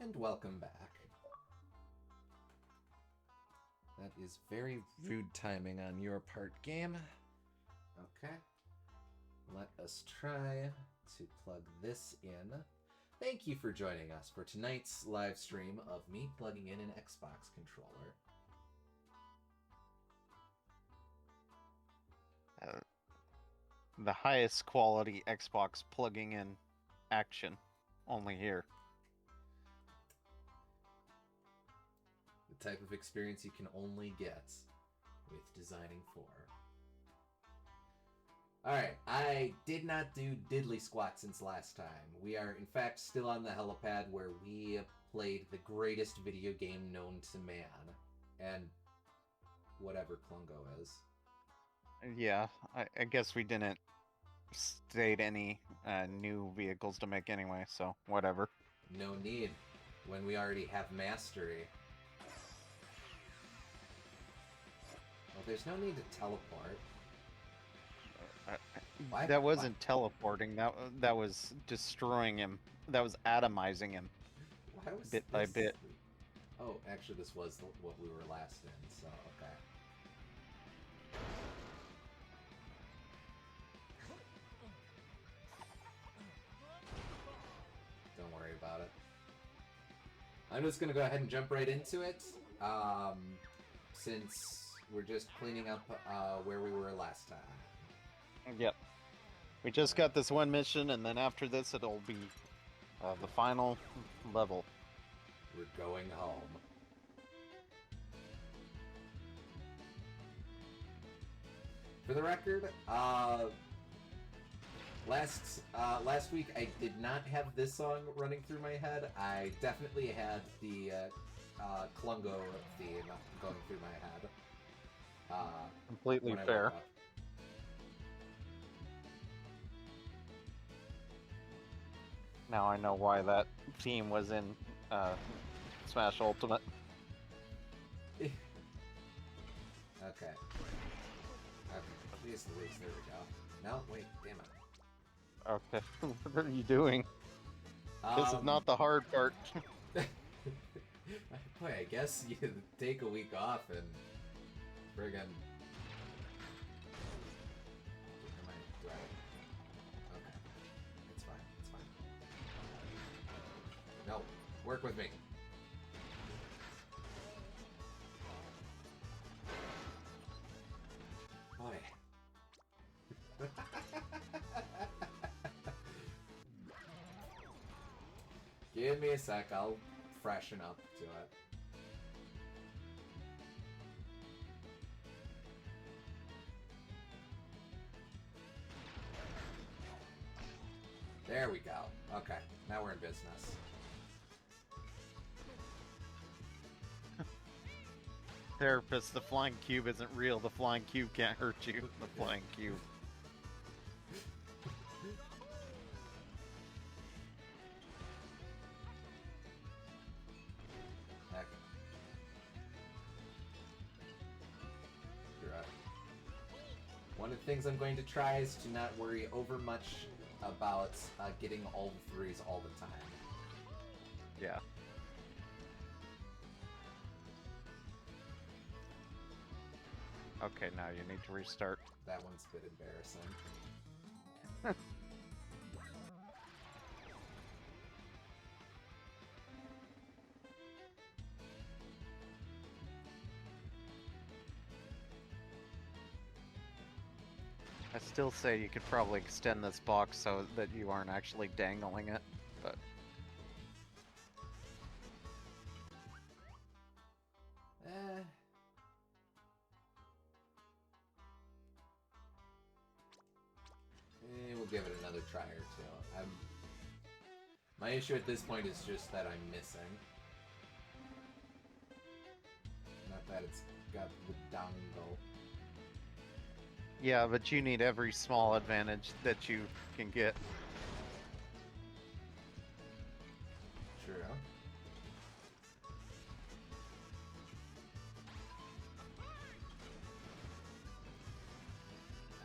And welcome back. That is very rude timing on your part, game. Okay. Let us try to plug this in. Thank you for joining us for tonight's live stream of me plugging in an Xbox controller. The highest quality Xbox plugging in action. Only here. The type of experience you can only get with designing for. Alright, I did not do diddly squat since last time. We are, in fact, still on the helipad where we played the greatest video game known to man. And whatever Klungo is. Yeah, I guess we didn't state any new vehicles to make anyway, so whatever. No need, when we already have mastery. Well, there's no need to teleport. That wasn't teleporting, that was destroying him. That was atomizing him. Why was bit by bit. Oh, actually this was what we were last in, so okay. Don't worry about it. I'm just gonna go ahead and jump right into it, since we're just cleaning up where we were last time. Yep. We just got this one mission, and then after this it'll be the final level. We're going home. For the record, last week I did not have this song running through my head. I definitely had the Klungo theme going through my head. Completely fair. Now I know why that theme was in Smash Ultimate. Okay. Okay, please Louise, there we go. No, wait, damn it. Okay, what are you doing? This is not the hard part. Boy, I guess you take a week off and friggin'... Okay. It's fine, it's fine. No, work with me. Boy. Give me a sec, I'll freshen up to it. There we go. Okay, now we're in business. Therapist, the flying cube isn't real. The flying cube can't hurt you. The flying cube. Heck. You're right. One of the things I'm going to try is to not worry over much about getting all the threes all the time. Yeah. Okay, now you need to restart. That one's a bit embarrassing. I still say you could probably extend this box so that you aren't actually dangling it, but... We'll give it another try or two. My issue at this point is just that I'm missing. Not that it's got the dongle. Yeah, but you need every small advantage that you can get. True.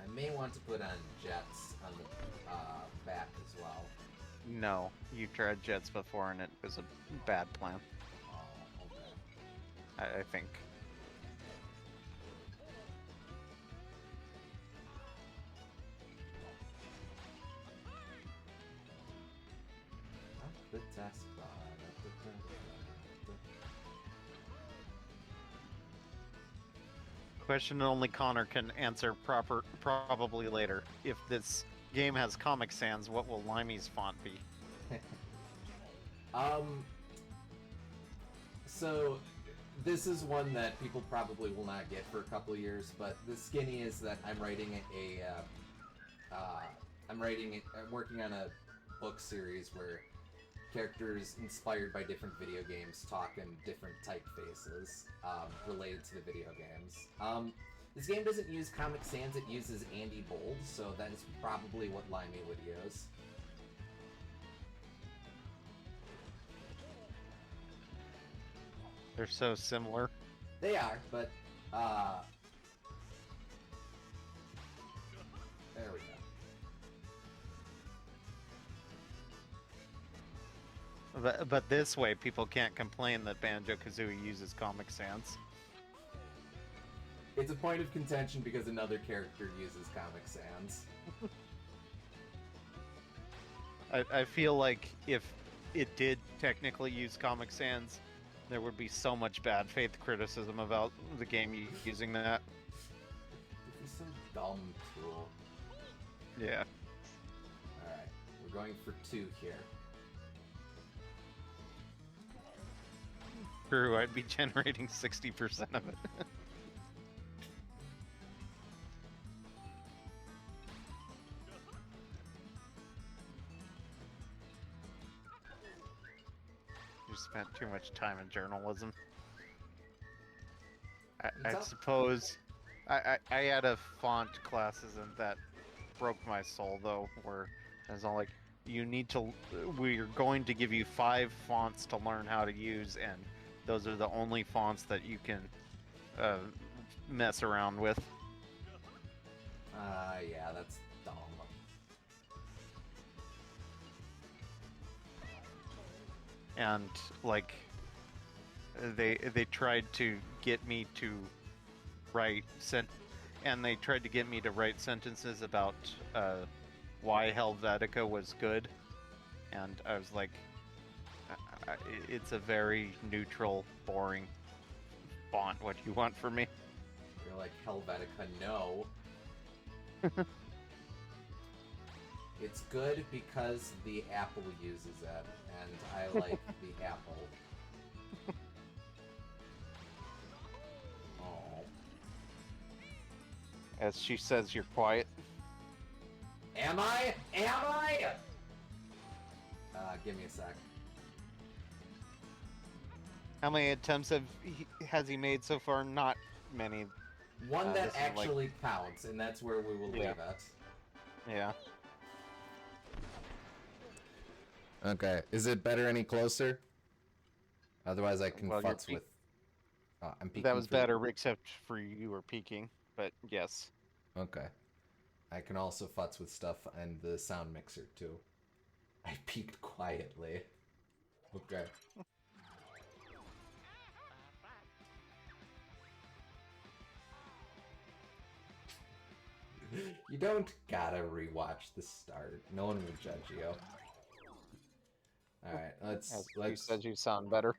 I may want to put on jets on the back as well. No, you tried jets before and it was a bad plan. Oh, okay. I think. Up the taskbar. Up the Question only Connor can answer probably later. If this game has Comic Sans, what will Limey's font be? So this is one that people probably will not get for a couple of years, but the skinny is that I'm writing I'm working on a book series where characters inspired by different video games talk in different typefaces related to the video games. This game doesn't use Comic Sans, it uses Andy Bold, so that is probably what Limey would use. They're so similar. They are, but there we go. But this way, people can't complain that Banjo-Kazooie uses Comic Sans. It's a point of contention because another character uses Comic Sans. I feel like if it did technically use Comic Sans, there would be so much bad faith criticism about the game using that. This is some dumb tool. Yeah. Alright, we're going for 2 here. True, I'd be generating 60% of it. You spent too much time in journalism. I suppose I had a font classes and that broke my soul though, where it's all like we're going to give you 5 fonts to learn how to use, and those are the only fonts that you can mess around with. Yeah, that's dumb. And like they tried to get me to write and they tried to get me to write sentences about why Helvetica was good, and I was like, it's a very neutral, boring font. What do you want from me? You're like, Helvetica, no. It's good because the apple uses it, and I like the apple. Oh. As she says, you're quiet. Am I? Am I? Give me a sec. How many attempts has he made so far? Not many. One that this is actually counts, and that's where we will leave it. Yeah. Okay, is it better any closer? Otherwise I can futz with... I'm peeking. That was better, except for you were peeking, but yes. Okay. I can also futz with stuff and the sound mixer, too. I peeked quietly. Okay. You don't gotta rewatch the start. No one will judge you. Alright, let's... You said you sound better.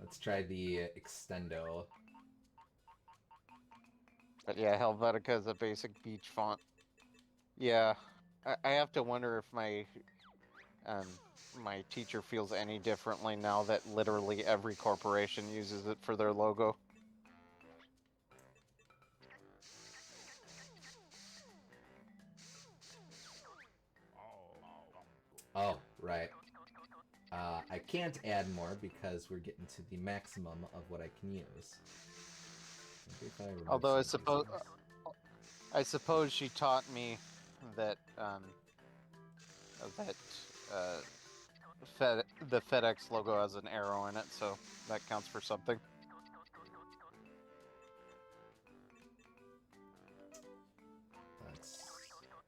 Let's try the extendo. But yeah, Helvetica is a basic beach font. Yeah, I have to wonder if my teacher feels any differently now that literally every corporation uses it for their logo. Oh, right. I can't add more because we're getting to the maximum of what I can use. Although I suppose she taught me that the FedEx logo has an arrow in it, so that counts for something.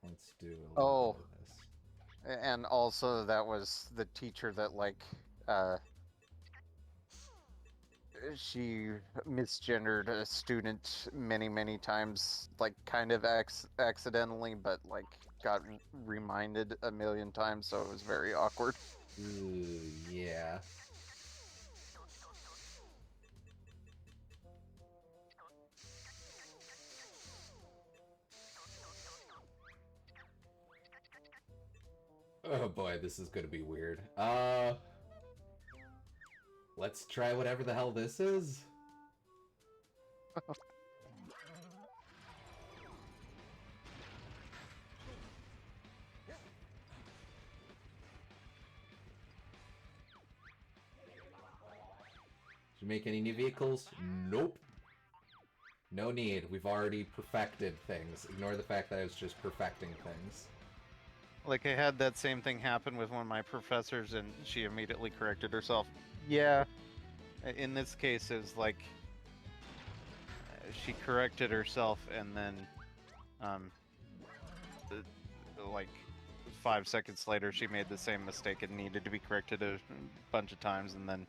Let's do a little bit of this. And also, that was the teacher that, like, uh, she misgendered a student many, many times, like, kind of accidentally, but, like, got reminded a million times, so it was very awkward. Ooh, yeah. Oh boy, this is gonna be weird. Let's try whatever the hell this is. Did you make any new vehicles? Nope. No need. We've already perfected things. Ignore the fact that I was just perfecting things. Like, I had that same thing happen with one of my professors, and she immediately corrected herself. Yeah, in this case, it was like she corrected herself, and then, like 5 seconds later, she made the same mistake and needed to be corrected a bunch of times, and then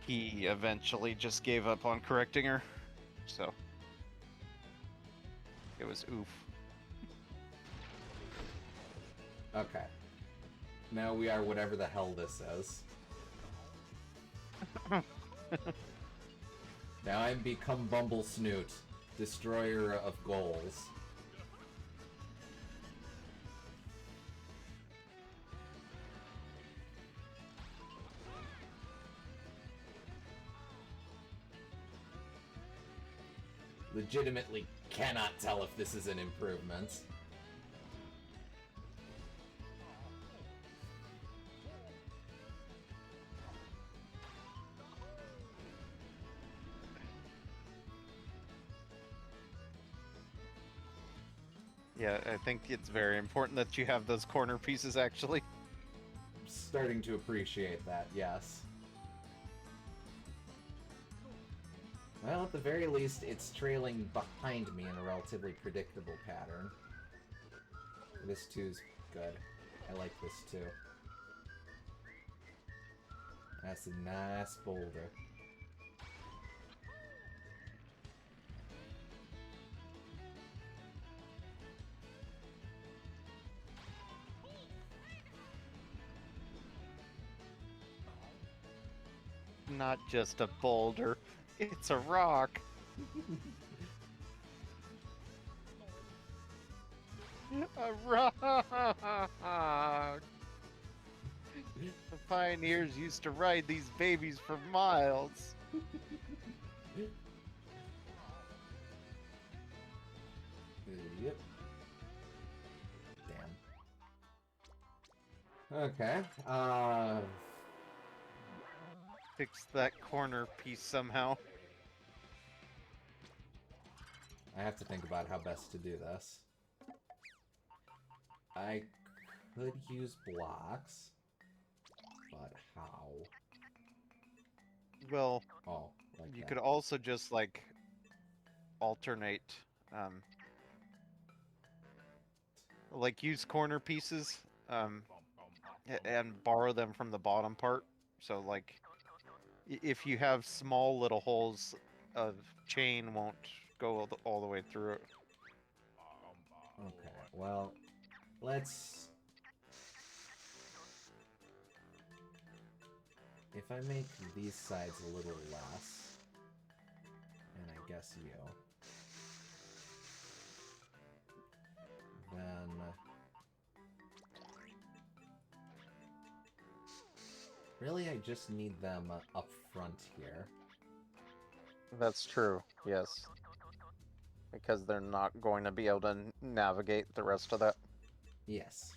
he eventually just gave up on correcting her. So it was oof. Okay. Now we are whatever the hell this is. Now I'm become Bumble Snoot, destroyer of goals. Legitimately cannot tell if this is an improvement. Yeah, I think it's very important that you have those corner pieces, actually. I'm starting to appreciate that, yes. Well, at the very least, it's trailing behind me in a relatively predictable pattern. This too's good. I like this too. That's a nice boulder. Not just a boulder, it's a rock. A rock! The pioneers used to ride these babies for miles. Yep. Damn. Okay. Fix that corner piece somehow. I have to think about how best to do this. I could use blocks, but how? Well, Oh, like you that. could also just, like, alternate, like, use corner pieces, and borrow them from the bottom part. So, like, if you have small little holes, of chain won't go all the way through it. Okay, well, let's... If I make these sides a little less, and I guess you, then... Really, I just need them up front here. That's true, yes. Because they're not going to be able to navigate the rest of that. Yes.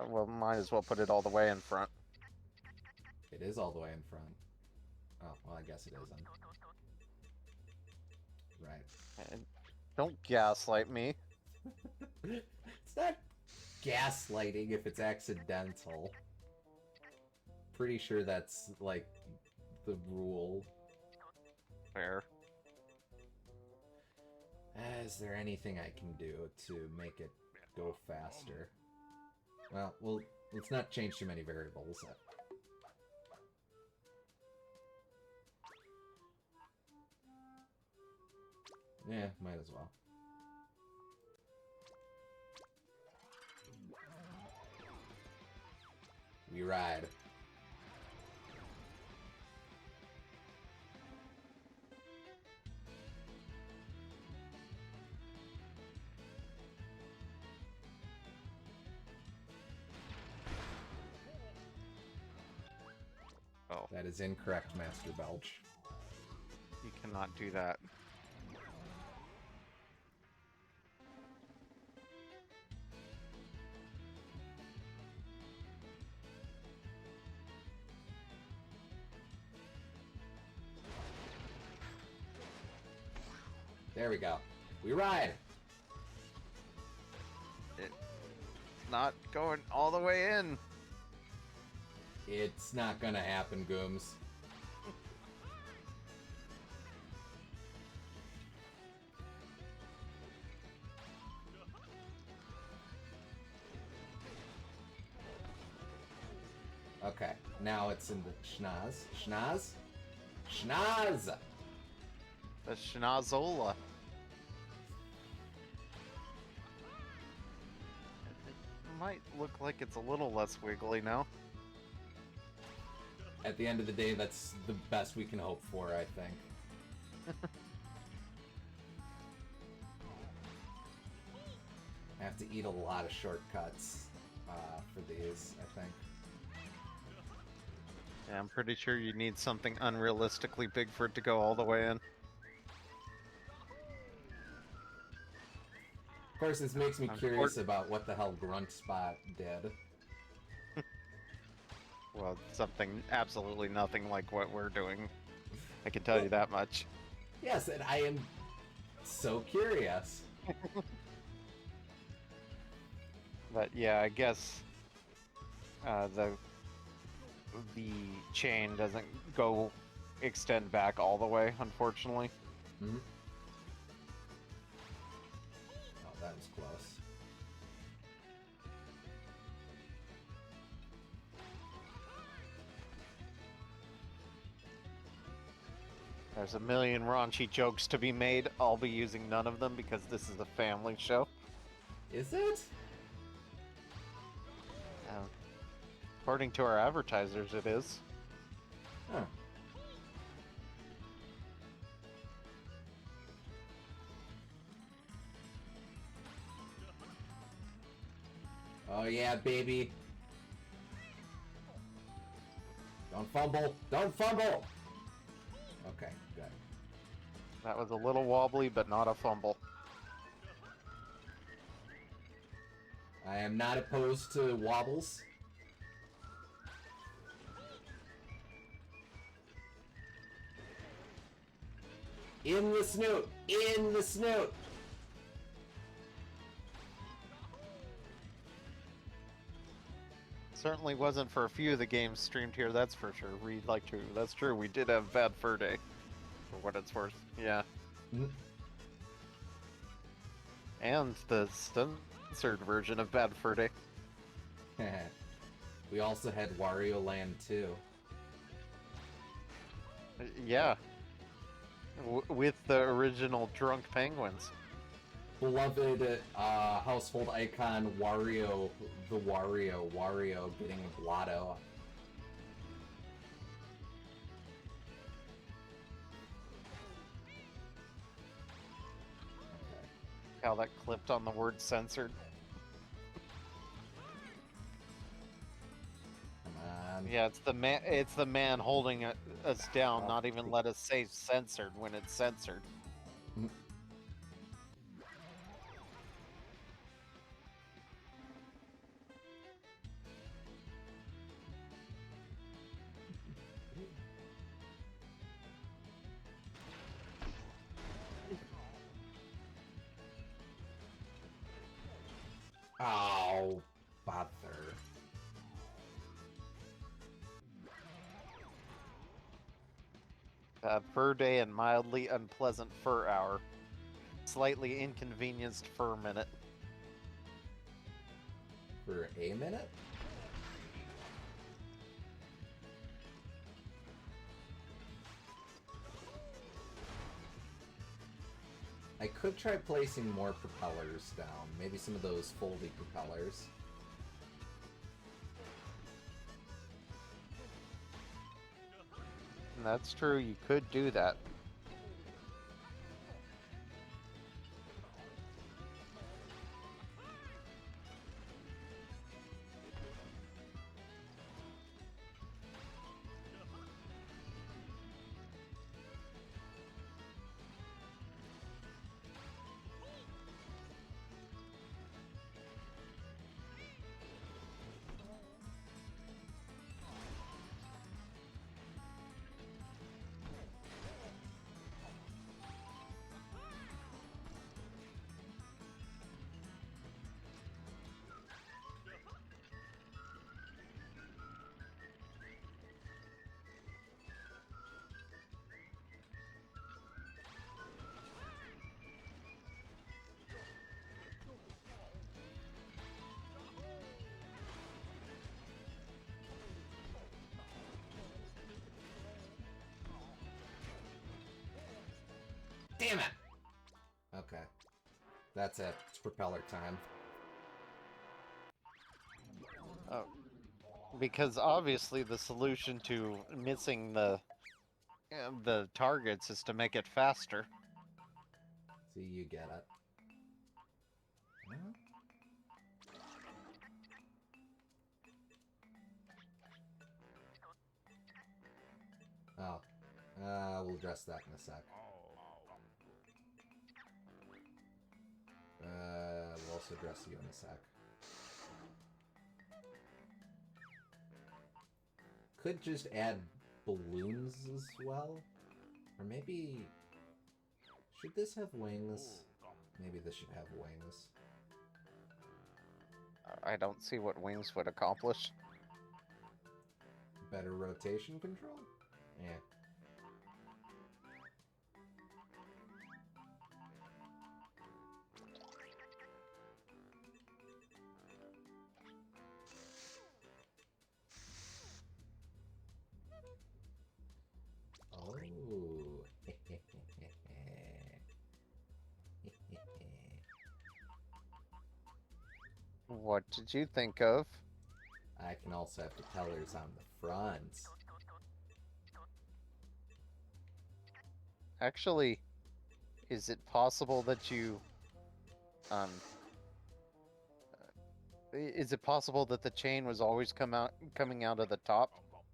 Well, might as well put it all the way in front. It is all the way in front. Oh, well, I guess it isn't. Right. And don't gaslight me. It's not gaslighting if it's accidental. Pretty sure that's, like, the rule. Fair. Is there anything I can do to make it go faster? Well, let's not change too many variables. Yeah, might as well. We ride. Oh, That is incorrect, Master Belch. you cannot do that. There we go. We ride! It's not going all the way in. It's not gonna happen, Gooms. Okay, now it's in the schnoz. Schnoz? Schnoz! The Schnozola. It might look like it's a little less wiggly now. At the end of the day, that's the best we can hope for, I think. I have to eat a lot of shortcuts for these, I think. Yeah, I'm pretty sure you need something unrealistically big for it to go all the way in. Of course, this makes me curious about what the hell Grunt Spot did. Well, something absolutely nothing like what we're doing. I can tell you that much. Yes, and I am so curious. But yeah, I guess the chain doesn't extend back all the way, unfortunately. Mm-hmm. Oh, that was close. There's a million raunchy jokes to be made. I'll be using none of them because this is a family show. Is it? According to our advertisers, it is. Huh. Oh yeah, baby. Don't fumble. Don't fumble. Okay, good. That was a little wobbly, but not a fumble. I am not opposed to wobbles. In the snoot! In the snoot! Certainly wasn't for a few of the games streamed here, that's for sure. We'd like to. That's true, we did have Bad Fur Day. For what it's worth. Yeah. Mm-hmm. And the censored version of Bad Fur Day. We also had Wario Land 2. Yeah. With the original drunk penguins. Beloved household icon Wario, the Wario getting blotto. How that clipped on the word censored. Come on. Yeah, it's the man holding us down, not even let us say censored when it's censored. Oh, bother. Fur day and mildly unpleasant fur hour. slightly inconvenienced for a minute. For a minute? I could try placing more propellers down. Maybe some of those foldy propellers. And that's true, you could do that. Damn it! Okay. That's it. It's propeller time. Oh, because obviously the solution to missing the targets is to make it faster. See, you get it. Huh? Oh. We'll address that in a sec. We'll also address you in a sec. Could just add balloons as well? Or maybe... Should this have wings? Maybe this should have wings. I don't see what wings would accomplish. Better rotation control? Yeah. Oh. What did you think of? I can also have propellers on the front. Actually, is it possible that you... Is it possible that the chain was always coming out of the top?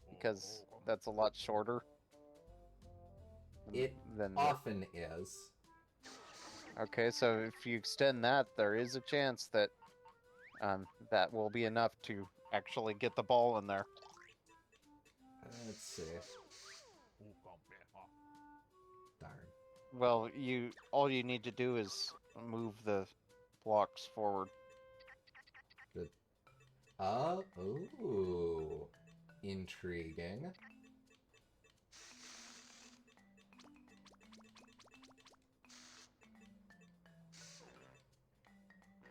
Because that's a lot shorter. It than often is. Okay, so if you extend that, there is a chance that that will be enough to actually get the ball in there. Let's see. Darn. Well, all you need to do is move the blocks forward. Ooh. Intriguing.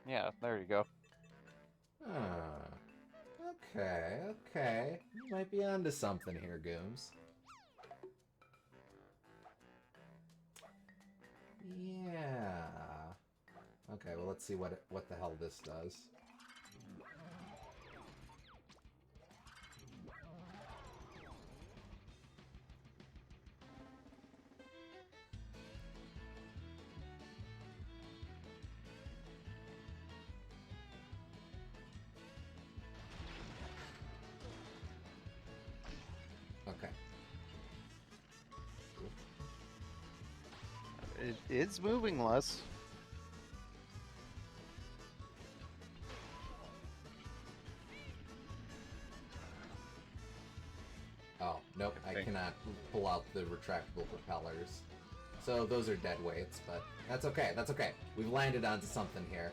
Yeah, there you go. Okay. You might be onto something here, Gooms. Yeah. Okay, well, let's see what the hell this does. Okay. It's moving less. Oh, nope, Okay. I cannot pull out the retractable propellers. So those are dead weights, but that's okay, that's okay. We've landed onto something here.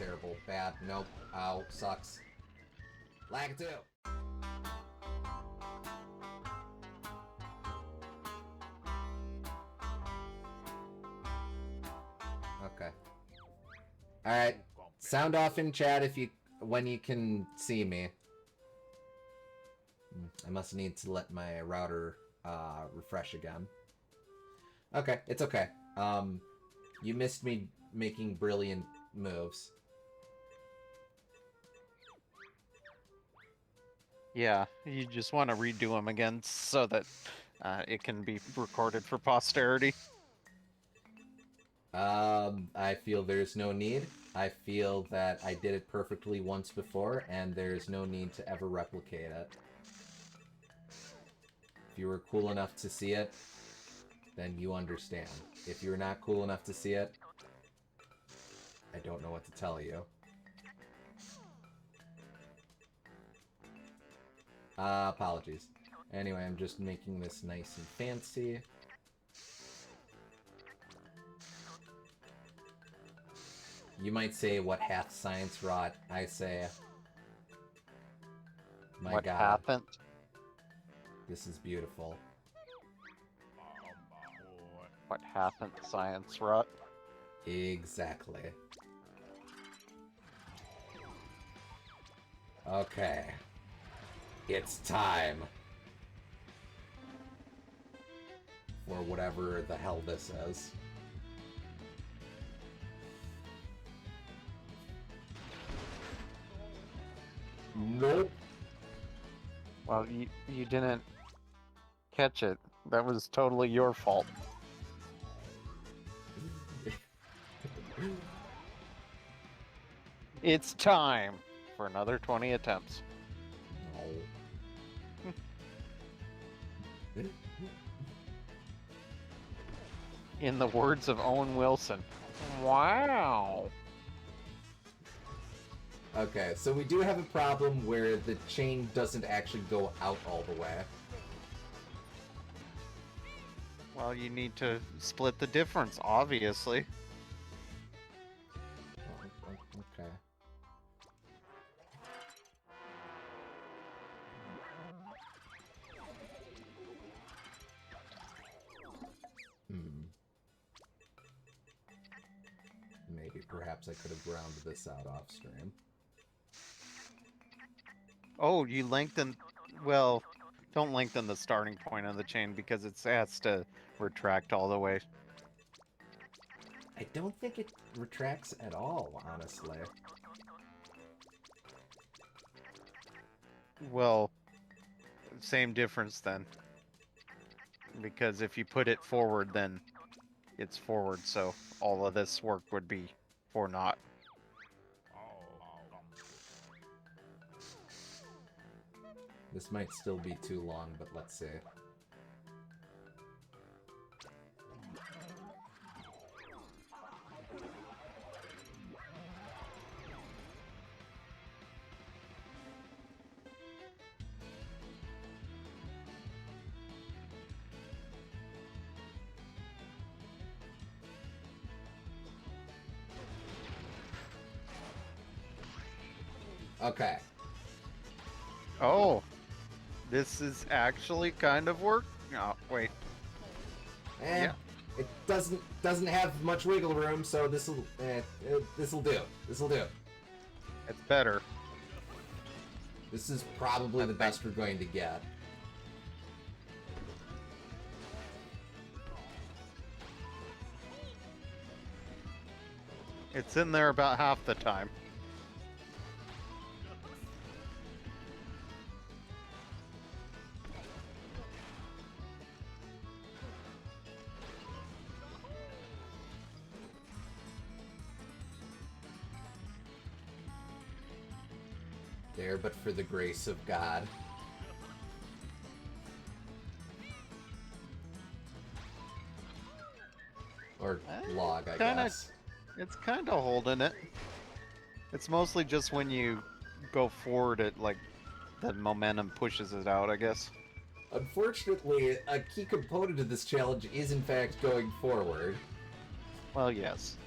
terrible. Bad. Nope. Ow. Sucks. Lagadoo! Okay. Alright. Sound off in chat when you can see me. I must need to let my router refresh again. Okay, it's okay. You missed me making brilliant moves. Yeah, you just want to redo them again so that it can be recorded for posterity. I feel there's no need. I feel that I did it perfectly once before, and there's no need to ever replicate it. If you were cool enough to see it, then you understand. If you're not cool enough to see it, I don't know what to tell you. Apologies. Anyway, I'm just making this nice and fancy. You might say, what hath science wrought? I say, my What God, happened? this is beautiful. What happened, science rot? Exactly. Okay. It's time. For whatever the hell this is. Nope. Well, you didn't catch it. That was totally your fault. It's time for another 20 attempts. No. In the words of Owen Wilson, wow. Okay, so we do have a problem where the chain doesn't actually go out all the way. Well, you need to split the difference, obviously. Okay. Maybe, perhaps I could have ground this out off stream. Oh, you lengthen... Well, don't lengthen the starting point of the chain because it has to retract all the way. I don't think it retracts at all, honestly. Well, same difference then. Because if you put it forward, then it's forward, so all of this work would be for naught. This might still be too long, but let's see. Okay. Oh, this is actually kind of work. No, wait. Yeah. It doesn't have much wiggle room, so this'll do. This'll do. It's better. This is probably the best we're going to get. It's in there about half the time. There, but for the grace of God. Or log, I guess. It's kind of holding it. It's mostly just when you go forward, it like the momentum pushes it out, I guess. Unfortunately, a key component of this challenge is in fact going forward. Well, yes.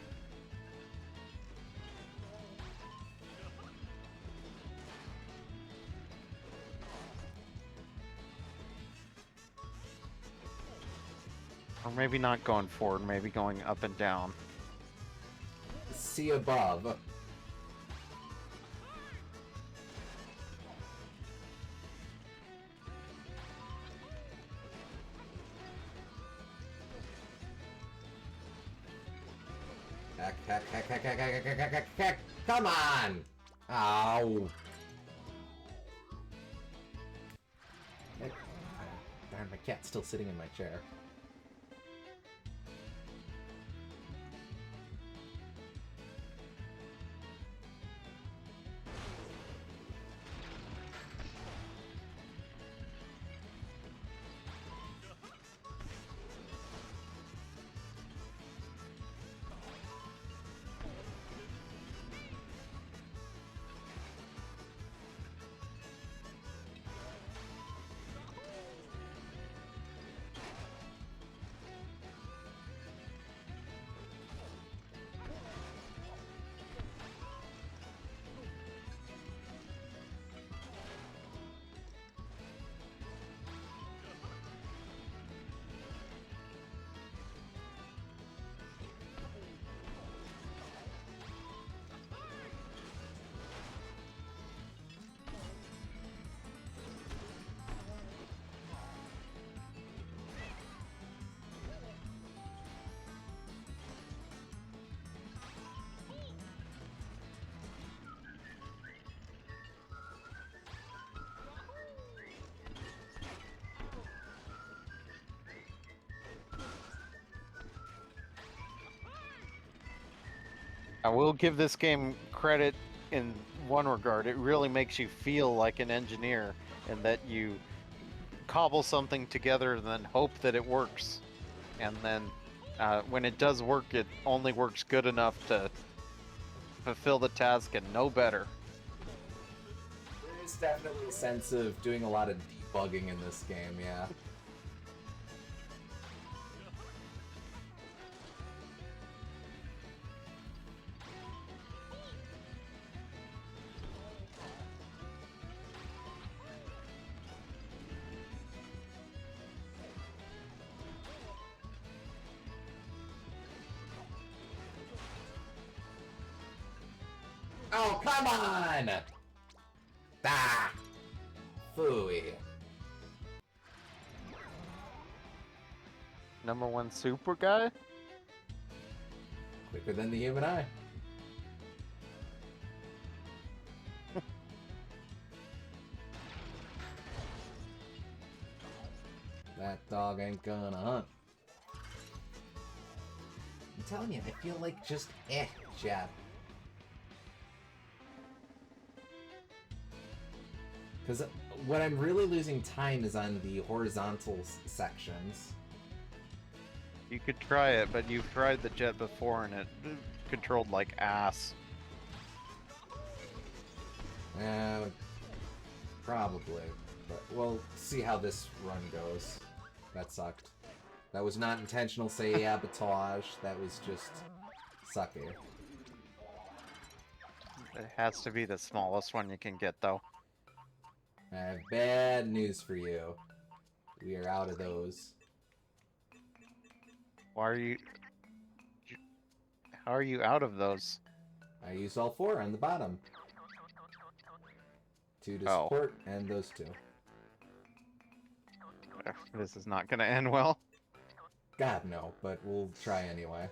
Or maybe not going forward, maybe going up and down. See above. Heck. Come on! Ow! Darn, my cat's still sitting in my chair. I will give this game credit in one regard. It really makes you feel like an engineer, and that you cobble something together and then hope that it works. And then when it does work, it only works good enough to fulfill the task and no better. There is definitely a sense of doing a lot of debugging in this game, yeah. Oh, come on! Ah! Phooey. #1 super guy? Quicker than the human eye. That dog ain't gonna hunt. I'm telling you, I feel like just jab. Because when I'm really losing time is on the horizontal sections. You could try it, but you've tried the jet before and it controlled like ass. Probably. But we'll see how this run goes. That sucked. That was not intentional sabotage. That was just sucky. It has to be the smallest one you can get, though. I have bad news for you. We are out of those. Why are you... How are you out of those? I used all 4 on the bottom. 2 to support, and those 2. This is not going to end well. God, no, but we'll try anyway.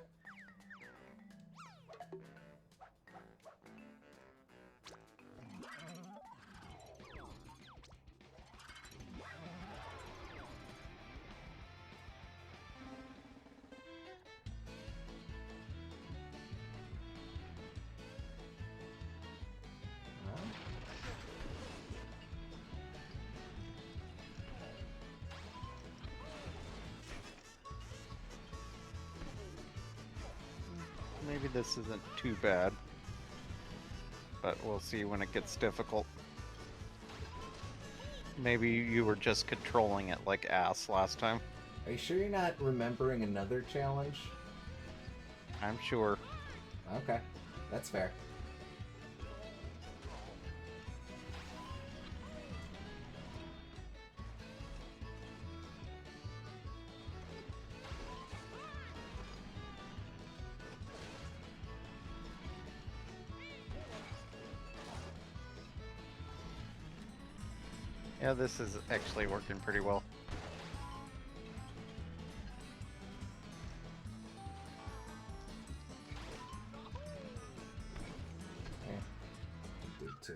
Maybe this isn't too bad. But we'll see when it gets difficult. Maybe you were just controlling it like ass last time. Are you sure you're not remembering another challenge? I'm sure. Okay, that's fair. Yeah, this is actually working pretty well. Okay. Did too.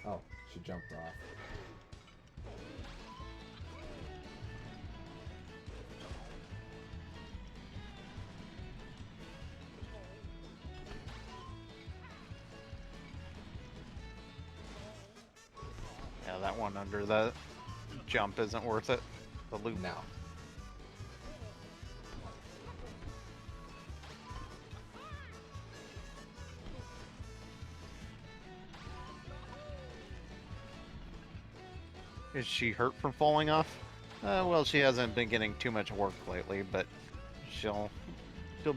Oh, she jumped off. Yeah, that one under the jump isn't worth it. The loop. No. Is she hurt from falling off? Well, she hasn't been getting too much work lately, but she'll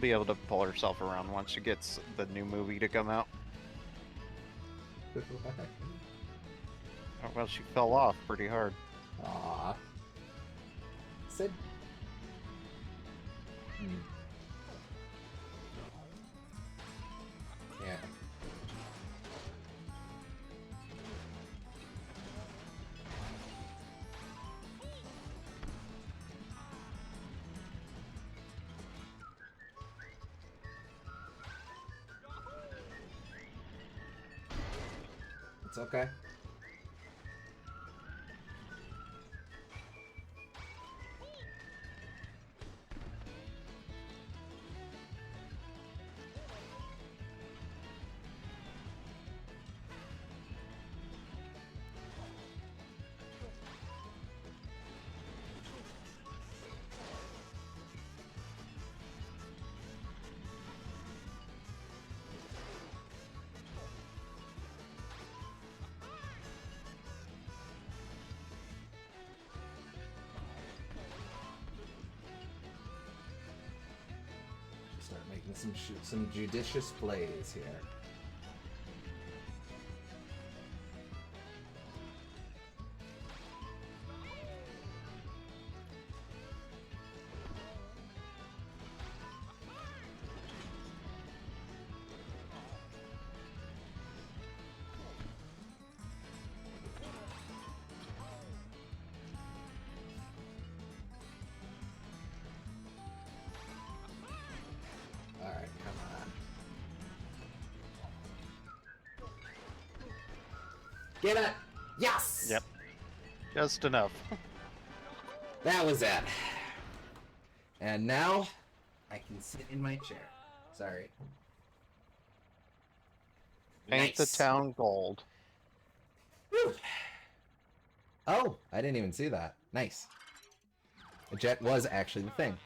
be able to pull herself around once she gets the new movie to come out. Oh, well, she fell off pretty hard. Aww. Sid. Yeah. It's okay. Start making some judicious plays here. Alright, come on. Get it! Yes! Yep. Just enough. That was it. And now, I can sit in my chair. Sorry. Paint the town gold. Whew. Oh, I didn't even see that. Nice. A jet was actually the thing.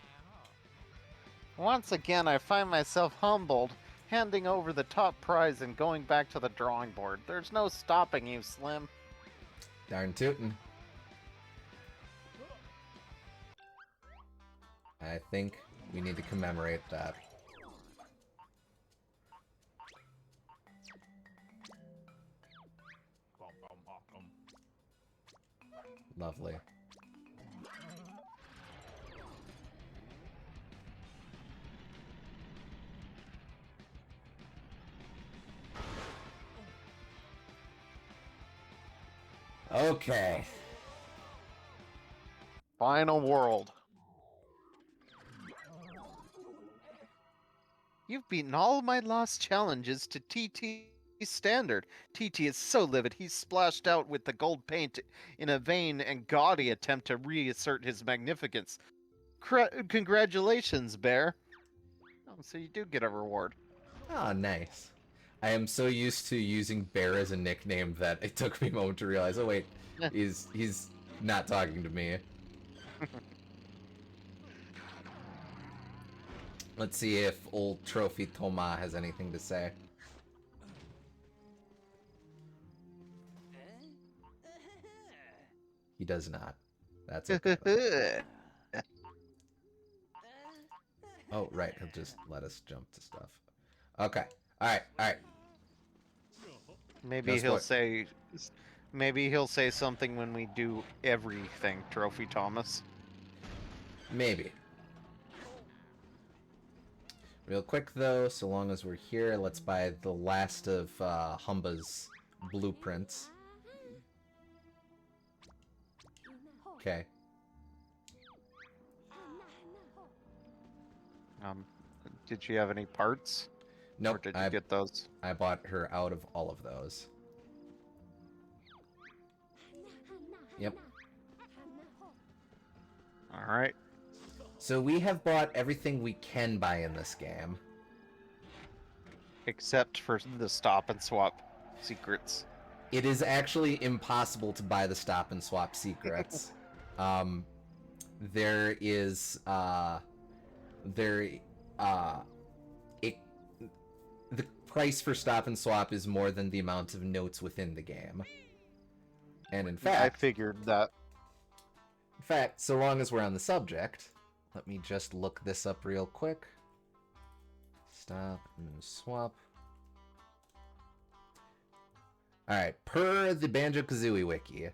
Once again, I find myself humbled, handing over the top prize and going back to the drawing board. There's no stopping you, Slim. Darn tootin'. I think we need to commemorate that. Lovely. Okay. Final world. You've beaten all of my lost challenges to TT standard. TT is so livid he's splashed out with the gold paint in a vain and gaudy attempt to reassert his magnificence. Congratulations, Bear. Oh, so you do get a reward. Oh, nice. I am so used to using Bear as a nickname that it took me a moment to realize, oh wait, he's not talking to me. Let's see if old Trophy Toma has anything to say. He does not. That's okay. Oh, right. He'll just let us jump to stuff. Okay. Alright, alright. Maybe he'll say something when we do everything, Trophy Thomas. Maybe. Real quick, though, so long as we're here, let's buy the last of Humba's blueprints. Okay. Did you have any parts? Nope, Or did you get those? I bought her out of all of those. Yep. Alright. So we have bought everything we can buy in this game. Except for the stop and swap secrets. It is actually impossible to buy the stop and swap secrets. There is the price for stop and swap is more than the amount of notes within the game. And in fact, I figured that. In fact, so long as we're on the subject, let me just look this up real quick. Stop and swap. Alright, per the Banjo-Kazooie wiki,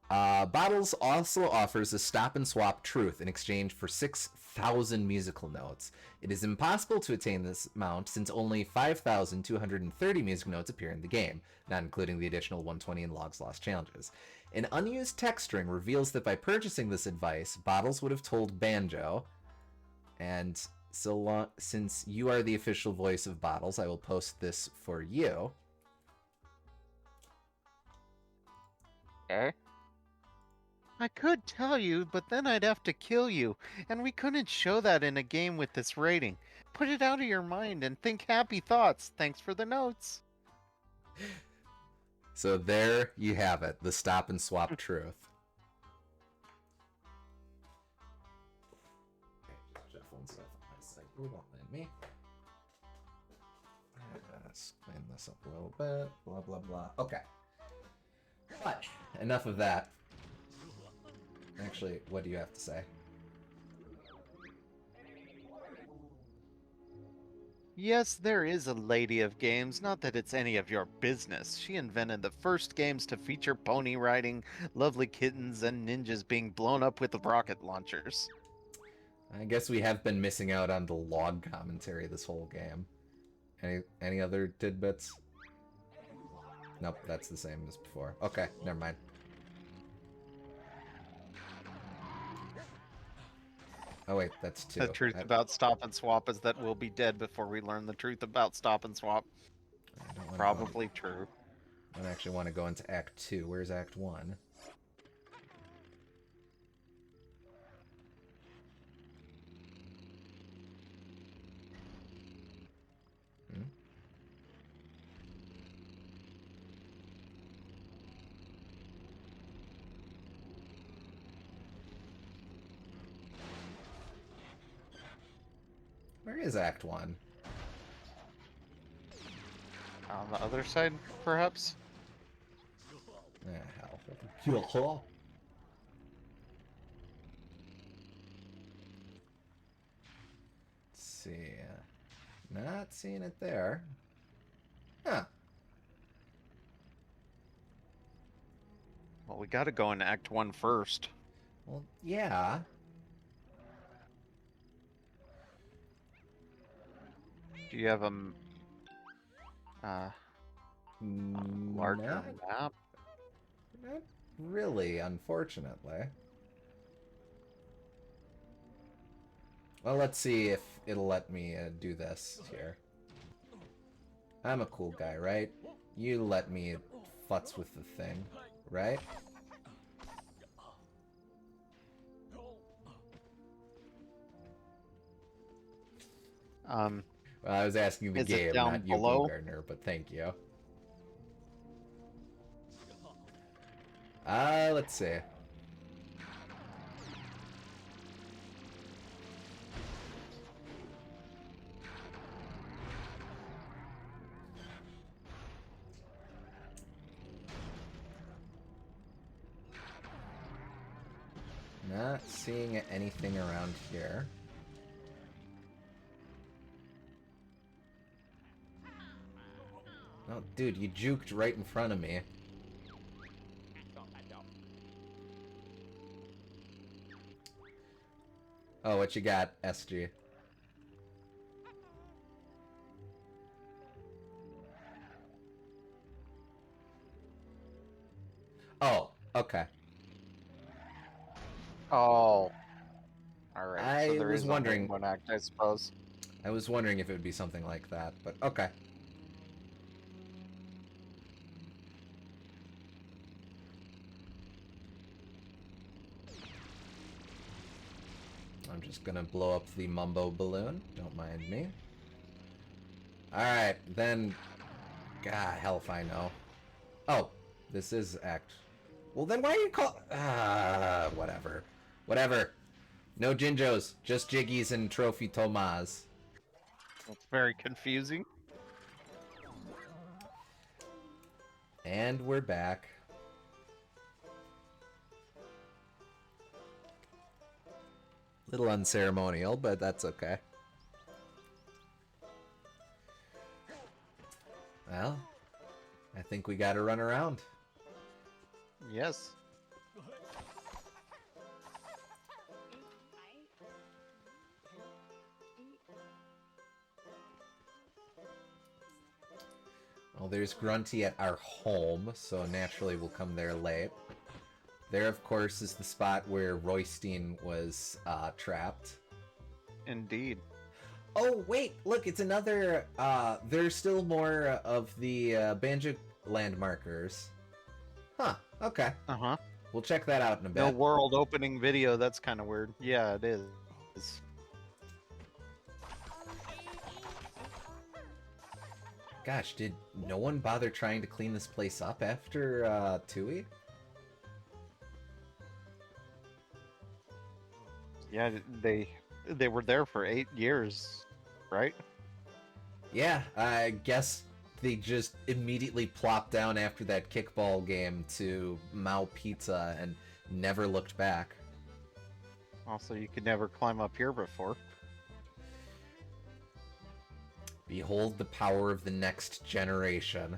Bottles also offers a stop and swap truth in exchange for 6,000 musical notes. It is impossible to attain this amount since only 5,230 music notes appear in the game, not including the additional 120 in L.O.G's Lost Challenges. An unused text string reveals that by purchasing this advice, Bottles would have told Banjo, and since you are the official voice of Bottles, I will post this for you. Okay. I could tell you, but then I'd have to kill you, and we couldn't show that in a game with this rating. Put it out of your mind and think happy thoughts. Thanks for the notes. So there you have it, the stop and swap truth. Okay, just shuffling stuff on my side. Don't mind me. Let's clean this up a little bit. Blah, blah, blah. Okay. But, enough of that. Actually, what do you have to say? Yes, there is a lady of games, not that it's any of your business. She invented the first games to feature pony riding, lovely kittens, and ninjas being blown up with rocket launchers. I guess we have been missing out on the log commentary this whole game. Any other tidbits? Nope, that's the same as before. Okay, never mind. Oh wait, that's 2. The truth about stop and swap is that we'll be dead before we learn the truth about stop and swap. Probably true. I don't actually want to go into Act 2. Where's Act 1? Where is Act 1? On the other side, perhaps? Hell. Let's see. Not seeing it there. Huh. Well, we gotta go into Act 1 first. Well, yeah. Do you have a larger map? Not really, unfortunately. Well, let's see if it'll let me do this here. I'm a cool guy, right? You let me futz with the thing, right? Well, I was asking the game, not you, below? Gardener, but thank you. Let's see. Not seeing anything around here. Oh, dude, you juked right in front of me. Oh, what you got, SG? Oh, okay. Oh, all right. So I there was is only wondering. one act, I suppose. I was wondering if it would be something like that, but okay. I'm just gonna blow up the Mumbo balloon. Don't mind me. Alright, then... God, hell if I know. Oh, this is act... Well, then why are you call... whatever. Whatever. No Jinjos, just Jiggies and Trophy Tomas. It's very confusing. And we're back. Little unceremonial, but that's okay. Well, I think we gotta run around. Yes. Well, there's Grunty at our home, so naturally we'll come there late. There, of course, is the spot where Roystein was trapped. Indeed. Oh, wait, look, it's another... there's still more of the Banjo landmarkers. Huh, okay. Uh-huh. We'll check that out in a bit. No world opening video. That's kind of weird. Yeah, it is. Gosh, did no one bother trying to clean this place up after Tui? Yeah, they were there for 8 years, right? Yeah, I guess they just immediately plopped down after that kickball game to Mao Pizza and never looked back. Also, you could never climb up here before. Behold the power of the next generation.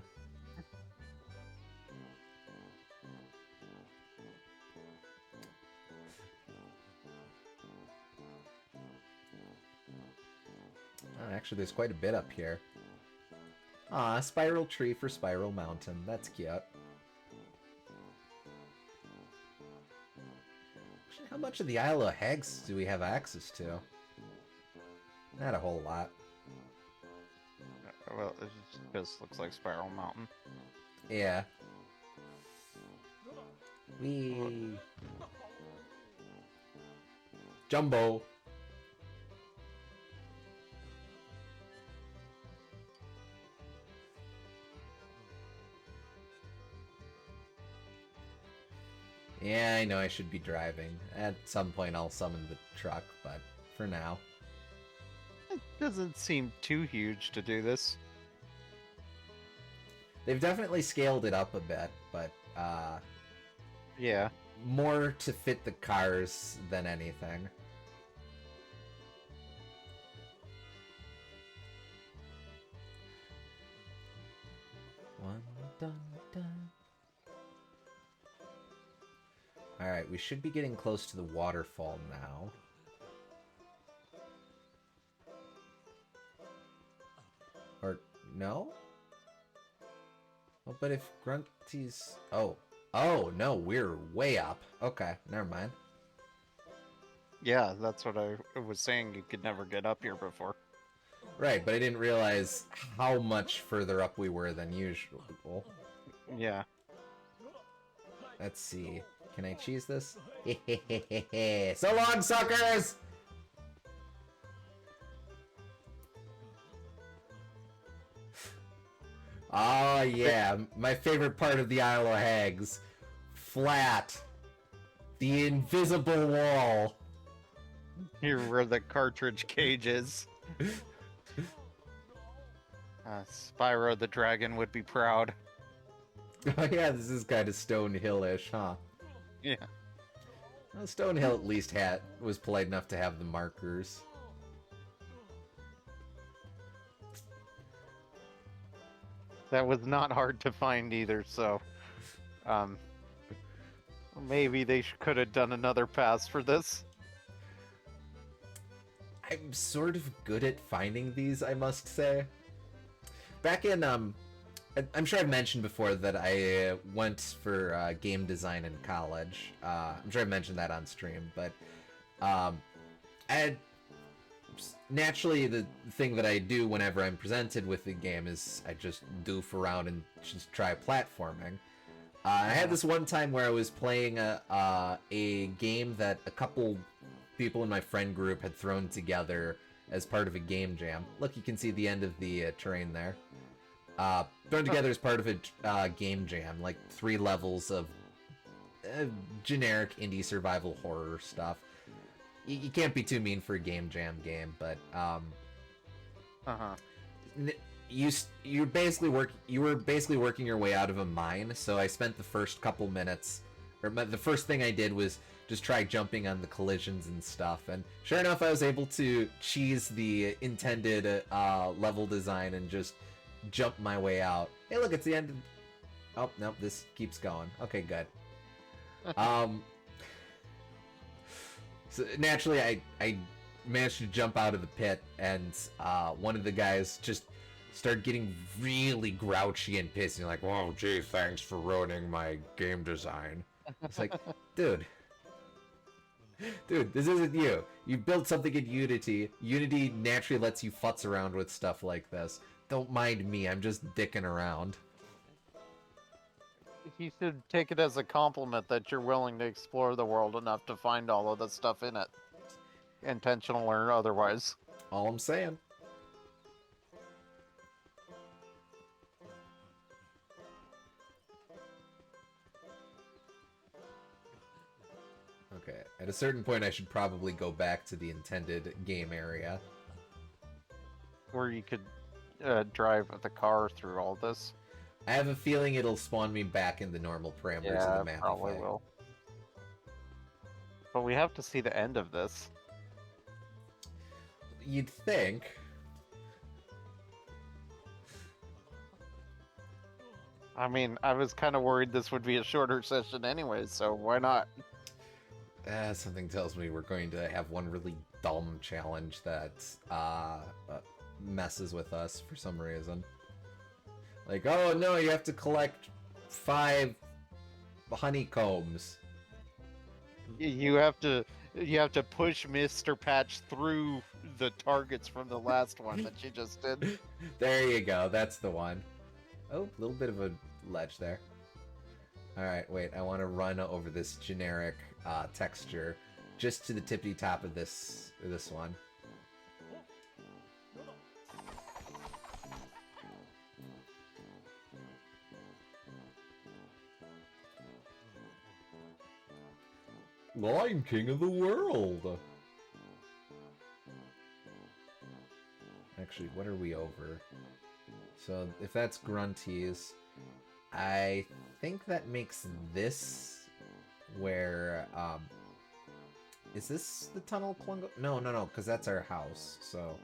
Oh, actually, there's quite a bit up here. Aw, spiral tree for Spiral Mountain. That's cute. Actually, how much of the Isle of Hags do we have access to? Not a whole lot. Well, it just looks like Spiral Mountain. Yeah. Wee. Jumbo. Yeah, I know I should be driving. At some point I'll summon the truck, but for now. It doesn't seem too huge to do this. They've definitely scaled it up a bit, but Yeah. more to fit the cars than anything. One dun dun. Alright, we should be getting close to the waterfall now. Or, no? Oh, but if Grunty's... Oh. Oh, no, we're way up. Okay, never mind. Yeah, that's what I was saying. You could never get up here before. Right, but I didn't realize how much further up we were than usual. Yeah. Let's see. Can I cheese this? So long, suckers! Oh, yeah. My favorite part of the Isle of Hags. Flat. The invisible wall. Here where the cartridge cage is. Spyro the dragon would be proud. Oh, yeah, this is kind of Stonehill-ish, huh? Yeah. Well, Stonehill at least was polite enough to have the markers. That was not hard to find either, so... maybe they could have done another pass for this. I'm sort of good at finding these, I must say. Back in I'm sure I've mentioned before that I went for game design in college. I'm sure I mentioned that on stream, but um, I naturally the thing that I do whenever I'm presented with the game is I just goof around and just try platforming. I had this one time where I was playing a game that a couple people in my friend group had thrown together as part of a game jam. Look, you can see the end of the terrain there. Thrown together as part of a game jam, like 3 levels of generic indie survival horror stuff. You can't be too mean for a game jam game, but you were basically working your way out of a mine. So I spent the first couple minutes, or the first thing I did was just try jumping on the collisions and stuff. And sure enough, I was able to cheese the intended level design and just jump my way out. Hey, look, it's the end. Oh nope, this keeps going. Okay, good. So naturally, I managed to jump out of the pit, and one of the guys just started getting really grouchy and pissy, like, "Whoa, gee, thanks for ruining my game design." It's like, dude, this isn't you. You built something in Unity. Unity naturally lets you futz around with stuff like this. Don't mind me. I'm just dicking around. You should take it as a compliment that you're willing to explore the world enough to find all of the stuff in it, intentional or otherwise. All I'm saying. Okay, at a certain point I should probably go back to the intended game area. Where you could drive the car through all this. I have a feeling it'll spawn me back in the normal parameters of the map. Probably will. But we have to see the end of this. You'd think. I mean, I was kind of worried this would be a shorter session anyway, so why not? Something tells me we're going to have one really dumb challenge that messes with us for some reason. Like, oh no, you have to collect 5 honeycombs. You have to push Mr. Patch through the targets from the last one that you just did. There you go, that's the one. Oh, a little bit of a ledge there. Alright, wait, I want to run over this generic texture just to the tippy top of this one. Well, I'm king of the world! Actually, what are we over? So, if that's Grunties, I think that makes this where, is this the tunnel Klungo? No, because that's our house, so...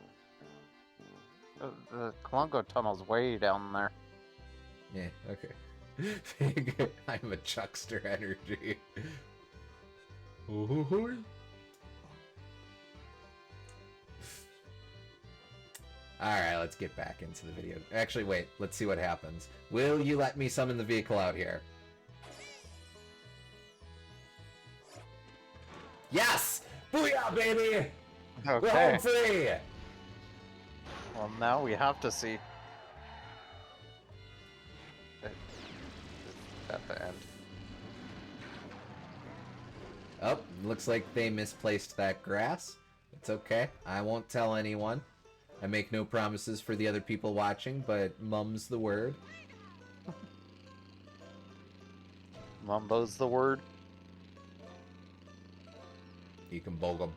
The Klungo tunnel's way down there. Yeah, okay. I'm a Chuckster energy. Alright, let's get back into the video. Actually, wait, let's see what happens. Will you let me summon the vehicle out here? Yes! Booyah, baby! Okay. We're home free! Well, now we have to see. At the end. Oh, looks like they misplaced that grass. It's okay. I won't tell anyone. I make no promises for the other people watching, but mum's the word. Mumbo's the word. You can bog 'em.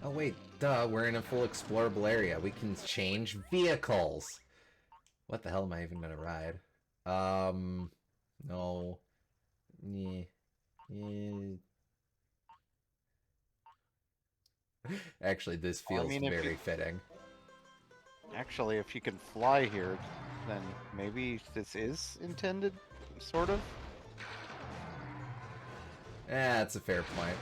Oh wait, duh, we're in a full explorable area. We can change vehicles. What the hell am I even gonna ride? No. Yeah. Actually, this feels very fitting. Actually, if you can fly here, then maybe this is intended, sort of? That's a fair point.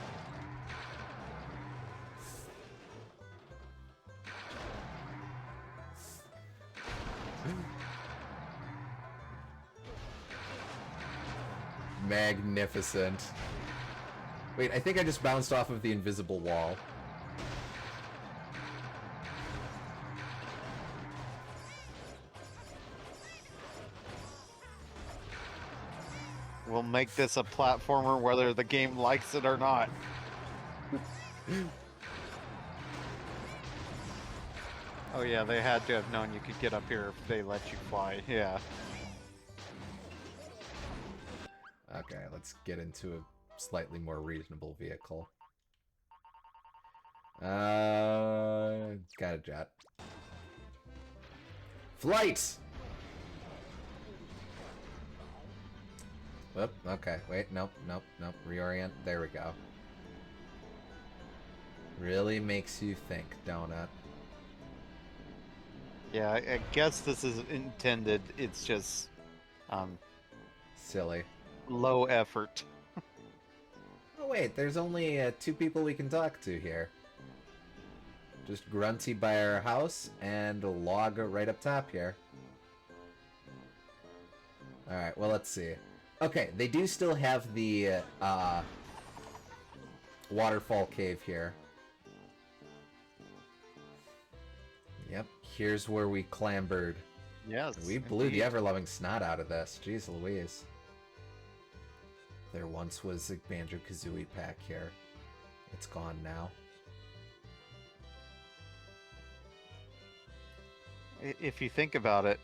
Magnificent. Wait, I think I just bounced off of the invisible wall. We'll make this a platformer whether the game likes it or not. Oh yeah, they had to have known you could get up here if they let you fly. Yeah. Okay, let's get into a slightly more reasonable vehicle. Got a jet. Flight! Whoop, okay, wait, nope. Reorient, there we go. Really makes you think, don't it? Yeah, I guess this is intended. It's just Silly. low effort. Oh wait, there's only 2 people we can talk to here. Just Grunty by our house and L.O.G right up top here. Alright, well let's see. Okay, they do still have the waterfall cave here. Yep, here's where we clambered. Yes. We blew indeed. the ever-loving snot out of this. Jeez Louise. There once was a Banjo-Kazooie pack here. It's gone now. If you think about it,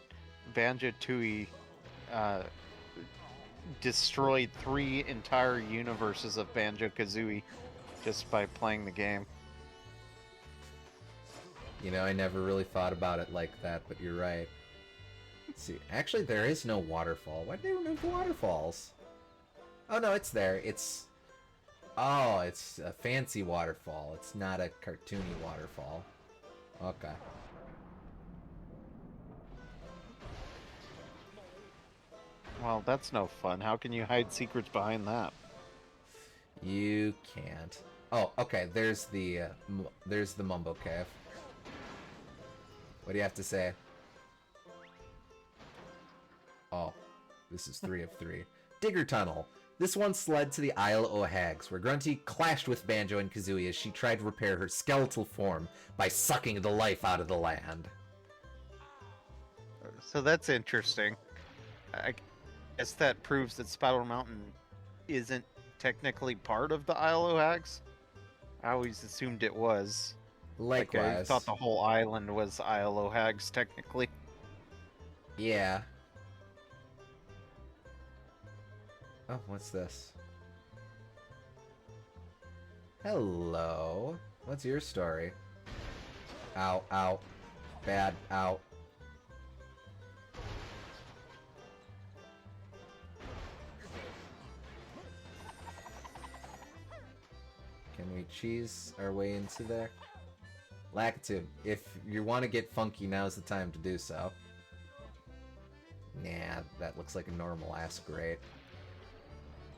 Banjo-Tooie destroyed 3 entire universes of Banjo-Kazooie just by playing the game. You know, I never really thought about it like that, but you're right. Let's see. Actually, there is no waterfall. Why did they remove the waterfalls? Oh, no, it's there. It's... Oh, it's a fancy waterfall. It's not a cartoony waterfall. Okay. Well, that's no fun. How can you hide secrets behind that? You can't. Oh, okay. There's the Mumbo Cave. What do you have to say? Oh, this is 3 of 3. Digger Tunnel. This once led to the L.O.G, where Grunty clashed with Banjo and Kazooie as she tried to repair her skeletal form by sucking the life out of the land. So that's interesting. I guess that proves that Spiral Mountain isn't technically part of the L.O.G. I always assumed it was. Like, I Likewise. thought the whole island was L.O.G. technically. Yeah. Oh, what's this? Hello. What's your story? Ow, ow. Bad, ow. Can we cheese our way into there? Lackatube, if you want to get funky, now's the time to do so. Nah, that looks like a normal ass grate.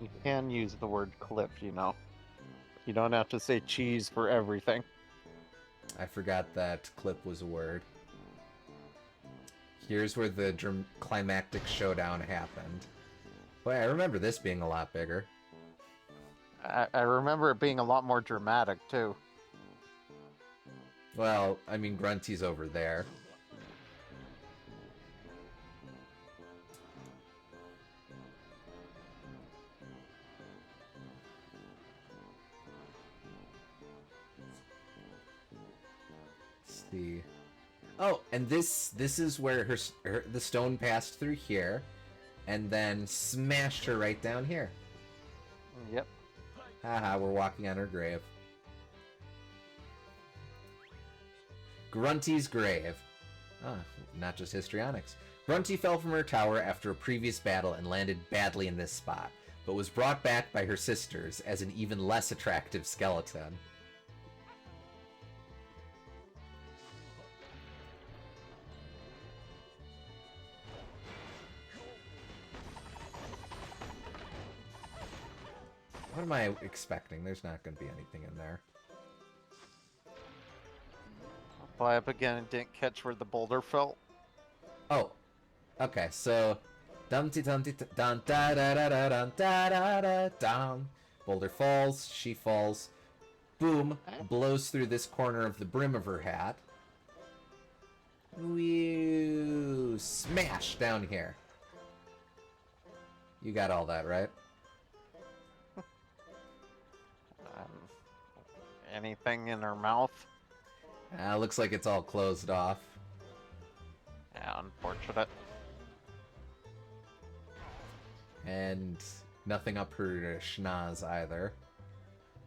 You can use the word clip, you know. You don't have to say cheese for everything. I forgot that clip was a word. Here's where the climactic showdown happened. Boy, I remember this being a lot bigger. I remember it being a lot more dramatic, too. Well, I mean, Grunty's over there. Let's see. Oh, and this is where the stone passed through here, and then smashed her right down here. Yep. Haha, we're walking on her grave. Grunty's grave. Ah, not just histrionics. Grunty fell from her tower after a previous battle and landed badly in this spot, but was brought back by her sisters as an even less attractive skeleton. What am I expecting? There's not going to be anything in there. I'll fly up again and didn't catch where the boulder fell. Oh, okay. So, dum ti dum ti dun da da da da dun da da da down. Boulder falls. She falls. Boom! Blows through this corner of the brim of her hat. Whew! Smash down here. You got all that, right? Anything in her mouth? Looks like it's all closed off. Yeah, unfortunate. And nothing up her schnoz either.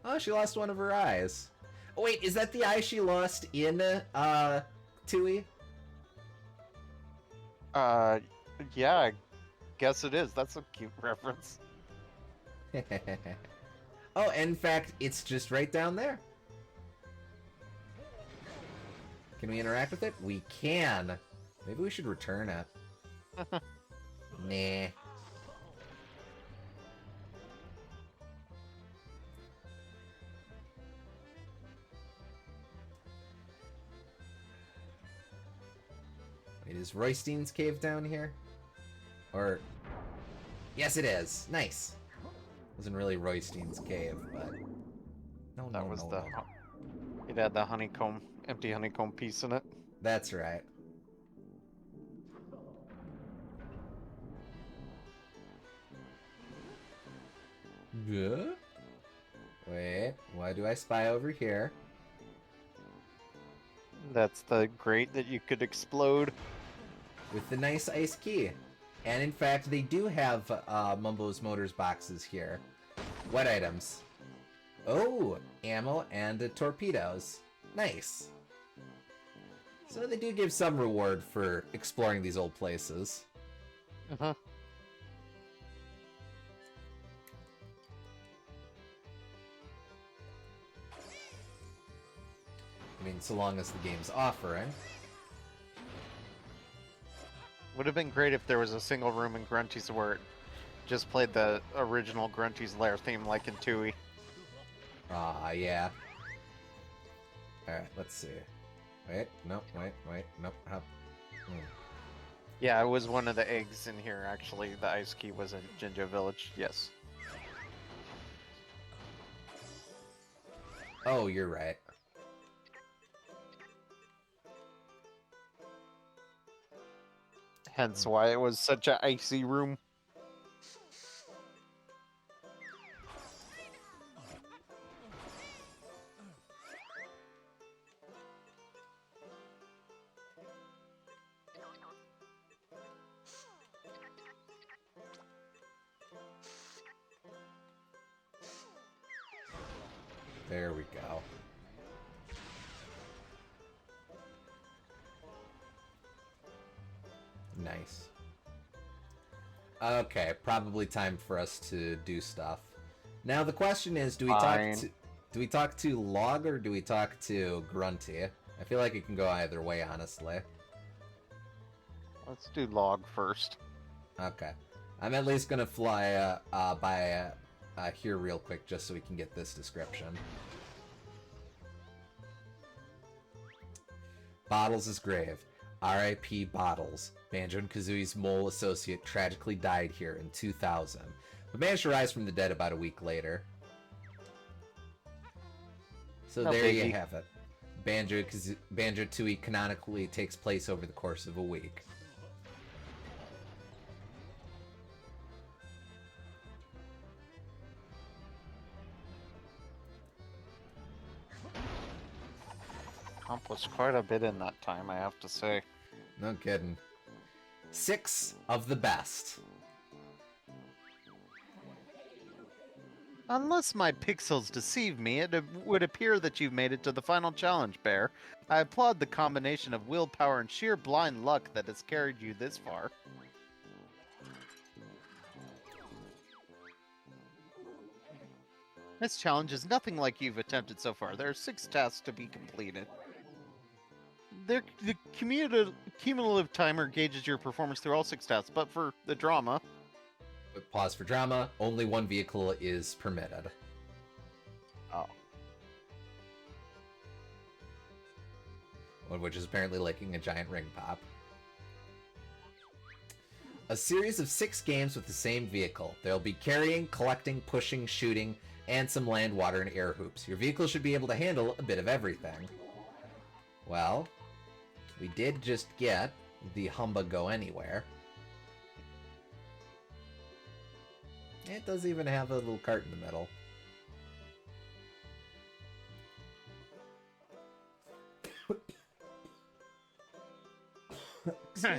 Oh, she lost one of her eyes. Oh, wait, is that the eye she lost in, Tui? Yeah, I guess it is. That's a cute reference. Oh, in fact, it's just right down there. Can we interact with it? We can. Maybe we should return it. Nah. Wait, is Roystein's cave down here? Or... Yes, it is. Nice. Wasn't really Roystein's cave, but... No, That was the... It had the honeycomb, empty honeycomb piece in it. That's right. Yeah? Wait, why do I spy over here? That's the grate that you could explode. With the nice ice key. And in fact, they do have Mumbo's Motors boxes here. What items? Oh, ammo and torpedoes. Nice. So they do give some reward for exploring these old places. Uh-huh. I mean, so long as the game's offering. Would have been great if there was a single room in Grunty's where it just played the original Grunty's Lair theme like in Tui. Ah, yeah. Alright, let's see. Wait, nope, wait, nope, hop. Yeah, it was one of the eggs in here, actually. The ice key was in Jinjo Village, yes. Oh, you're right. Hence why it was such an icy room. There we go. Nice. Okay, probably time for us to do stuff. Now the question is, do we talk to L.O.G or do we talk to Grunty? I feel like it can go either way, honestly. Let's do L.O.G first. Okay. I'm at least gonna fly by here real quick just so we can get this description. Bottles' grave. R.I.P. Bottles. Banjo-Kazooie's mole associate tragically died here in 2000, but managed to rise from the dead about a week later. So No there biggie. you have it. Banjo-Tooie canonically takes place over the course of a week. Accomplished quite a bit in that time, I have to say. No kidding. 6 of the best. Unless my pixels deceive me, it would appear that you've made it to the final challenge, Bear. I applaud the combination of willpower and sheer blind luck that has carried you this far. This challenge is nothing like you've attempted so far. There are 6 tasks to be completed. The cumulative timer gauges your performance through all 6 tasks, but for the drama... Pause for drama. Only one vehicle is permitted. Oh. One which is apparently licking a giant ring pop. A series of 6 games with the same vehicle. There'll be carrying, collecting, pushing, shooting, and some land, water, and air hoops. Your vehicle should be able to handle a bit of everything. Well, we did just get the Humbug Go Anywhere. It does even have a little cart in the middle.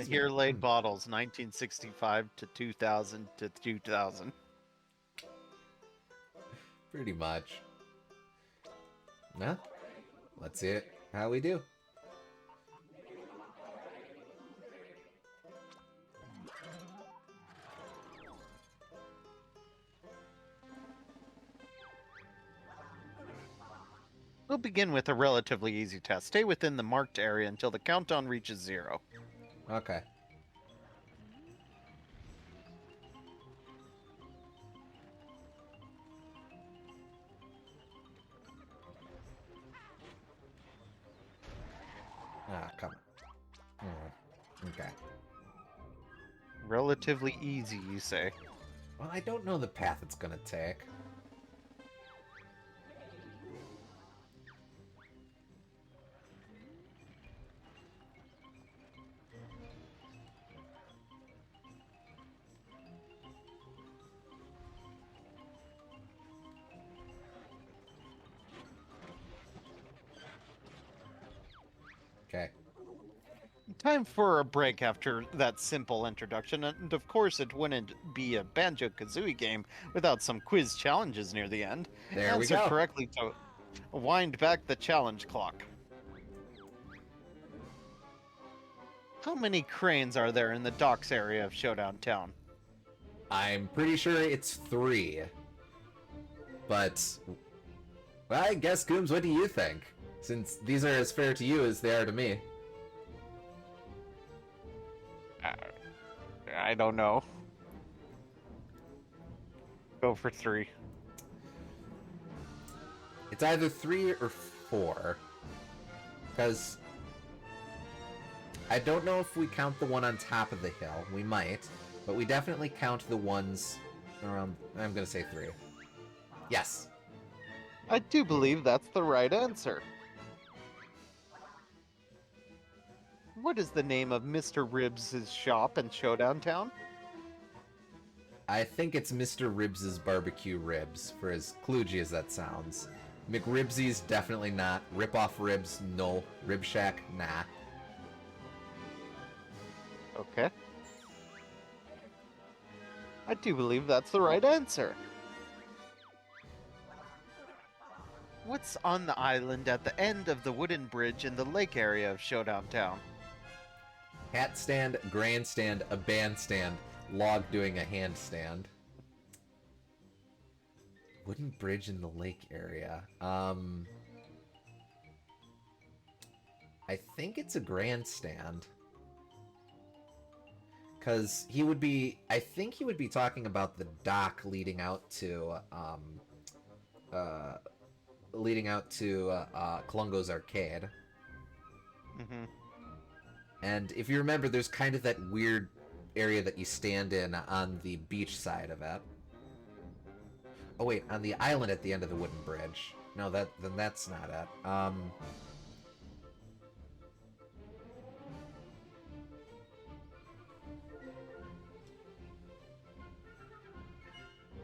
Here laid bottles, 1965 to 2000 to 2000. Pretty much. Nah, let's see it. How we do. We'll begin with a relatively easy test. Stay within the marked area until the countdown reaches 0. Okay. Ah, come on. Okay. Relatively easy, you say? Well, I don't know the path it's gonna take. Okay. Time for a break after that simple introduction, and of course it wouldn't be a Banjo-Kazooie game without some quiz challenges near the end. There we Answer go. correctly to wind back the challenge clock. How many cranes are there in the docks area of Showdown Town? I'm pretty sure it's 3. But, well, I guess, Gooms, what do you think? Since these are as fair to you as they are to me. I don't know. Go for 3. It's either 3 or 4. Because I don't know if we count the one on top of the hill. We might. But we definitely count the ones around... I'm going to say 3. Yes. I do believe that's the right answer. What is the name of Mr. Ribs' shop in Showdown Town? I think it's Mr. Ribs' Barbecue Ribs, for as kludgy as that sounds. McRibsy's definitely not. Rip-off Ribs, no. Rib Shack, nah. Okay. I do believe that's the right answer. What's on the island at the end of the wooden bridge in the lake area of Showdown Town? Hat stand, grandstand, a bandstand, log doing a handstand. Wooden bridge in the lake area. I think it's a grandstand. Because he would be... I think he would be talking about the dock leading out to... Klungo's Arcade. Mm-hmm. And if you remember, there's kind of that weird area that you stand in on the beach side of it. Oh wait, on the island at the end of the wooden bridge. No, then that's not it.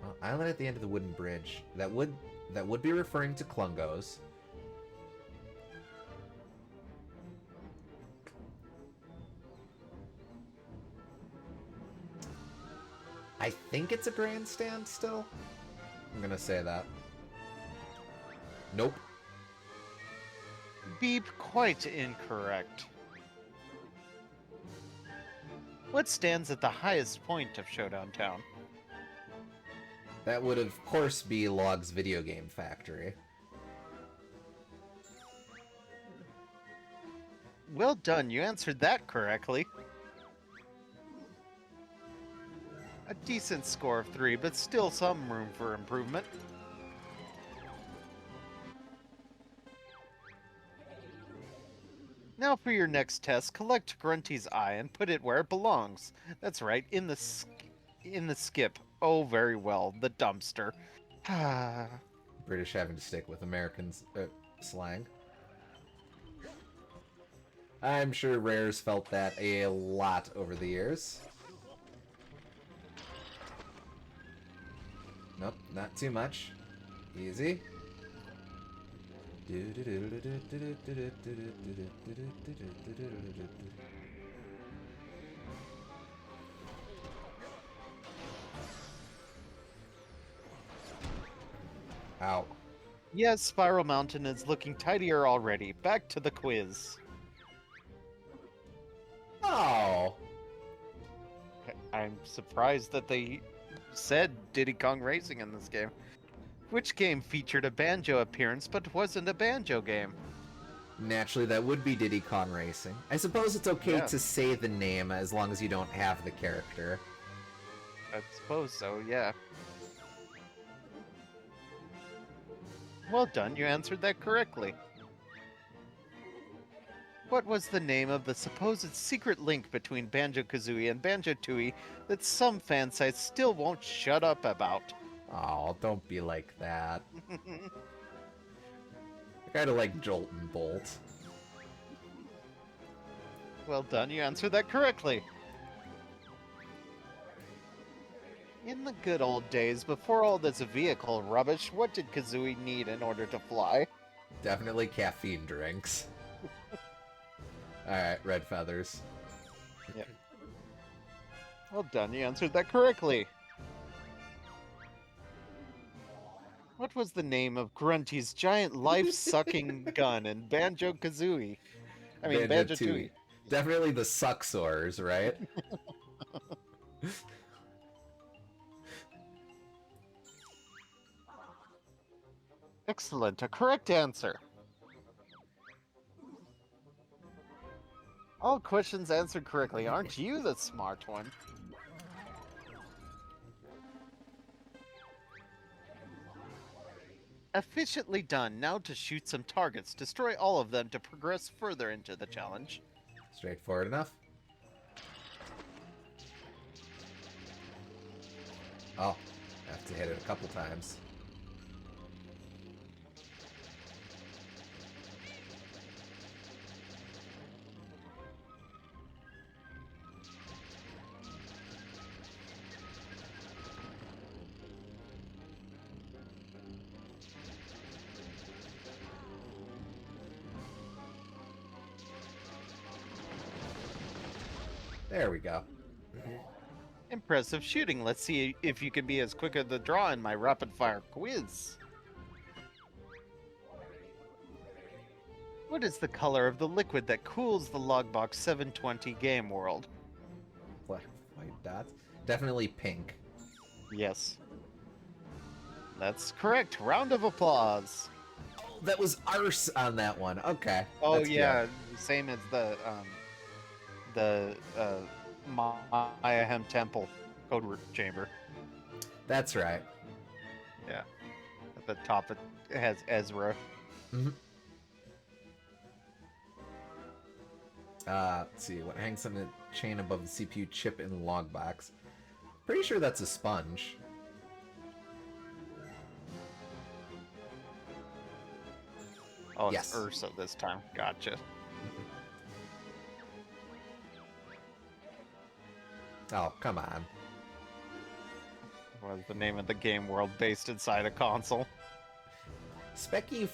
Well, island at the end of the wooden bridge. That would be referring to Klungo's. I think it's a grandstand still. I'm gonna say that. Nope. Beep, quite incorrect. What stands at the highest point of Showdown Town? That would of course be L.O.G's video game factory. Well done, you answered that correctly. A decent score of 3, but still some room for improvement. Now for your next test, collect Grunty's eye and put it where it belongs. That's right, in the skip. Oh, very well, the dumpster. Ah. British having to stick with American slang. I'm sure Rare's felt that a lot over the years. Nope, not too much. Easy. Ow. Yes, Spiral Mountain is looking tidier already. Back to the quiz. Oh! I'm surprised that they said Diddy Kong Racing in this game. Which game featured a banjo appearance but wasn't a banjo game? Naturally, that would be Diddy Kong Racing. I suppose it's okay Yeah. to say the name as long as you don't have the character. I suppose so, yeah. Well done, you answered that correctly. What was the name of the supposed secret link between Banjo-Kazooie and Banjo-Tooie that some fan sites still won't shut up about? Oh, don't be like that. I kinda like Jolt and Bolt. Well done, you answered that correctly. In the good old days, before all this vehicle rubbish, what did Kazooie need in order to fly? Definitely caffeine drinks. Alright, red feathers. Yep. Well done, you answered that correctly. What was the name of Grunty's giant life-sucking gun in Banjo-Kazooie? I mean, Banjo-Tooie. Definitely the Suxors, right? Excellent, a correct answer. All questions answered correctly. Aren't you the smart one? Efficiently done. Now to shoot some targets. Destroy all of them to progress further into the challenge. Straightforward enough. Oh, I have to hit it a couple times. There we go. Impressive shooting. Let's see if you can be as quick at the draw in my rapid fire quiz. What is the color of the liquid that cools the Logbox 720 game world? White dots. Definitely pink. Yes. That's correct. Round of applause. That was arse on that one. Okay. Oh that's yeah, good. same as the Mayahem Temple code chamber. That's right. Yeah. At the top it has Ezra. Mm-hmm. Let's see. What hangs on the chain above the CPU chip in the log box? Pretty sure that's a sponge. Oh, Yes. it's Ursa this time. Gotcha. Oh, come on. What is the name of the game world based inside a console? Specky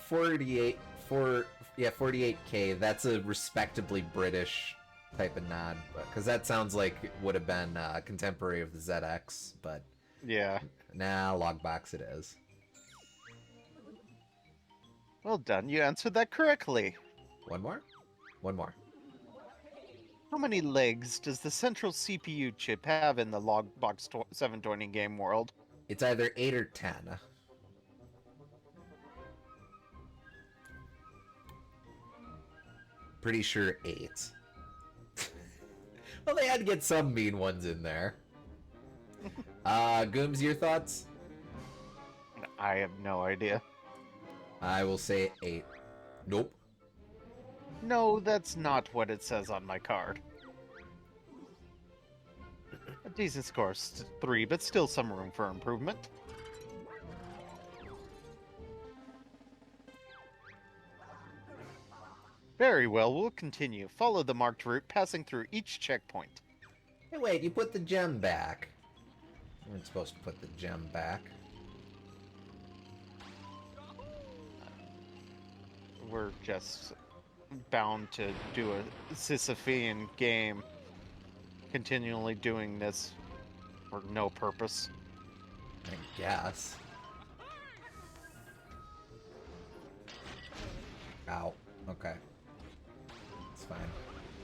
48K, that's a respectably British type of nod, because that sounds like it would have been contemporary of the ZX, but Yeah. nah, Logbox it is. Well done, you answered that correctly. One more? One more. How many legs does the central CPU chip have in the Logbox 720 game world? It's either 8 or 10. Pretty sure 8. Well, they had to get some mean ones in there. Gooms, your thoughts? I have no idea. I will say 8. Nope. No, that's not what it says on my card. A decent score, 3, but still some room for improvement. Very well, we'll continue. Follow the marked route, passing through each checkpoint. Hey, wait, you put the gem back. You weren't supposed to put the gem back. We're just bound to do a Sisyphean game, continually doing this for no purpose. I guess. Ow. Okay. It's fine.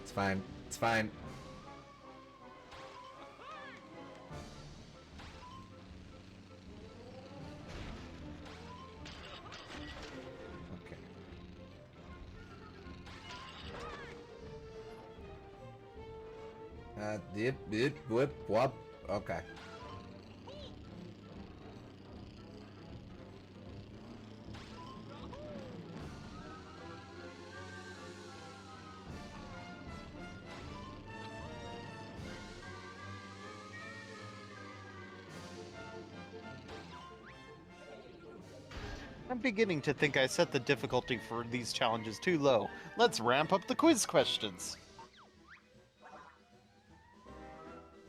It's fine. It's fine. Okay. Dip, whip, whoop. Okay. I'm beginning to think I set the difficulty for these challenges too low. Let's ramp up the quiz questions.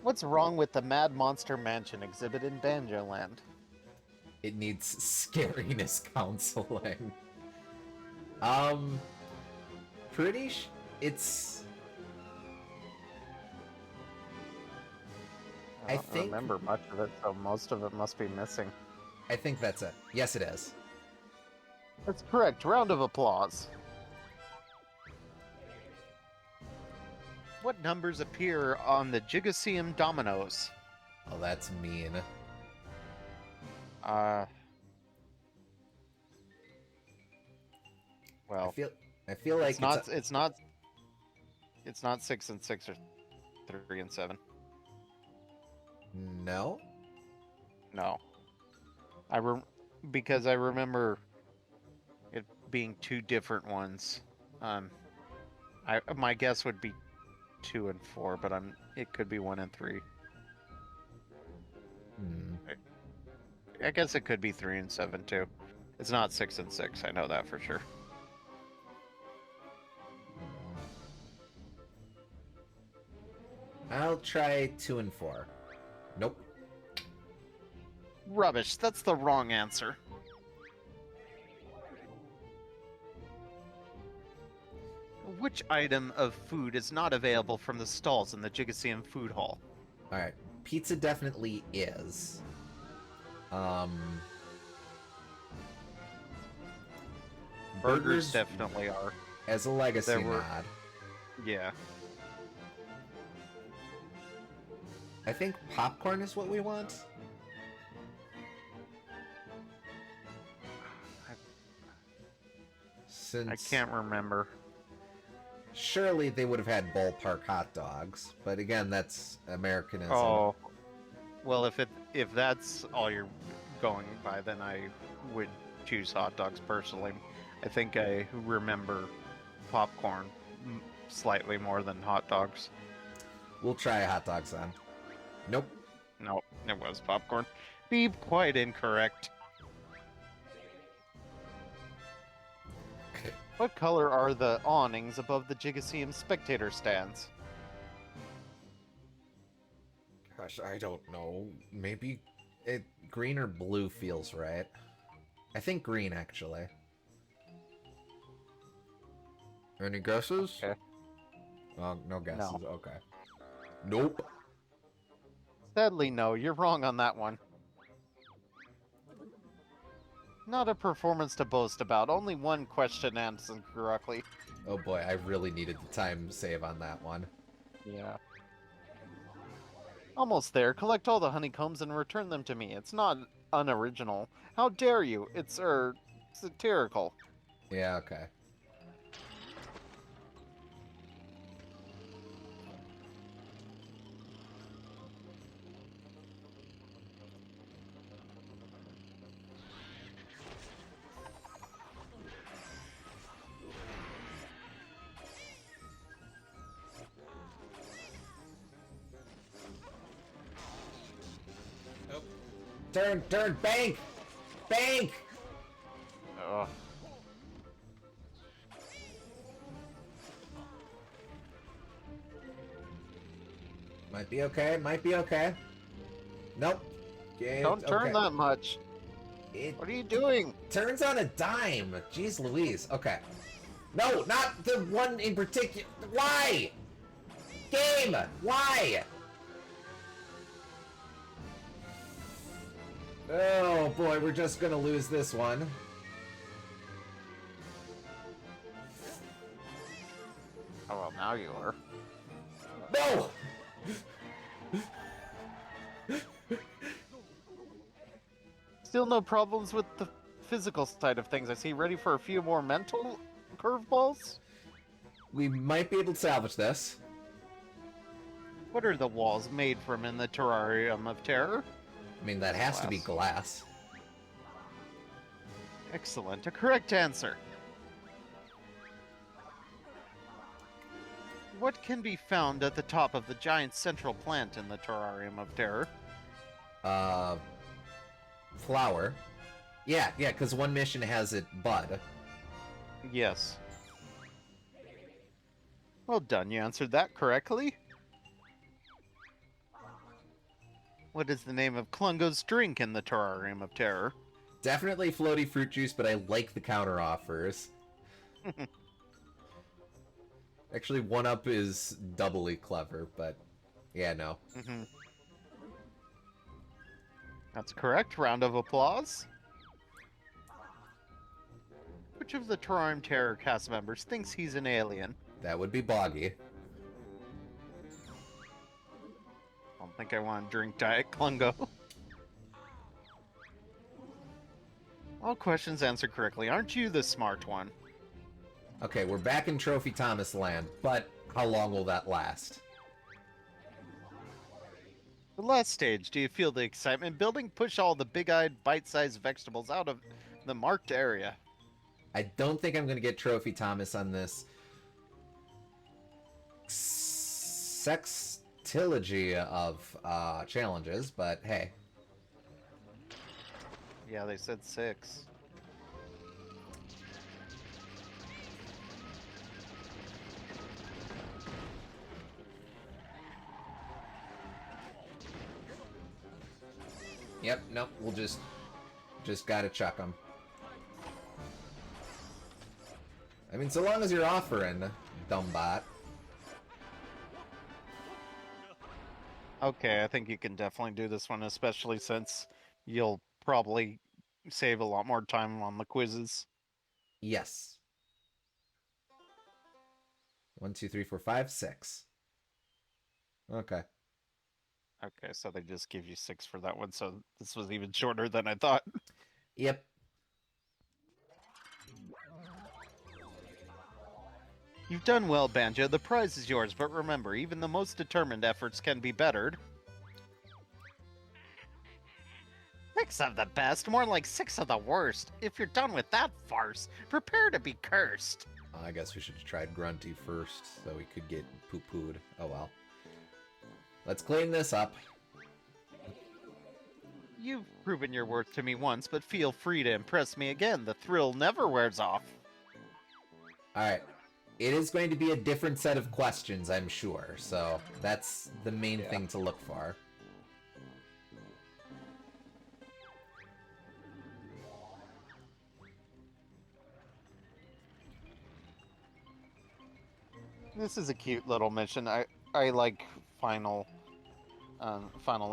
What's wrong with the Mad Monster Mansion exhibit in Banjo-Land? It needs scariness counseling. It's... I don't remember much of it, so most of it must be missing. I think that's it. Yes, it is. That's correct. Round of applause. What numbers appear on the Gigaseum dominoes? Oh, that's mean. Well, I feel like it's not 6 and 6 or 3 and 7. No? No. Because I remember it being 2 different ones. My guess would be 2 and 4, but it could be 1 and 3. I guess it could be 3 and 7 too. It's not 6 and 6. I know that for sure. I'll try 2 and 4. Nope. Rubbish. That's the wrong answer. Which item of food is not available from the stalls in the Gigaseum food hall? Alright. Pizza definitely is. Burgers definitely are. As a legacy nod. Yeah. I think popcorn is what we want. Since I can't remember. Surely they would have had ballpark hot dogs, but again, that's Americanism. Oh, well, if that's all you're going by, then I would choose hot dogs personally. I think I remember popcorn slightly more than hot dogs. We'll try hot dogs then. Nope. No, it was popcorn. Be quite incorrect. What color are the awnings above the Gigaseum spectator stands? Gosh, I don't know. Maybe green or blue feels right. I think green, actually. Any guesses? Okay. No guesses. No. Okay. Nope. Sadly, no. You're wrong on that one. Not a performance to boast about. Only one question answered correctly. Oh boy, I really needed the time save on that one. Yeah. Almost there. Collect all the honeycombs and return them to me. It's not unoriginal. How dare you? It's, satirical. Yeah, okay. Turn, bank! Bank! Ugh. Might be okay. Nope. Okay, Don't turn that much. It What are you doing? turns on a dime. Jeez Louise. Okay. No, not the one in particular. Why? Game! Why? Oh boy, we're just gonna lose this one. Oh, well, now you are. No! Still no problems with the physical side of things. I see. Ready for a few more mental curveballs? We might be able to salvage this. What are the walls made from in the Terrarium of Terror? I mean, that has to be glass. Excellent. A correct answer. What can be found at the top of the giant central plant in the Terrarium of Terror? Flower. Yeah, because one mission has it bud. Yes. Well done, you answered that correctly. What is the name of Klungo's drink in the Terrarium of Terror? Definitely floaty fruit juice, but I like the counter offers. Actually, 1-Up is doubly clever, but yeah, no. That's correct. Round of applause. Which of the Terrarium Terror cast members thinks he's an alien? That would be Boggy. I don't think I want to drink Diet Klungo. All questions answered correctly. Aren't you the smart one? Okay, we're back in Trophy Thomas land, but how long will that last? The last stage, do you feel the excitement building? Push all the big-eyed, bite-sized vegetables out of the marked area. I don't think I'm going to get Trophy Thomas on this sextilogy of challenges, but hey. Yeah, they said 6. Yep, nope, we'll just gotta chuck them. I mean, so long as you're offering, dumb bot. Okay, I think you can definitely do this one, especially since you'll probably save a lot more time on the quizzes. Yes. 1, 2, 3, 4, 5, 6. Okay. Okay, so they just give you 6 for that one, so this was even shorter than I thought. Yep. You've done well, Banjo. The prize is yours, but remember, even the most determined efforts can be bettered. 6 of the best, more like 6 of the worst. If you're done with that farce, prepare to be cursed. I guess we should have tried Grunty first, so we could get poo-pooed. Oh well. Let's clean this up. You've proven your worth to me once, but feel free to impress me again. The thrill never wears off. Alright. It is going to be a different set of questions, I'm sure, so that's the main thing to look for. This is a cute little mission. I like final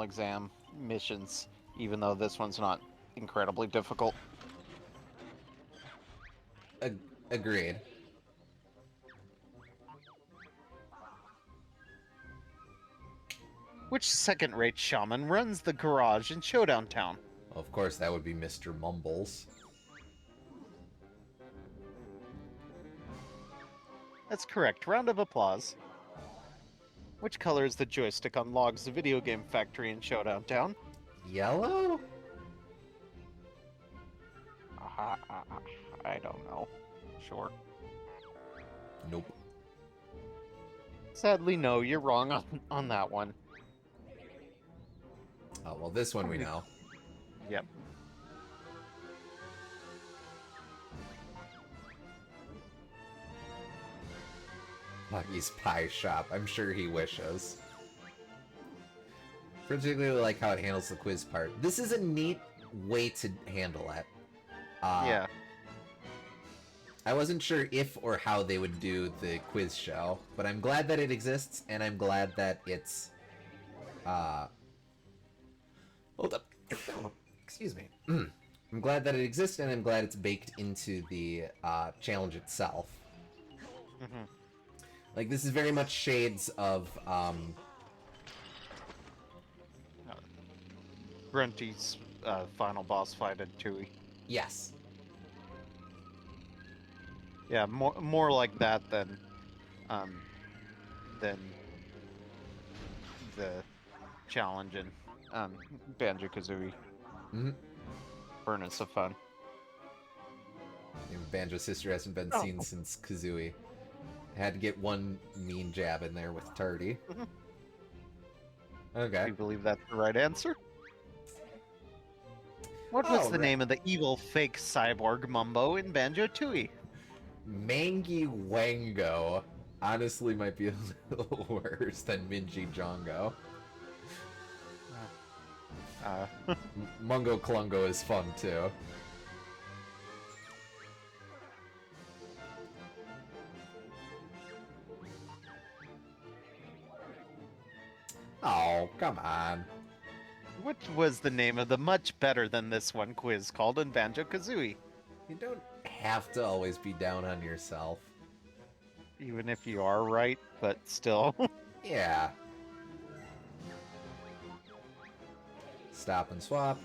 exam missions, even though this one's not incredibly difficult. Agreed. Which second-rate shaman runs the garage in Showdown Town? Of course, that would be Mr. Mumbles. That's correct. Round of applause. Which color is the joystick on L.O.G's video game factory in Showdown Town? Yellow? I don't know. Sure. Nope. Sadly, no, you're wrong on that one. Oh, well, this one we know. Yep. Lucky's Pie Shop. I'm sure he wishes. Particularly like how it handles the quiz part. This is a neat way to handle it. Yeah. I wasn't sure if or how they would do the quiz show, but I'm glad that it exists, and I'm glad that it's... Hold up. Excuse me. I'm glad that it exists, and I'm glad it's baked into the challenge itself. Mm-hmm. Like, this is very much shades of... Grunty's final boss fight at Tui. Yes. Yeah, more like that than the challenge in Banjo-Kazooie. Mm-hmm. Furnace of Fun. Banjo's sister hasn't been seen since Kazooie. Had to get one mean jab in there with Tardy. Okay. Do you believe that's the right answer? What was the name of the evil fake cyborg Mumbo in Banjo-Tooie? Mangy Wango honestly might be a little worse than Minji Jongo. Mungo Klungo is fun too. Oh, come on. What was the name of the much better than this one quiz called in Banjo-Kazooie? You don't have to always be down on yourself. Even if you are right, but still. Yeah. Stop and swap.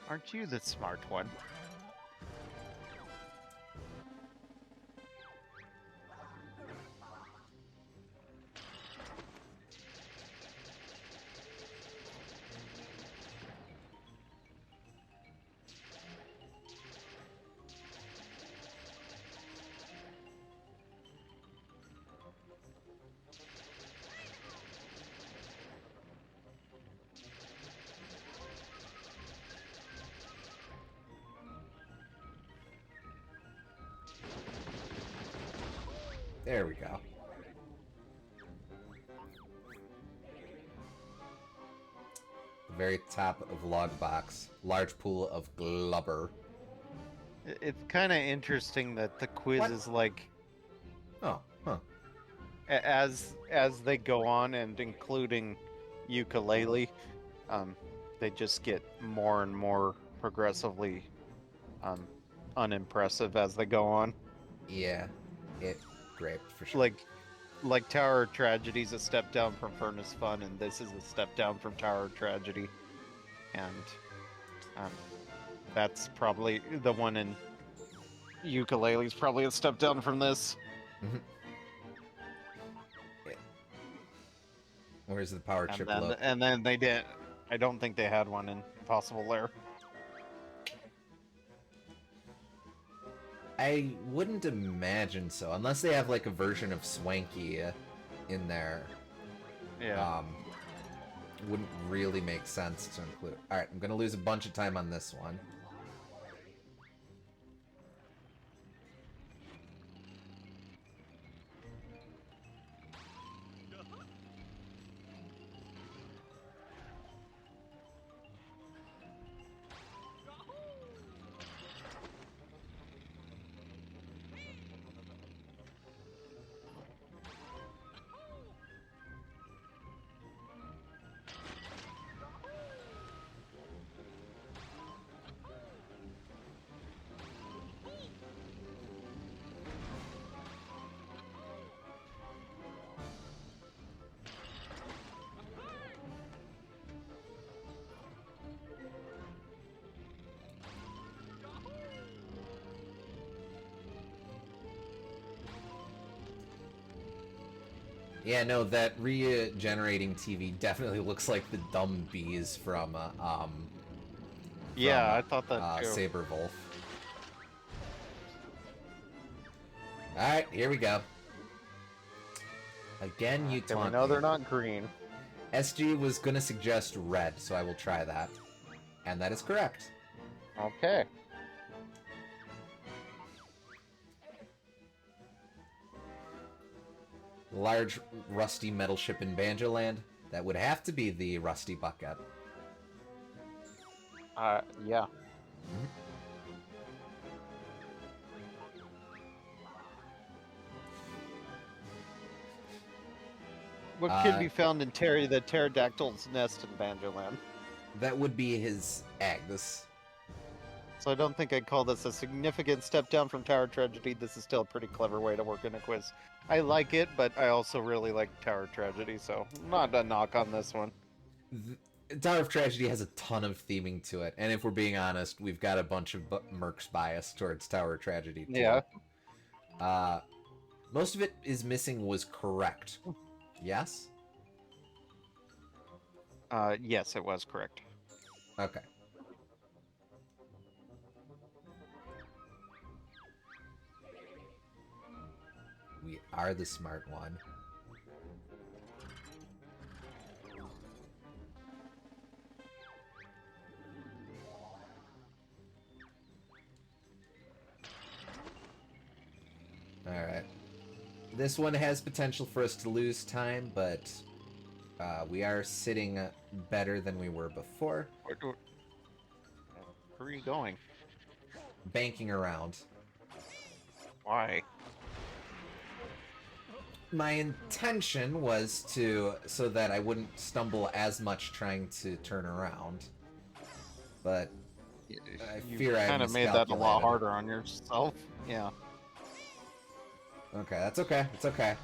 Aren't you the smart one? There we go. The very top of log box. Large pool of glubber. It's kind of interesting that the quiz is like... Oh, huh. As they go on, and including ukulele, they just get more and more progressively unimpressive as they go on. Yeah, great for sure. Like Tower of Tragedy's a step down from Furnace Fun, and this is a step down from Tower of Tragedy, and that's probably the one in ukulele's probably a step down from this. Mm-hmm. Yeah. Where's the power chip look? And then they didn't. I don't think they had one in Impossible Lair. I wouldn't imagine so, unless they have like a version of Swanky in there. Yeah. Wouldn't really make sense to include. Alright, I'm gonna lose a bunch of time on this one. Yeah, no, that regenerating TV definitely looks like the dumb bees from yeah, I thought that too. Saber Wolf. Alright, here we go. Again, you Okay, we taunt know me. they're not green. SG was gonna suggest red, so I will try that. And that is correct. Okay. Large rusty metal ship in Banjo-Land. That would have to be the Rusty Bucket. Yeah. What can be found in Terry the Pterodactyl's nest in Banjo-Land? That would be his eggs. So I don't think I'd call this a significant step down from Tower Tragedy. This is still a pretty clever way to work in a quiz. I like it, but I also really like Tower Tragedy, so not a knock on this one. Tower of Tragedy has a ton of theming to it, and if we're being honest, we've got a bunch of Merc's bias towards Tower of Tragedy too. Yeah. Most of it is missing was correct. Yes? Yes, it was correct. Okay. We are the smart one. Alright. This one has potential for us to lose time, but we are sitting better than we were before. Where are you going? Banking around. Why? My intention was so that I wouldn't stumble as much trying to turn around. But I fear I kind of made that a lot harder on yourself. Yeah. Okay, that's okay. It's okay.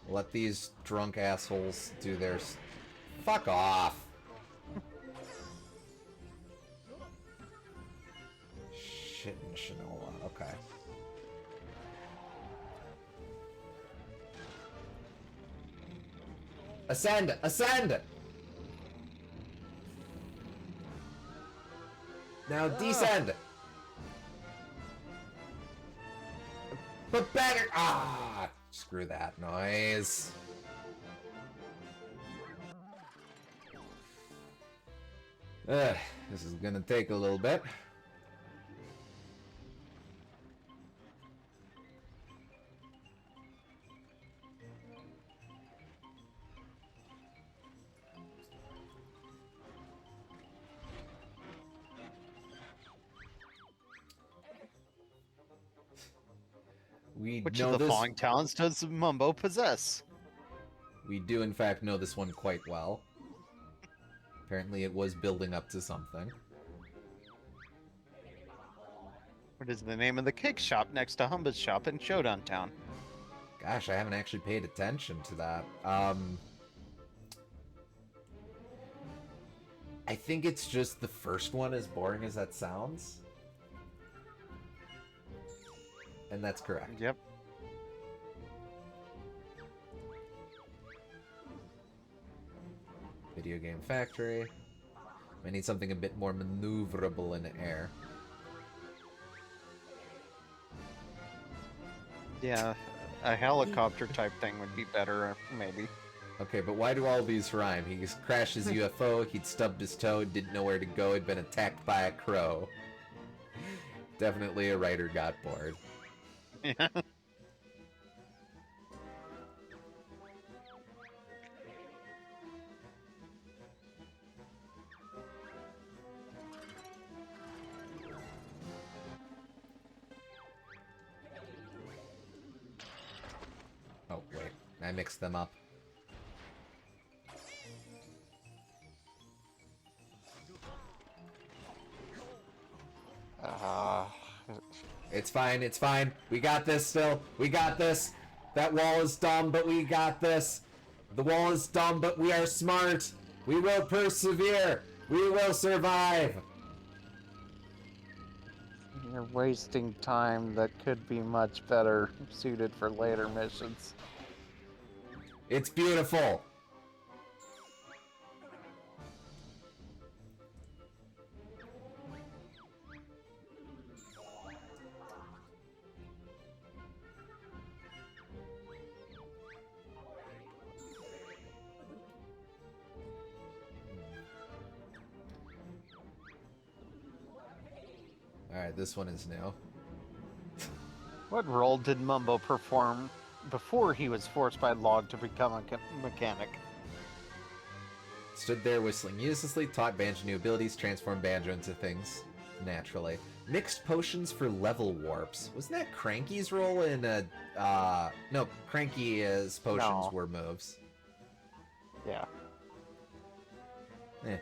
Let these drunk assholes do theirs. Fuck off. Shit and Shinola. Okay. Ascend! Ascend! Now descend! But better! Ah! Screw that noise. This is gonna take a little bit. Which of the following talents does Mumbo possess? We do, in fact, know this one quite well. Apparently it was building up to something. What is the name of the cake shop next to Humba's shop in Showdown Town? Gosh, I haven't actually paid attention to that. I think it's just the first one, as boring as that sounds. And that's correct. Yep. Video Game Factory. I need something a bit more maneuverable in air. Yeah, a helicopter type thing would be better, maybe. Okay, but why do all these rhyme? He just crashed his UFO, he'd stubbed his toe, didn't know where to go, had been attacked by a crow. Definitely a writer got bored. Yeah. Oh, wait. I mixed them up. It's fine, it's fine. We got this still. We got this. That wall is dumb, but we got this. The wall is dumb, but we are smart. We will persevere. We will survive. You're wasting time that could be much better suited for later missions. It's beautiful. Alright, this one is new. What role did Mumbo perform before he was forced by L.O.G to become a mechanic? Stood there whistling uselessly, taught Banjo new abilities, transformed Banjo into things naturally. Mixed potions for level warps. Wasn't that Cranky's role in no, Cranky's potions No. were moves. Yeah. Eh.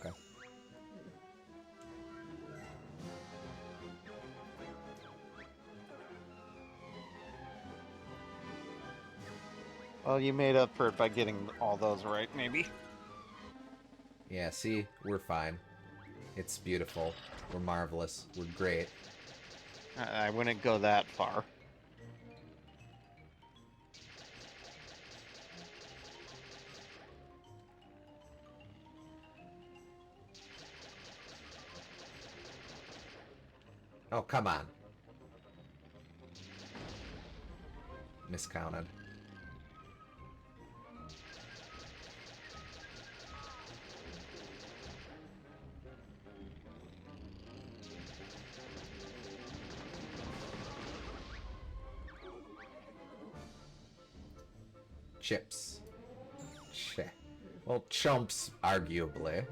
Okay. Well, you made up for it by getting all those right, maybe. Yeah, see? We're fine. It's beautiful. We're marvelous. We're great. I wouldn't go that far. Oh, come on. Miscounted. Chips. Cheh. Well, chumps, arguably.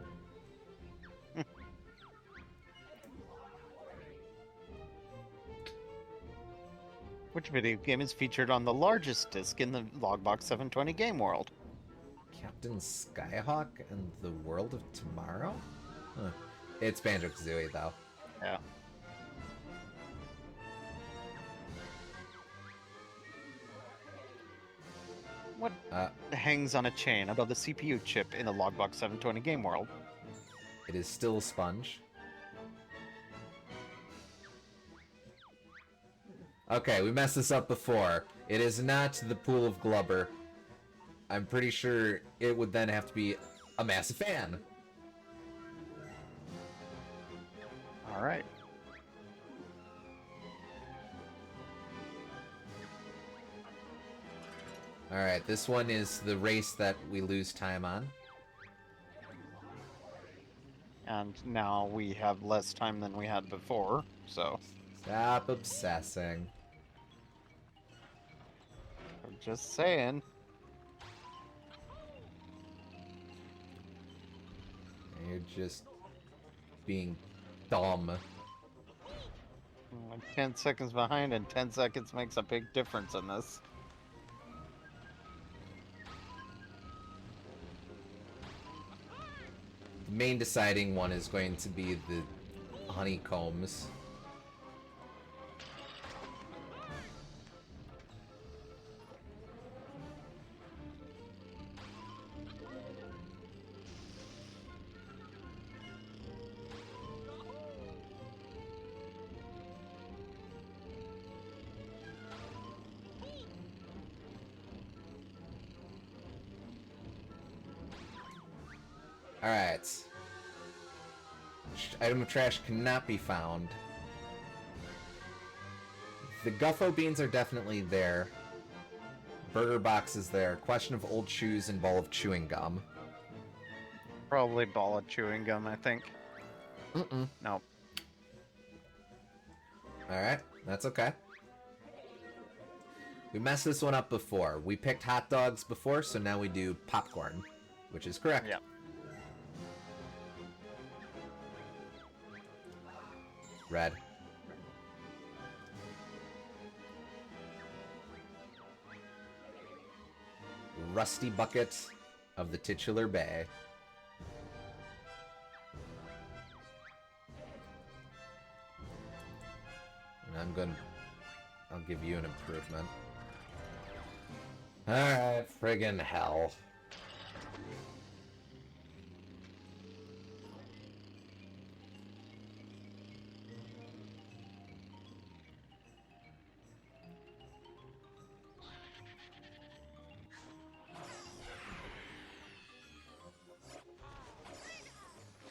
Which video game is featured on the largest disc in the Logbox 720 game world? Captain Skyhawk and the World of Tomorrow? Huh. It's Banjo-Kazooie, though. Yeah. What hangs on a chain above the CPU chip in the Logbox 720 game world? It is still a sponge. Okay, we messed this up before. It is not the pool of glubber. I'm pretty sure it would then have to be a massive fan. All right. Alright, this one is the race that we lose time on. And now we have less time than we had before, so Stop obsessing. I'm just saying. You're just being dumb. I'm 10 seconds behind, and 10 seconds makes a big difference in this. The main deciding one is going to be the honeycombs. Alright. Item of trash cannot be found. The Guffo beans are definitely there. Burger box is there. Question of old shoes and ball of chewing gum. Probably ball of chewing gum, I think. Nope. Alright, that's okay. We messed this one up before. We picked hot dogs before, so now we do popcorn, which is correct. Yep. Red. Rusty bucket of the titular bay. And I'll give you an improvement. Alright, friggin' hell.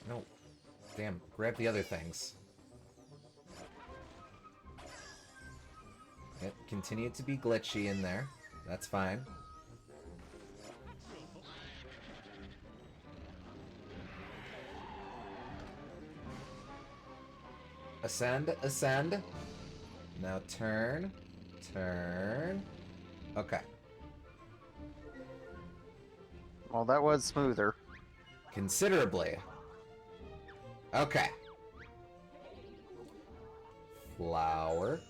No. Damn, grab the other things. It continued to be glitchy in there. That's fine. Ascend, ascend. Now turn, turn. Okay. Well, that was smoother. Considerably. Okay. Flower.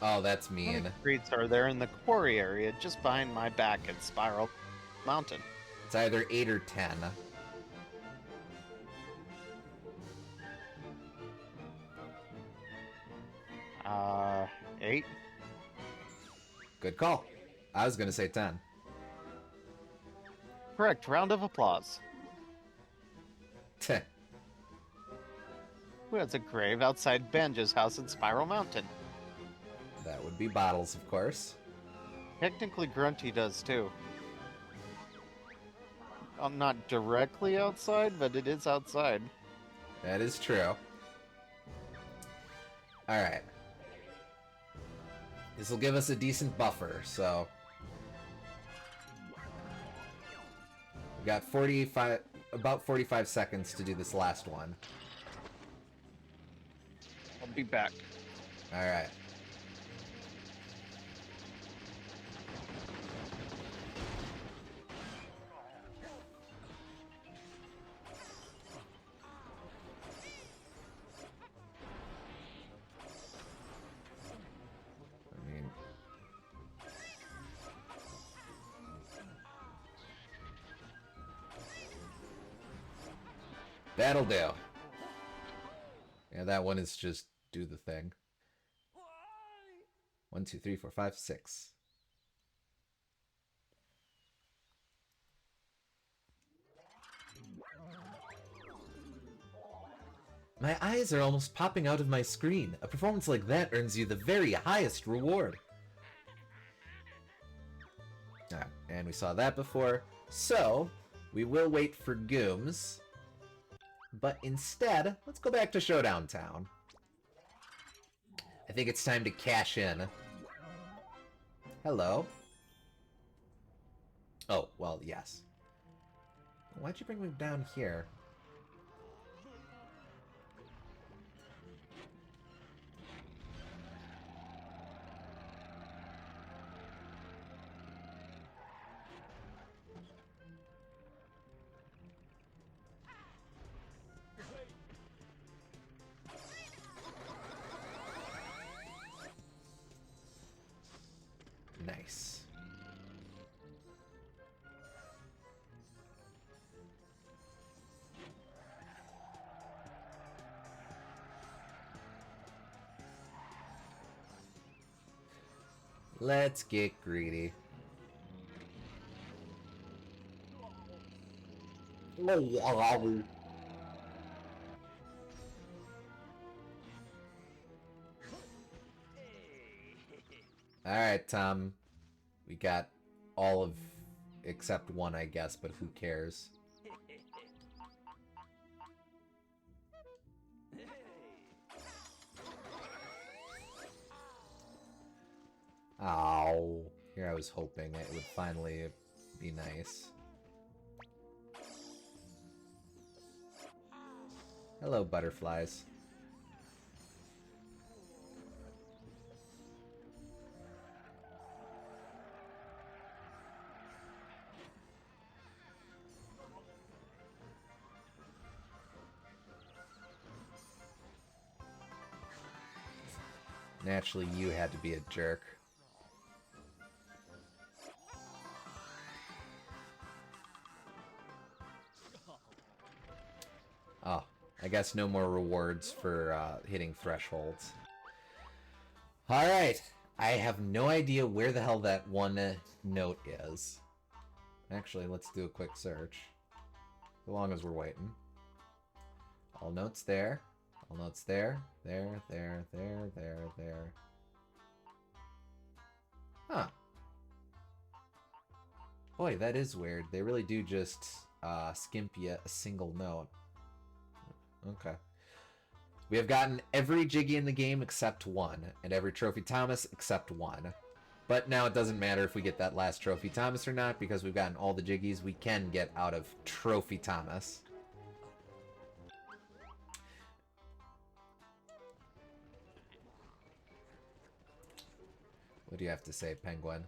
Oh, that's How many mean. streets are there in the quarry area just behind my back at Spiral Mountain? It's either 8 or 10. 8? Good call. I was gonna say 10. Correct. Round of applause. Teh. Who has a grave outside Banjo's house in Spiral Mountain? That would be Bottles, of course. Technically, Grunty does too. Not directly outside, but it is outside. That is true. Alright. This will give us a decent buffer, so... We got about 45 seconds to do this last one. I'll be back. Alright. I mean... That'll do. Yeah, that one is just do the thing. 1, 2, 3, 4, 5, 6. My eyes are almost popping out of my screen. A performance like that earns you the very highest reward. Ah, and we saw that before. So, we will wait for Gooms. But instead, let's go back to Showdown Town. I think it's time to cash in. Hello. Oh, well, yes. Why'd you bring me down here? Nice. Let's get greedy. Alright, Tom. We got all of except one, I guess, but who cares? Ow. Here I was hoping it would finally be nice. Hello, butterflies. Naturally, you had to be a jerk. Oh, I guess no more rewards for hitting thresholds. Alright, I have no idea where the hell that one note is. Actually, let's do a quick search. As long as we're waiting. All notes there. All notes there. There, there, there, there, there. Huh. Boy, that is weird. They really do just skimp you a single note. Okay. We have gotten every Jiggy in the game except one, and every Trophy Thomas except one. But now it doesn't matter if we get that last Trophy Thomas or not, because we've gotten all the Jiggies we can get out of Trophy Thomas. What do you have to say, Penguin?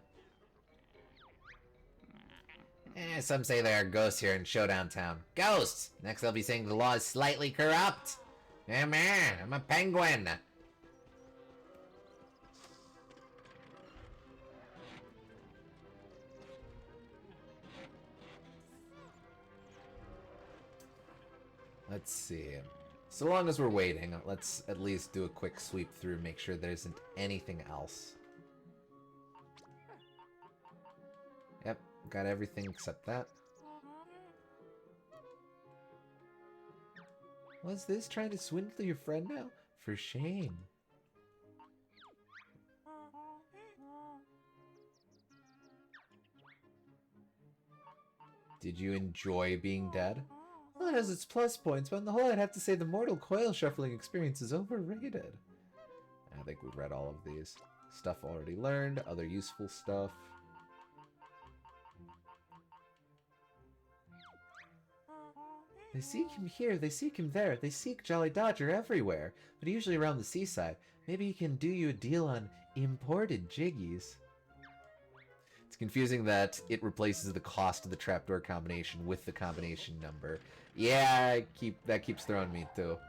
Some say there are ghosts here in Showdown Town. Ghosts! Next they'll be saying the law is slightly corrupt. Man, I'm a penguin. Let's see. So long as we're waiting, let's at least do a quick sweep through, make sure there isn't anything else. Yep, got everything except that. What's this? Trying to swindle your friend now? For shame. Did you enjoy being dead? Well, it has its plus points, but on the whole I'd have to say the mortal coil shuffling experience is overrated. I think we've read all of these. Stuff already learned, other useful stuff. They seek him here, they seek him there, they seek Jolly Dodger everywhere, but usually around the seaside. Maybe he can do you a deal on imported jiggies. It's confusing that it replaces the cost of the trapdoor combination with the combination number. Yeah, that keeps throwing me too.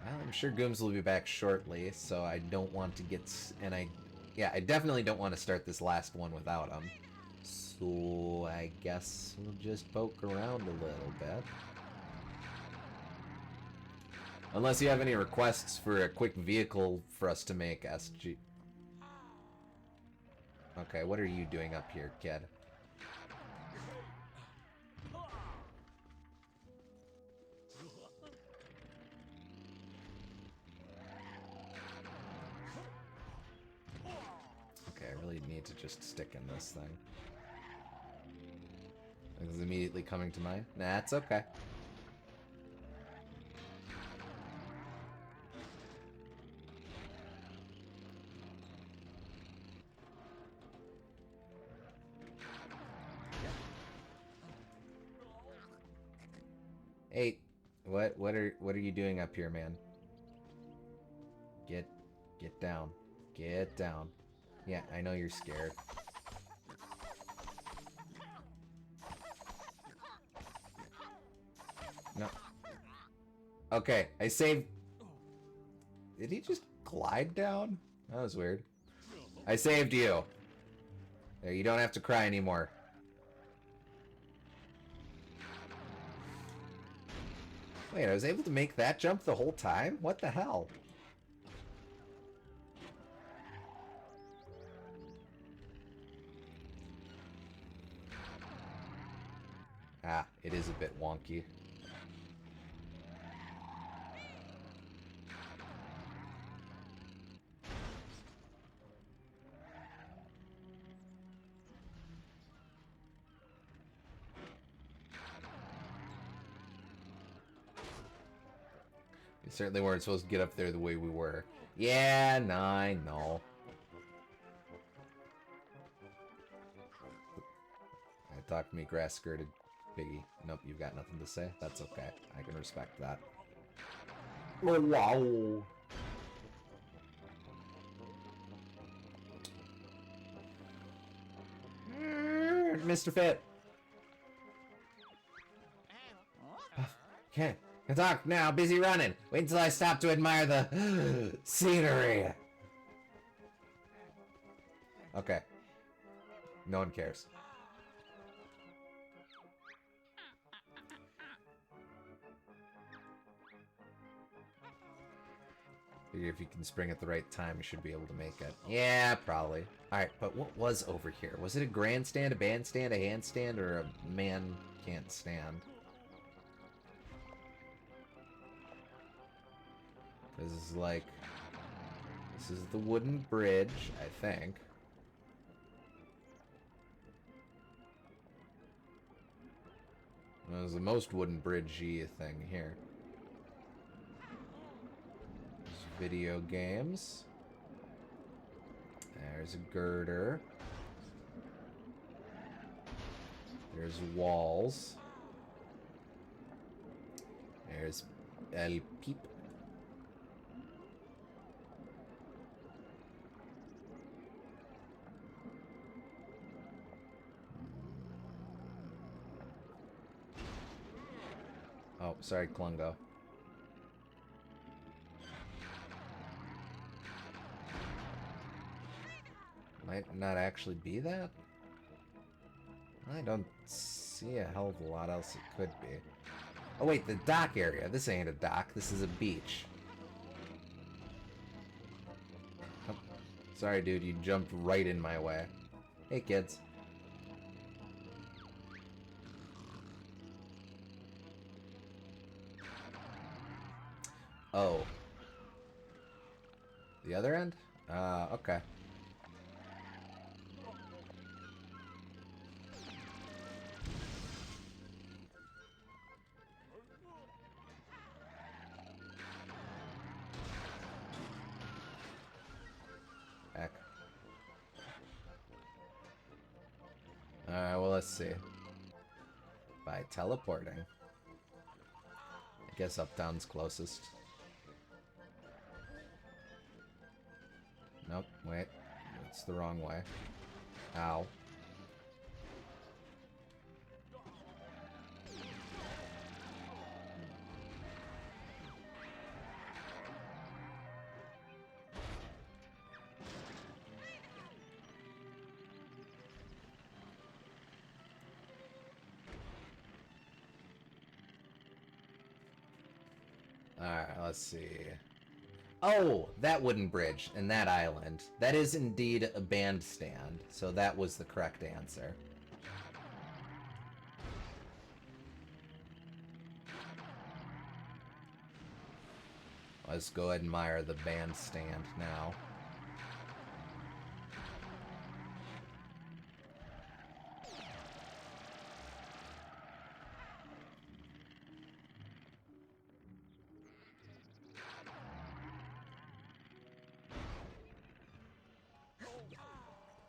Well, I'm sure Gooms will be back shortly, so I don't want to get... I definitely don't want to start this last one without him. So I guess we'll just poke around a little bit. Unless you have any requests for a quick vehicle for us to make, SG. Okay, what are you doing up here, kid? Okay, I really need to just stick in this thing. Is immediately coming to mind? Nah, it's okay. Hey, what are you doing up here, man? Get down. Get down. Yeah, I know you're scared. No. Okay, I saved... Did he just glide down? That was weird. I saved you. There, you don't have to cry anymore. Wait, I was able to make that jump the whole time? What the hell? Ah, it is a bit wonky. We certainly weren't supposed to get up there the way we were. Yeah, nah, I know. Talk to me, grass-skirted piggy. Nope, you've got nothing to say? That's okay. I can respect that. Oh, wow. Mr. Fit. Can't talk now. Busy running. Wait until I stop to admire the scenery. Okay. No one cares. Figure if you can spring at the right time, you should be able to make it. Yeah, probably. Alright, but what was over here? Was it a grandstand, a bandstand, a handstand, or a man can't stand? This is like... This is the wooden bridge, I think. There's the most wooden bridge-y thing here. There's video games. There's a girder. There's walls. There's El Peep. Oh, sorry, Klungo. Might not actually be that? I don't see a hell of a lot else it could be. Oh wait, the dock area. This ain't a dock, this is a beach. Oh, sorry dude, you jumped right in my way. Hey kids. Oh. The other end? Okay. Heck. Alright, well, let's see. By teleporting. I guess up down's closest. Nope, wait. It's the wrong way. Ow. Alright, let's see. Oh, that wooden bridge and that island. That is indeed a bandstand, so that was the correct answer. Let's go admire the bandstand now.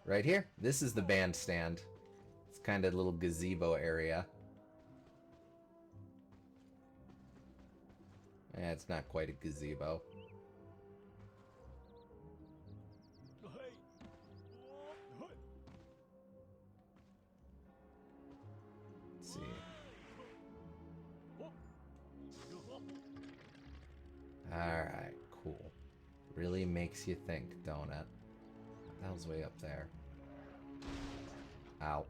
Right here. This is the bandstand. It's kind of a little gazebo area. Eh, it's not quite a gazebo. Let's see. Alright, cool. Really makes you think, don't it? What the hell's way up there? Ow.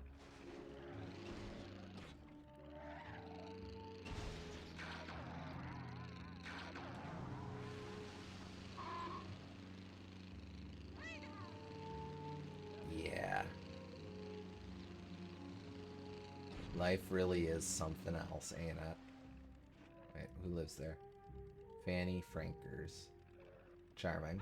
Yeah. Life really is something else, ain't it? Wait, who lives there? Fanny Frankers. Charming.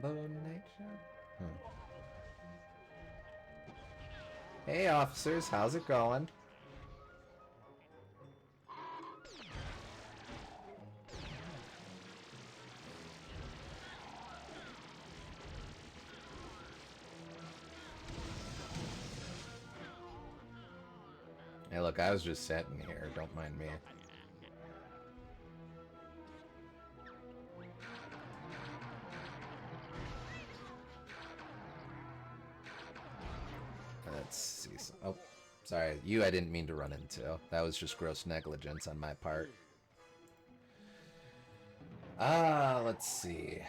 Night shot? Hey officers, how's it going? Hey look, I was just sitting here, don't mind me. Let's see. Oh, sorry. You I didn't mean to run into. That was just gross negligence on my part. Let's see.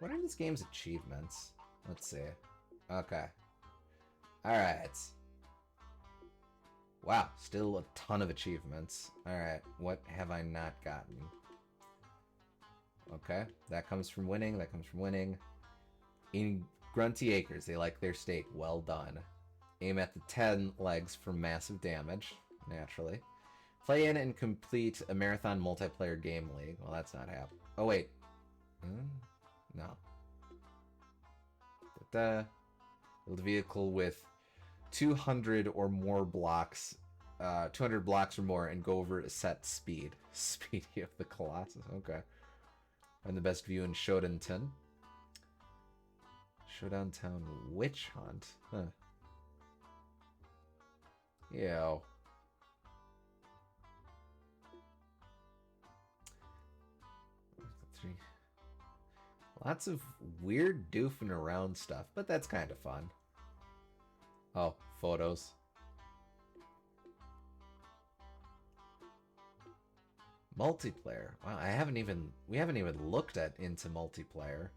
What are this game's achievements? Let's see. Okay. Alright. Wow, still a ton of achievements. Alright, what have I not gotten? Okay, that comes from winning, that comes from winning. In Grunty Acres, they like their steak. Well done. Aim at the 10 legs for massive damage, naturally. Play in and complete a marathon multiplayer game league. Well, that's not happening. Oh, wait. No. Build a vehicle with 200 or more blocks, 200 blocks or more, and go over a set speed. Speedy of the Colossus. Okay. Find the best view in Shodanton. Showdown Town Witch Hunt. Huh. Yo. Lots of weird doofing around stuff, but that's kind of fun. Oh, photos. Multiplayer. Wow, we haven't even looked into multiplayer.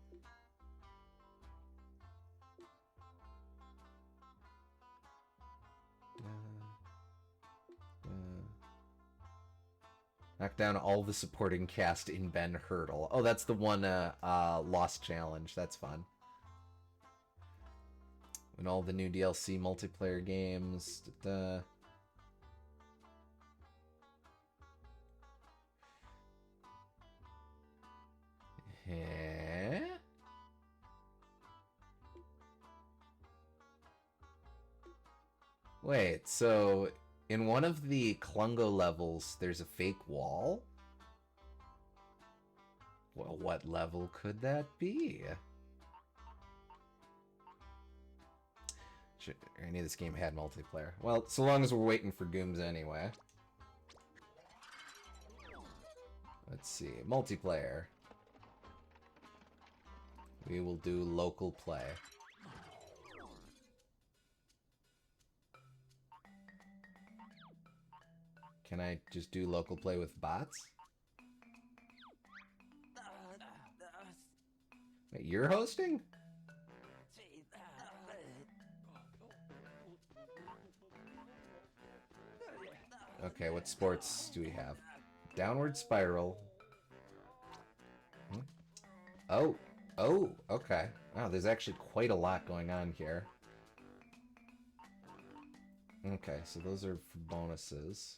Knock down all the supporting cast in Ben Hurdle. Oh, that's the one Lost Challenge. That's fun. And all the new DLC multiplayer games. Yeah. Wait, so in one of the Klungo levels, there's a fake wall? Well, what level could that be? I knew this game had multiplayer. Well, so long as we're waiting for Gooms anyway. Let's see. Multiplayer. We will do local play. Can I just do local play with bots? Wait, you're hosting? Okay, what sports do we have? Downward Spiral. Oh, okay. Wow, there's actually quite a lot going on here. Okay, so those are for bonuses.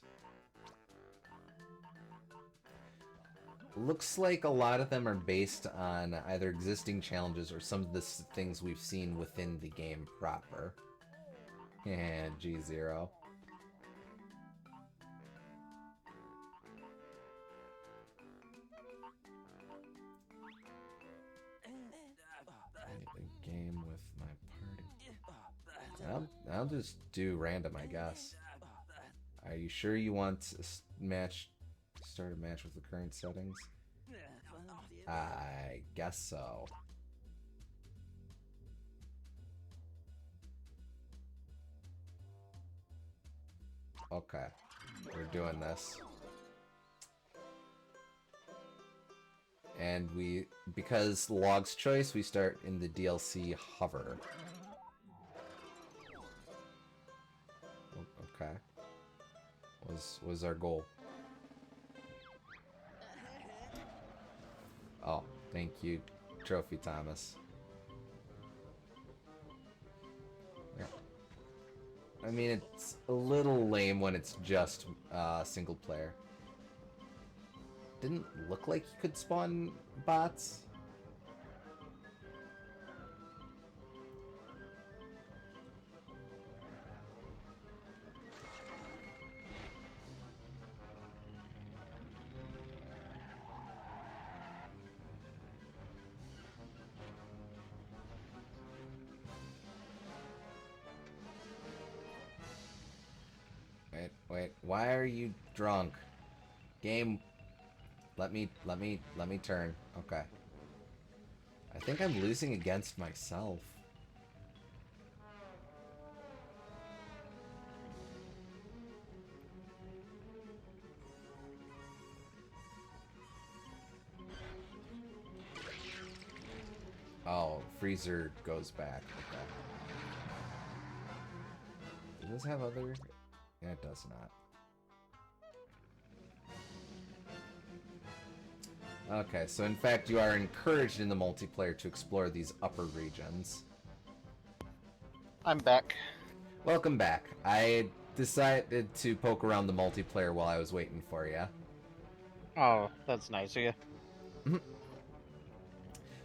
Looks like a lot of them are based on either existing challenges or some of the things we've seen within the game proper. And G0. A game with my party. I'll just do random, I guess. Are you sure you want a match? Start a match with the current settings? I guess so. Okay, we're doing this. And because L.O.G's choice, we start in the DLC hover. Okay. Was our goal. Oh, thank you, Trophy Thomas. Yeah. I mean, it's a little lame when it's just single player. Didn't look like you could spawn bots. Wait, why are you drunk? Game, let me turn. Okay. I think I'm losing against myself. Oh, freezer goes back. Okay. Does this have other? Yeah, it does not. Okay, so in fact you are encouraged in the multiplayer to explore these upper regions. I'm back. Welcome back. I decided to poke around the multiplayer while I was waiting for you. Oh, that's nice of you.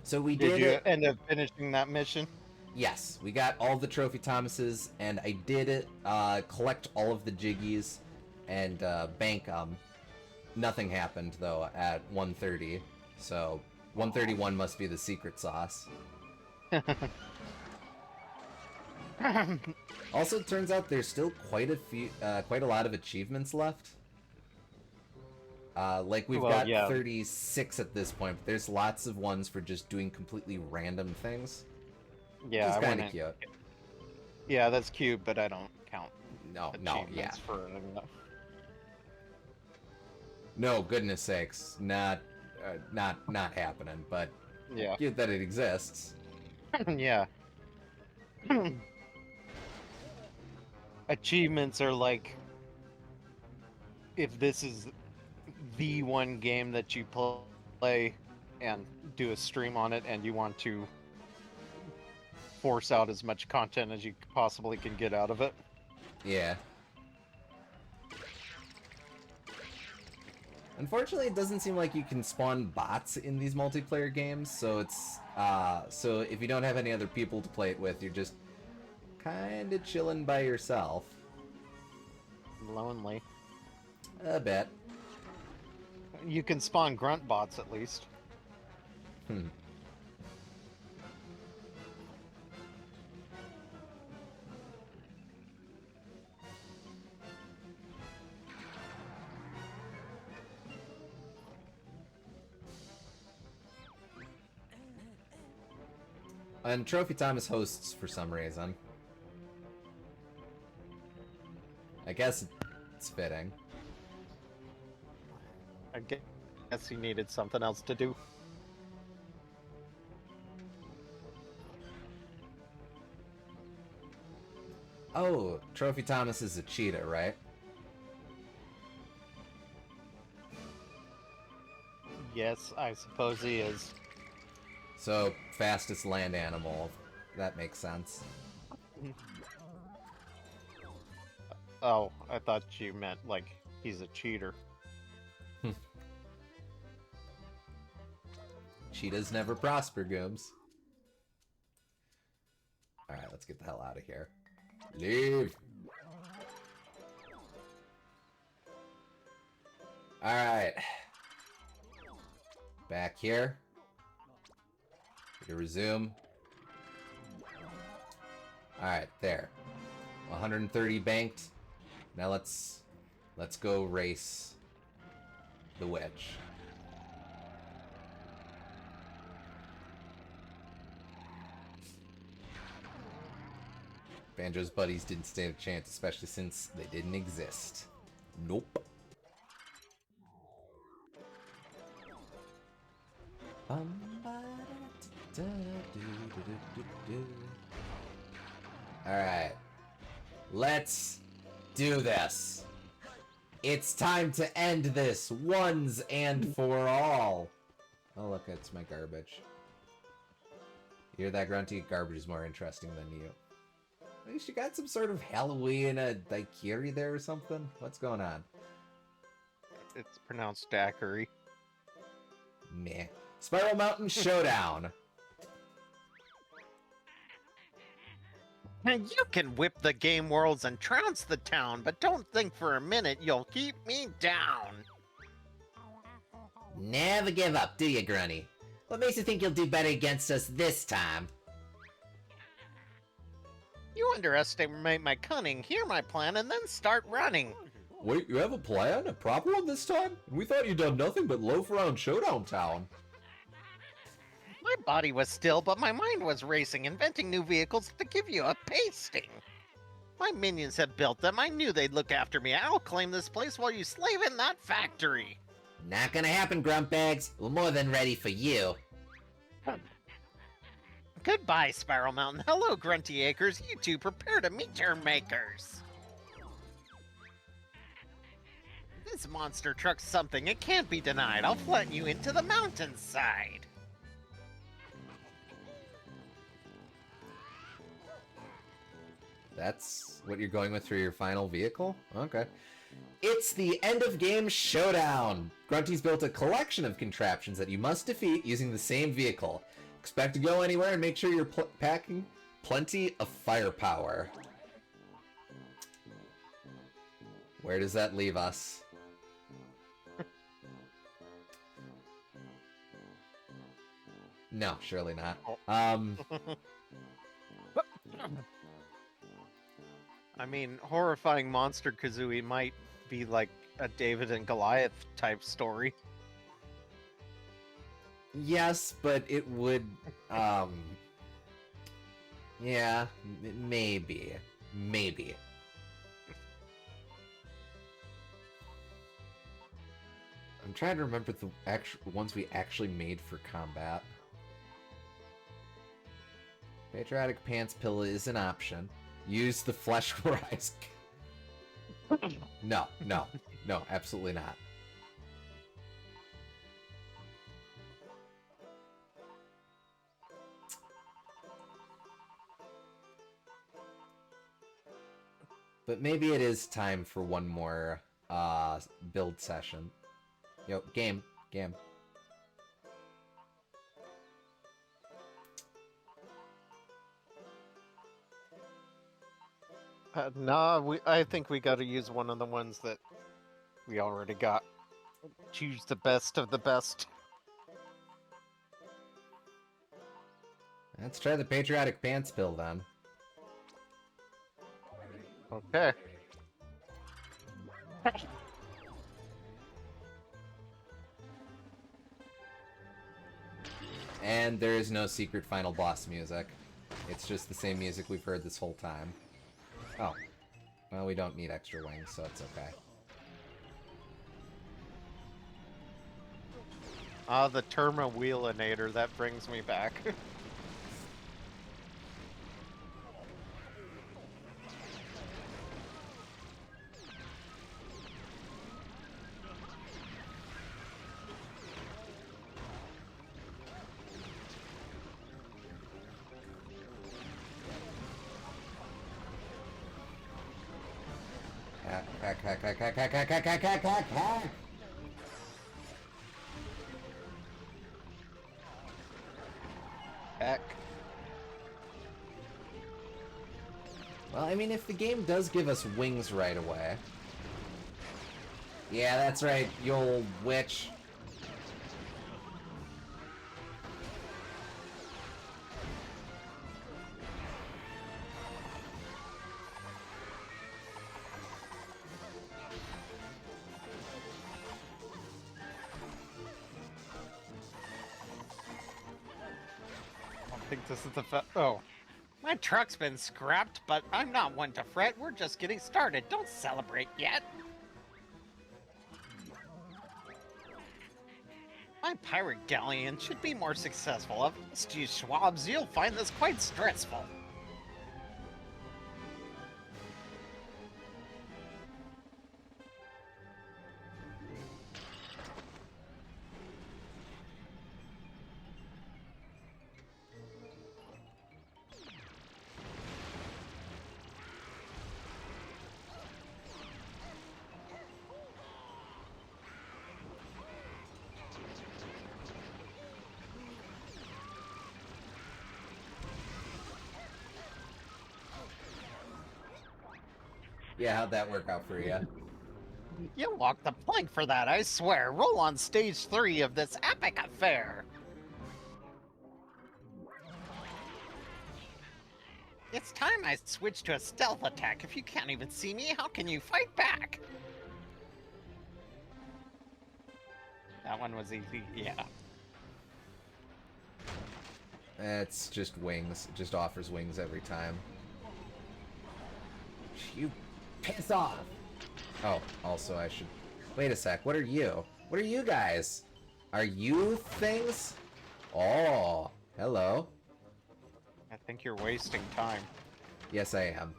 So we Did you did end up finishing that mission? Yes, we got all the Trophy Thomases, and I did collect all of the Jiggies and bank them. Nothing happened, though, at 1:30, so 131 must be the secret sauce. Also, it turns out there's still quite a lot of achievements left. Like, we've got 36 at this point, but there's lots of ones for just doing completely random things. Yeah, it's kind of cute. Yeah, that's cute, but I don't count achievements for No, goodness sakes, not happening. But yeah, cute that it exists. yeah. Achievements are like, if this is the one game that you play and do a stream on it, and you want to force out as much content as you possibly can get out of it. Yeah. Unfortunately, it doesn't seem like you can spawn bots in these multiplayer games, so it's so if you don't have any other people to play it with, you're just kind of chilling by yourself. Lonely. A bit. You can spawn grunt bots at least. And Trophy Thomas hosts for some reason. I guess it's fitting. I guess he needed something else to do. Oh, Trophy Thomas is a cheetah, right? Yes, I suppose he is. So, fastest land animal. That makes sense. Oh, I thought you meant, like, he's a cheater. Cheetahs never prosper, Gooms. Alright, let's get the hell out of here. Leave! Alright. Back here. To resume. Alright, there. 130 banked. Now let's go race the witch. Banjo's buddies didn't stand a chance, especially since they didn't exist. Nope. Alright. Let's do this. It's time to end this once and for all. Oh, look, it's my garbage. You hear that, Grunty? Garbage is more interesting than you. At least you got some sort of Halloween daiquiri there or something? What's going on? It's pronounced daiquiri. Meh. Spiral Mountain Showdown. You can whip the game worlds and trounce the town, but don't think for a minute you'll keep me down. Never give up, do you, Grunny? What makes you think you'll do better against us this time? You underestimate my cunning, hear my plan, and then start running. Wait, you have a plan? A proper one this time? We thought you'd done nothing but loaf around Showdown Town. My body was still, but my mind was racing, inventing new vehicles to give you a pasting. My minions have built them. I knew they'd look after me. I'll claim this place while you slave in that factory. Not gonna happen, Gruntbags. We're more than ready for you. Goodbye, Spiral Mountain. Hello, Grunty Acres. You two prepare to meet your makers. This monster truck's something. It can't be denied. I'll flatten you into the mountainside. That's what you're going with for your final vehicle? Okay. It's the end of game showdown! Grunty's built a collection of contraptions that you must defeat using the same vehicle. Expect to go anywhere and make sure you're packing plenty of firepower. Where does that leave us? No, surely not. I mean, horrifying monster Kazooie might be like a David and Goliath type story. Yes, but it would, yeah, maybe. Maybe. I'm trying to remember the ones we actually made for combat. Patriotic Pants Pill is an option. Use the Flesh Rise. No, absolutely not. But maybe it is time for one more build session. Yo, game. Nah, I think we gotta use one of the ones that we already got. Choose the best of the best. Let's try the Patriotic Pants Pill then. Okay. And there is no secret final boss music. It's just the same music we've heard this whole time. Oh. Well, we don't need extra wings, so it's okay. The Terma-Wheelinator, that brings me back. Hack. Heck. Well, I mean, if the game does give us wings right away. Yeah, that's right, you old witch. I think this is the oh. My truck's been scrapped, but I'm not one to fret. We're just getting started. Don't celebrate yet. My pirate galleon should be more successful. If you Schwabs, you'll find this quite stressful. Yeah, how'd that work out for you? You walked the plank for that, I swear. Roll on stage 3 of this epic affair. It's time I switch to a stealth attack. If you can't even see me, how can you fight back? That one was easy, yeah. It's just wings. It just offers wings every time. You piss off! Oh, also I should... Wait a sec, what are you? What are you guys? Are you things? Oh, hello. think you're wasting time. Yes, I am.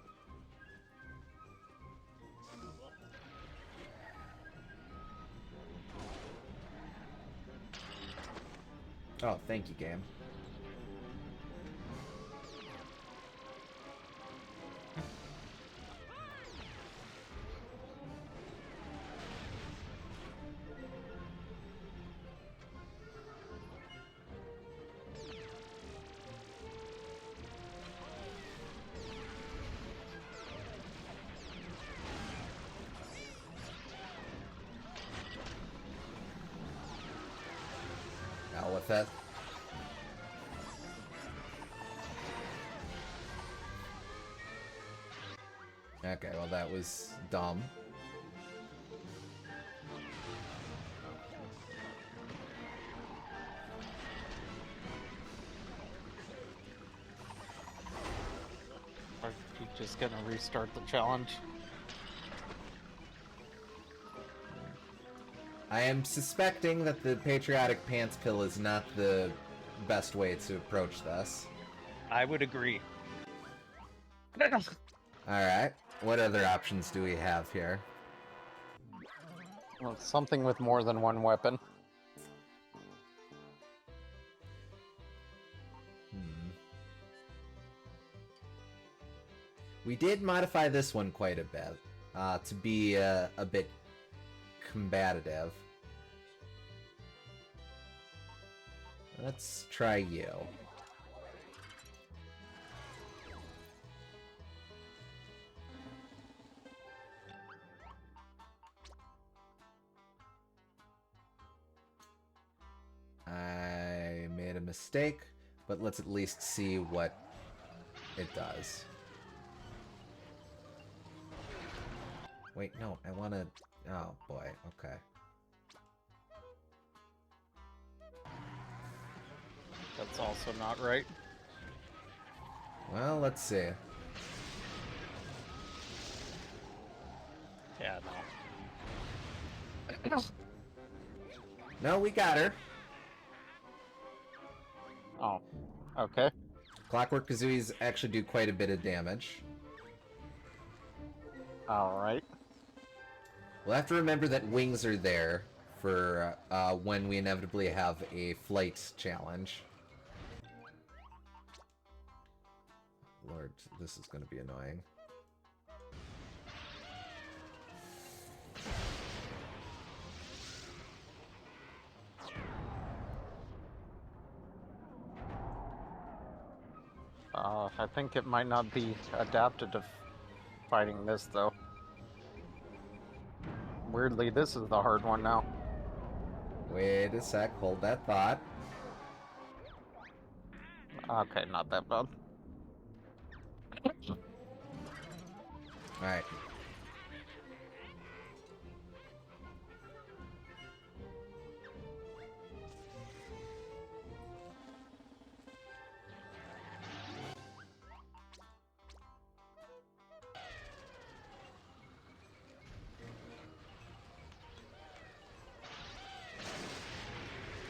Oh, thank you, game. Out with it. Okay, well that was dumb. Are you just gonna restart the challenge? I am suspecting that the patriotic pants pill is not the best way to approach this. I would agree. Alright, what other options do we have here? Well, something with more than one weapon. We did modify this one quite a bit, to be a bit combative. Let's try you. I made a mistake, but let's at least see what it does. Wait, no, I want to... Oh, boy, okay. That's also not right. Well, let's see. Yeah, no. No, we got her. Oh, okay. Clockwork Kazooies actually do quite a bit of damage. Alright. We'll have to remember that wings are there for when we inevitably have a flight challenge. Lord, this is going to be annoying. I think it might not be adapted to fighting this, though. Weirdly, this is the hard one now. Wait a sec, hold that thought. Okay, not that bad. Alright.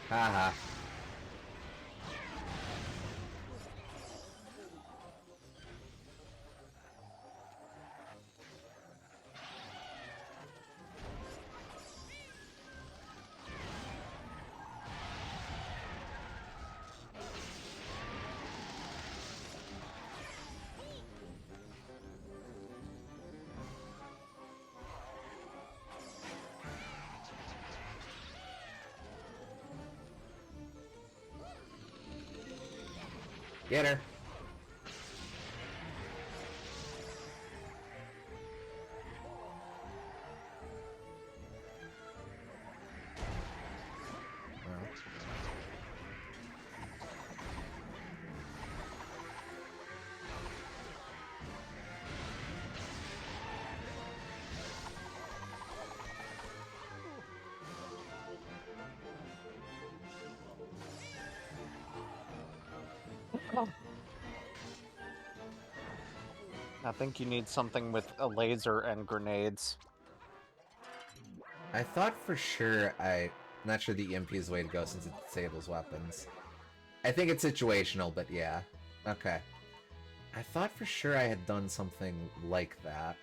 Haha. Get her. I think you need something with a laser and grenades. I thought for sure not sure the EMP is the way to go since it disables weapons. I think it's situational, but yeah. Okay. I thought for sure I had done something like that.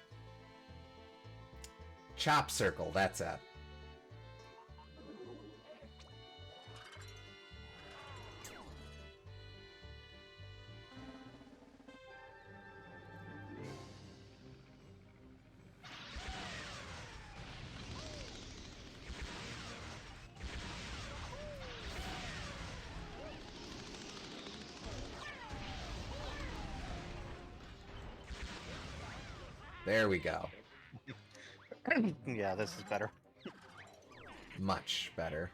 Chop circle, that's it. There we go. Yeah, this is better. Much better.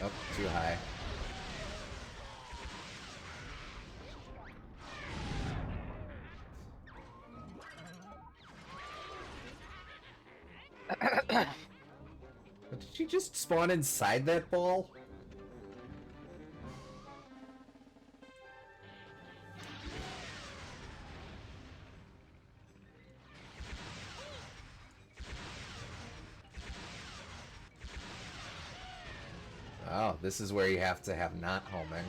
Oh, too high. Did she just spawn inside that ball? Oh, this is where you have to have not homing.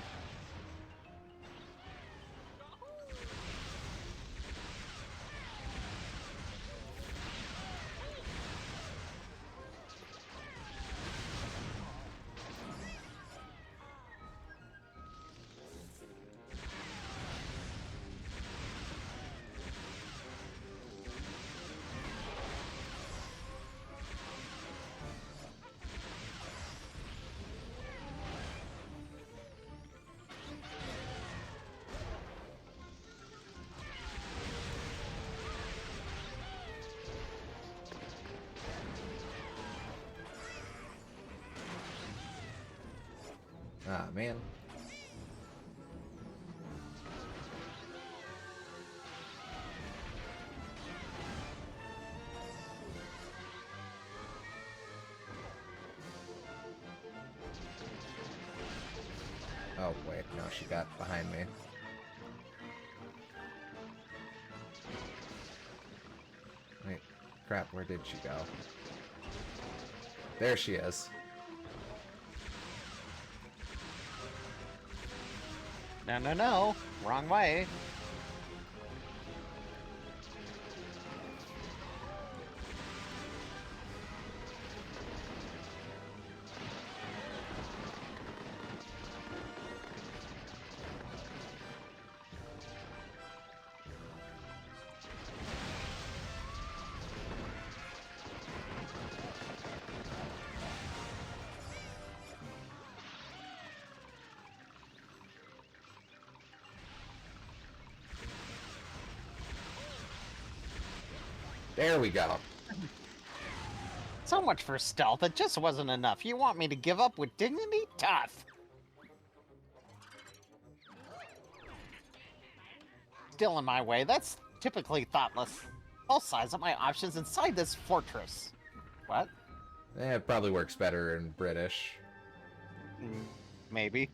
Ah, man. Oh, wait. No, she got behind me. Wait. Crap, where did she go? There she is. No, no, no. Wrong way. There we go. So much for stealth, it just wasn't enough. You want me to give up with dignity? Tough. Still in my way, that's typically thoughtless. I'll size up my options inside this fortress. What? It probably works better in British. Maybe.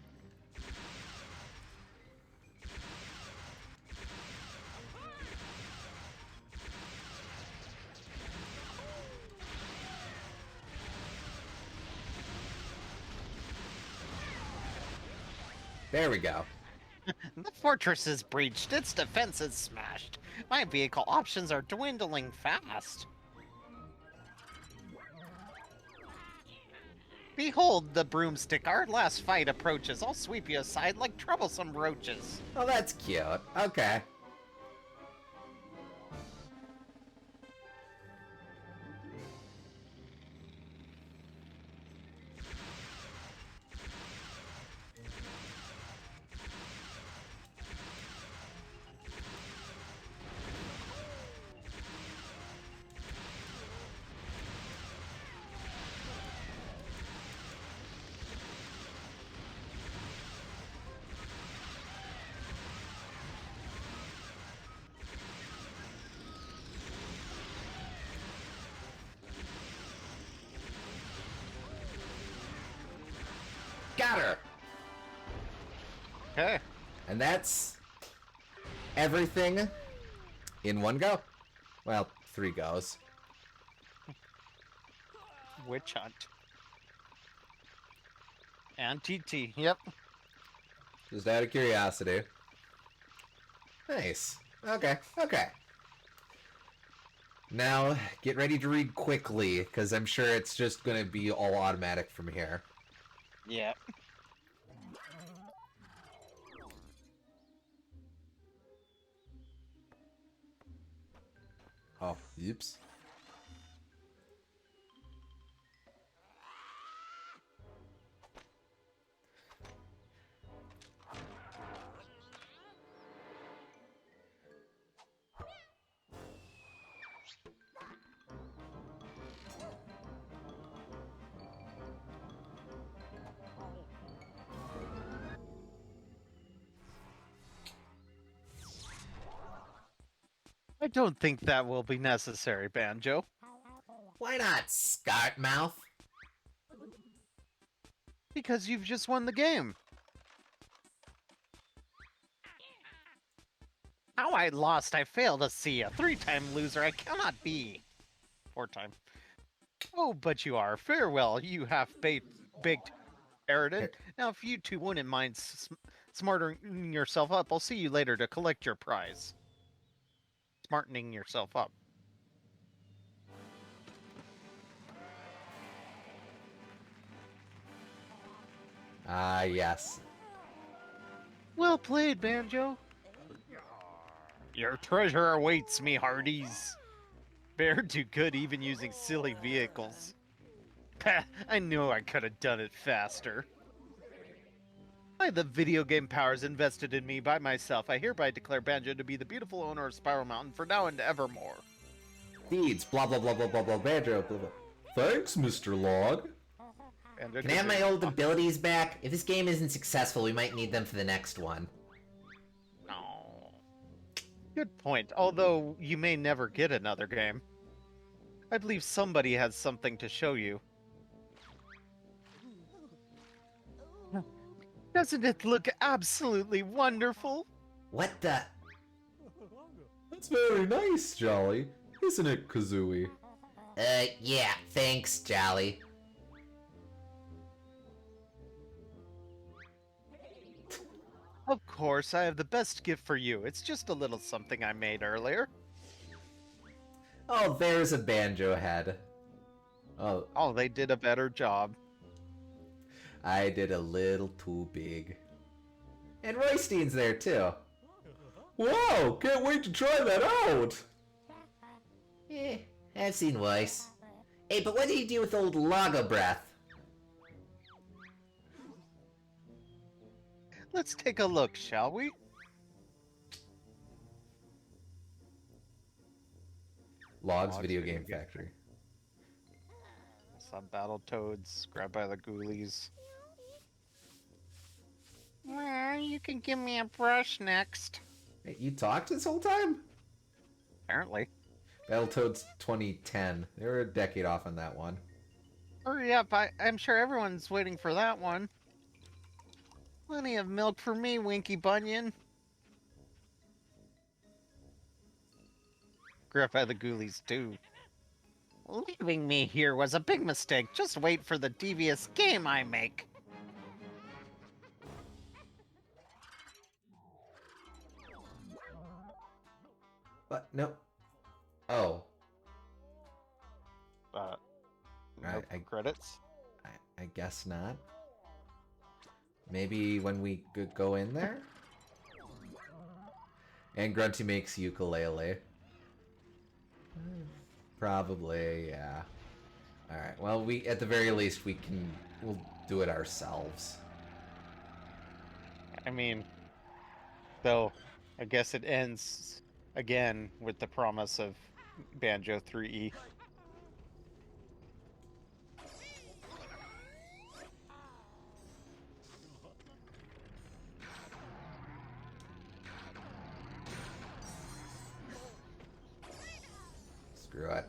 There we go. The fortress is breached, its defense is smashed. My vehicle options are dwindling fast. Behold the broomstick, our last fight approaches. I'll sweep you aside like troublesome roaches. Oh, that's cute. Okay. Got her! Okay. And that's everything in one go. Well, 3 goes. Witch hunt. And TT. Yep. Just out of curiosity. Nice. Okay, okay. Now, get ready to read quickly, because I'm sure it's just going to be all automatic from here. Yep. Oh, oops. I don't think that will be necessary, Banjo. Why not, Scartmouth? Because you've just won the game. How I lost, I fail to see. A 3-time loser I cannot be. 4-time. Oh, but you are. Farewell, you half-baked Eridan. Now, if you two wouldn't mind smartening yourself up, I'll see you later to collect your prize. Smartening yourself up. Ah, yes. Well played, Banjo. Your treasure awaits me, hearties. Bear do good even using silly vehicles. Pah, I knew I could have done it faster. By the video game powers invested in me by myself, I hereby declare Banjo to be the beautiful owner of Spiral Mountain for now and evermore. Deeds, blah blah blah blah blah blah, Banjo, blah blah. Thanks, Mr. Log. Banjo Can I have my old abilities back? If this game isn't successful, we might need them for the next one. Oh. Good point, although you may never get another game. I believe somebody has something to show you. Doesn't it look absolutely wonderful? What the? That's very nice, Jolly. Isn't it, Kazooie? Yeah, thanks, Jolly. Of course, I have the best gift for you. It's just a little something I made earlier. Oh, there's a banjo head. Oh, they did a better job. I did a little too big. And Roystein's there, too. Wow, can't wait to try that out! I've seen worse. Hey, but what do you do with old Lago breath? Let's take a look, shall we? Log's Video Game Factory. Some Battletoads, grabbed by the ghoulies. Well, you can give me a brush next. Hey, you talked this whole time? Apparently. Battletoads 2010. They were a decade off on that one. Hurry up, I'm sure everyone's waiting for that one. Plenty of milk for me, Winky Bunyan. Grabbed by the ghoulies, too. Leaving me here was a big mistake. Just wait for the devious game I make. But, no. Oh. No credits? I guess not. Maybe when we go in there? And Grunty makes ukulele. Probably, yeah. Alright, well, at the very least, we'll do it ourselves. I mean, though, I guess it ends again with the promise of Banjo 3E. Screw it.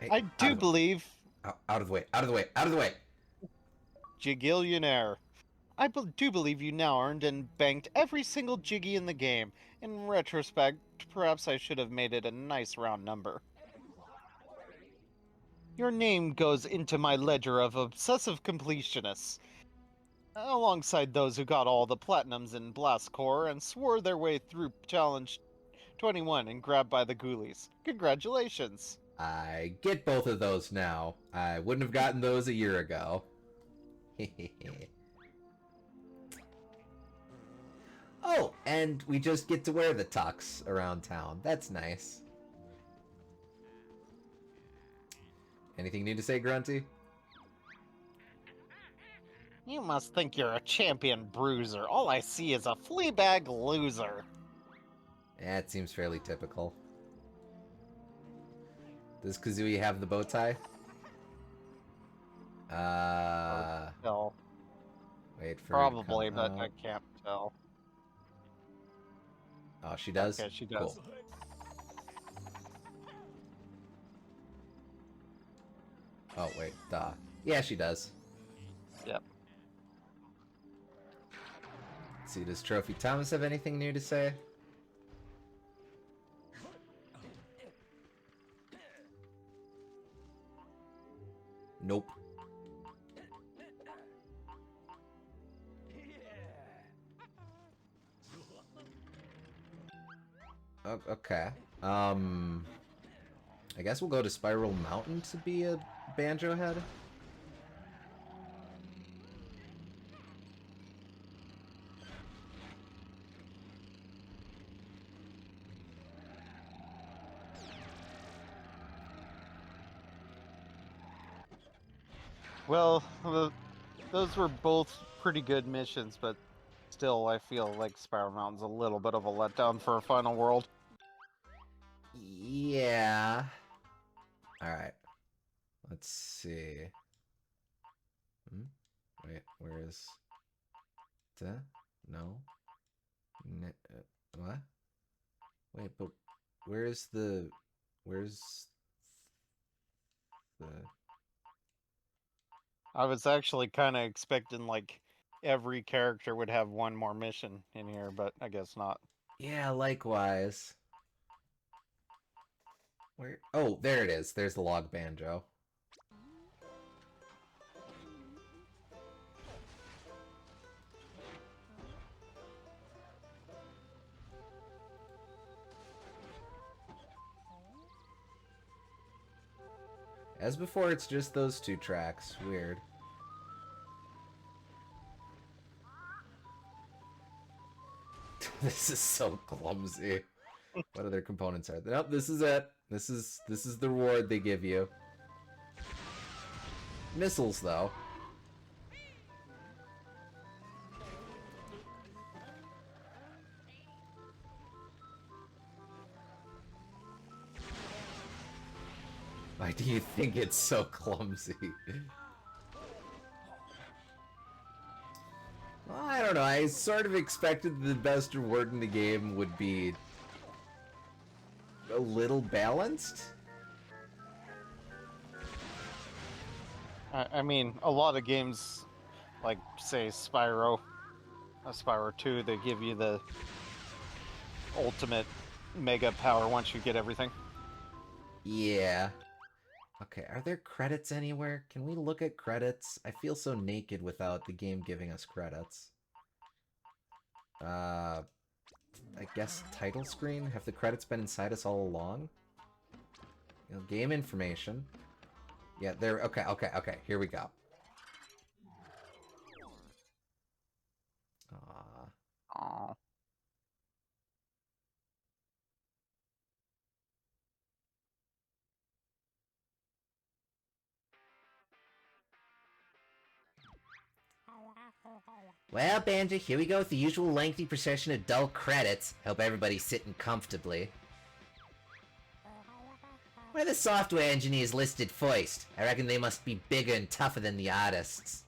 Hey, I out do of the- believe, out of the way, out of the way, out of the way. Jigillionaire. Do believe you now earned and banked every single jiggy in the game. In retrospect, perhaps I should have made it a nice round number. Your name goes into my ledger of obsessive completionists, alongside those who got all the platinums in Blast Core and swore their way through Challenge 21 and grabbed by the ghoulies. Congratulations! I get both of those now. I wouldn't have gotten those a year ago. Oh, and we just get to wear the tux around town. That's nice. Anything new to say, Grunty? You must think you're a champion bruiser. All I see is a fleabag loser. Yeah, it seems fairly typical. Does Kazooie have the bow tie? No, Wait for her to probably, come but I out. can't tell. Oh, she does? Okay, she does. Cool. Oh, wait, duh. Yeah, she does. Yep. Let's see, does Trophy Thomas have anything new to say? Nope. Okay. I guess we'll go to Spiral Mountain to be a Banjo head. Well, those were both pretty good missions, but still, I feel like Spiral Mountain's a little bit of a letdown for a final world. Yeah. Alright. Let's see. Wait, where is... No. What? Wait, but where's the... Where's the... I was actually kind of expecting, like, every character would have one more mission in here, but I guess not. Yeah, likewise. Where? Oh, there it is. There's the log banjo. As before, it's just those two tracks. Weird. This is so clumsy. What other components are there? Nope, this is it. This is the reward they give you. Missiles, though. Why do you think it's so clumsy? Well, I don't know. I sort of expected the best reward in the game would be a little balanced. I mean, a lot of games, like, say, Spyro 2, they give you the ultimate mega power once you get everything. Yeah. Okay, are there credits anywhere? Can we look at credits? I feel so naked without the game giving us credits. I guess title screen? Have the credits been inside us all along? You know, game information. Yeah, there. Okay, okay. Here we go. Aw. Well, Banjo, here we go with the usual lengthy procession of dull credits. Hope everybody's sitting comfortably. Where the software engineers listed first? I reckon they must be bigger and tougher than the artists.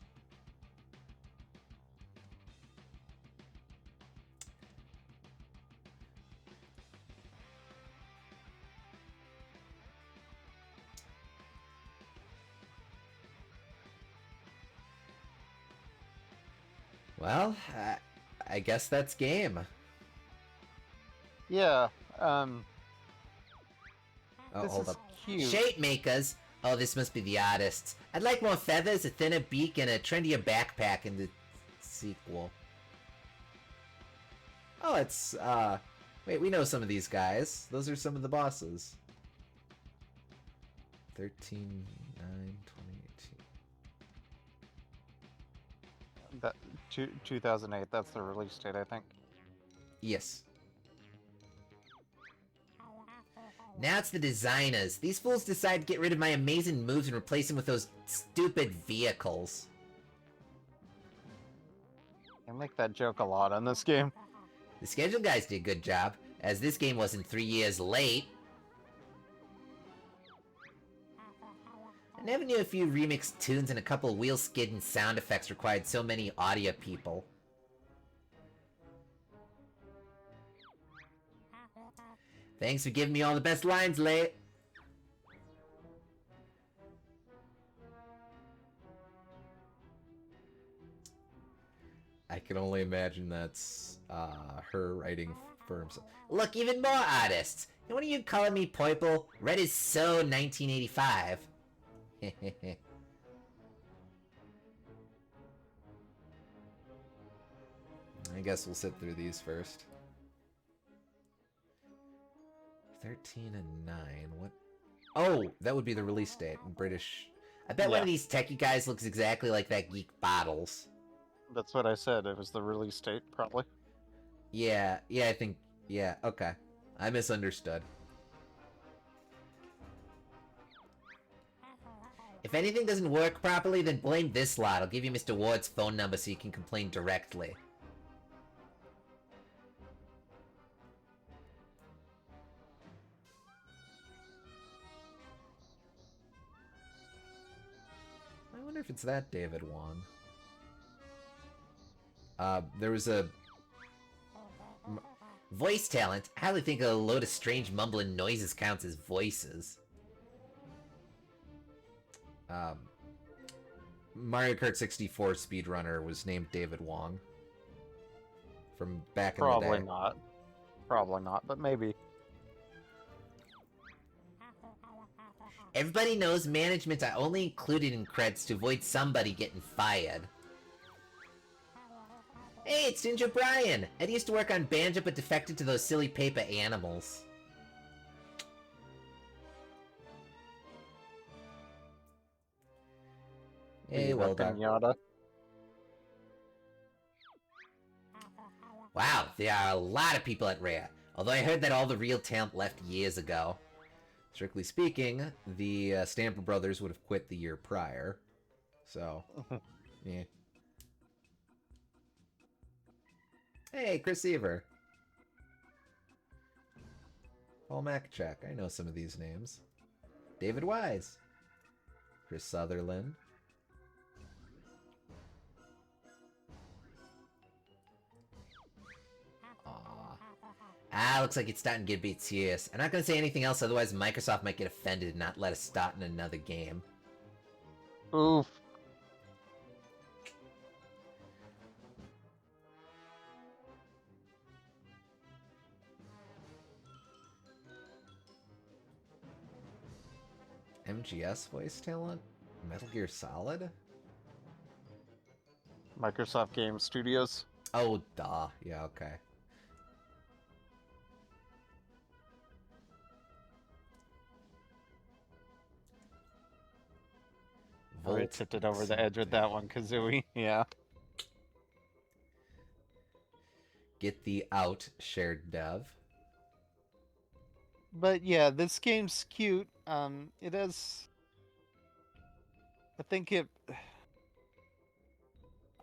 Well, I guess that's game. Yeah. Oh, This hold is up. cute. Shape makers. Oh, this must be the artists. I'd like more feathers, a thinner beak, and a trendier backpack in the sequel. Oh, it's, wait, we know some of these guys. Those are some of the bosses. 13/9/2018. That 2008. That's the release date, I think. Yes. Now it's the designers. These fools decide to get rid of my amazing moves and replace them with those stupid vehicles. I make that joke a lot on this game. The schedule guys did a good job, as this game wasn't 3 years late. I never knew a few remixed tunes and a couple wheel skidding sound effects required so many audio people. Thanks for giving me all the best lines, Late. I can only imagine that's her writing for himself. Look, even more artists. And what are you calling me, Poiple? Red is so 1985. I guess we'll sit through these first. 13 and 9. What? Oh, that would be the release date in British. I bet one of these techie guys looks exactly like that geek Bottles. That's what I said. It was the release date, probably. Yeah, I think. Yeah, okay. I misunderstood. If anything doesn't work properly, then blame this lot. I'll give you Mr. Ward's phone number so you can complain directly. I wonder if it's that David Wong. There was a... Voice talent? I hardly think a load of strange mumbling noises counts as voices. Mario Kart 64 speedrunner was named David Wong. From back in the day. Probably not. Probably not, but maybe. Everybody knows management are only included in credits to avoid somebody getting fired. Hey, it's Ginger Brian! Ed used to work on Banjo but defected to those silly paper animals. Hey, well done. Pinata. Wow, there are a lot of people at Rare. Although I heard that all the real talent left years ago. Strictly speaking, the Stamper Brothers would have quit the year prior. So, yeah. Hey, Chris Seaver. Paul Makachek. I know some of these names. David Wise. Chris Sutherland. Looks like it's starting to get a bit serious. I'm not gonna say anything else, otherwise Microsoft might get offended and not let us start in another game. Oof. MGS voice talent? Metal Gear Solid? Microsoft Game Studios. Oh, duh. Yeah, okay. We tipped it over the edge with that one, Kazooie. Yeah. Get the out shared dev. But yeah, this game's cute. It has...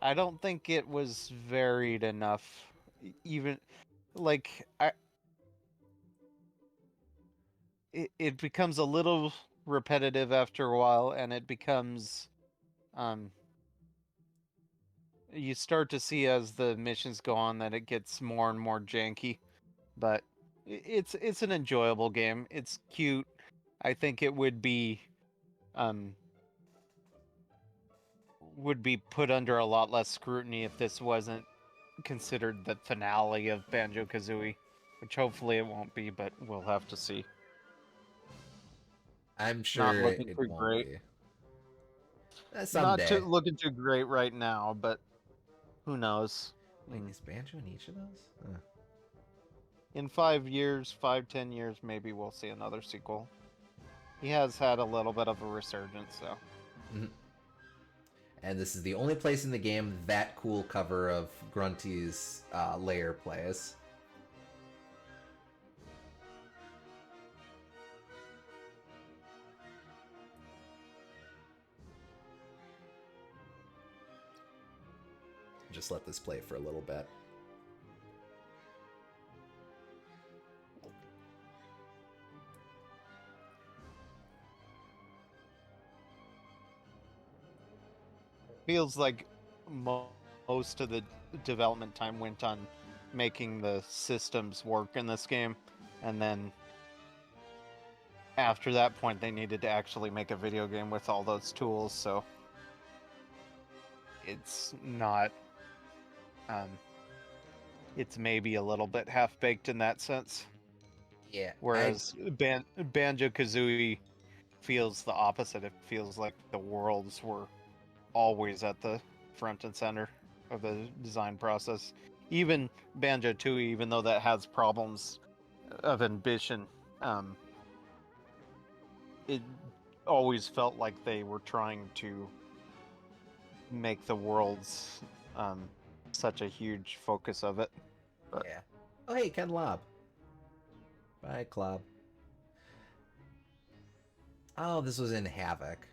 I don't think it was varied enough. Even, like, it becomes a little repetitive after a while, and it becomes... You start to see as the missions go on that it gets more and more janky. But it's an enjoyable game. It's cute. I think it would be would be put under a lot less scrutiny if this wasn't considered the finale of Banjo-Kazooie, which hopefully it won't be, but we'll have to see. I'm Not sure looking it too won't great. be. Not Someday. too looking too great right now, but who knows? Wait, is Banjo in each of those? In 5 years, 10 years, maybe we'll see another sequel. He has had a little bit of a resurgence, so. And this is the only place in the game that cool cover of Grunty's lair plays. Just let this play for a little bit. Feels like most of the development time went on making the systems work in this game, and then after that point they needed to actually make a video game with all those tools, so it's not it's maybe a little bit half-baked in that sense. Yeah. Whereas Banjo-Kazooie feels the opposite. It feels like the worlds were always at the front and center of the design process. Even Banjo-Tooie, even though that has problems of ambition, it always felt like they were trying to make the worlds such a huge focus of it. But yeah. Oh, hey, Ken Lob. Bye, Club. Oh, this was in Havoc.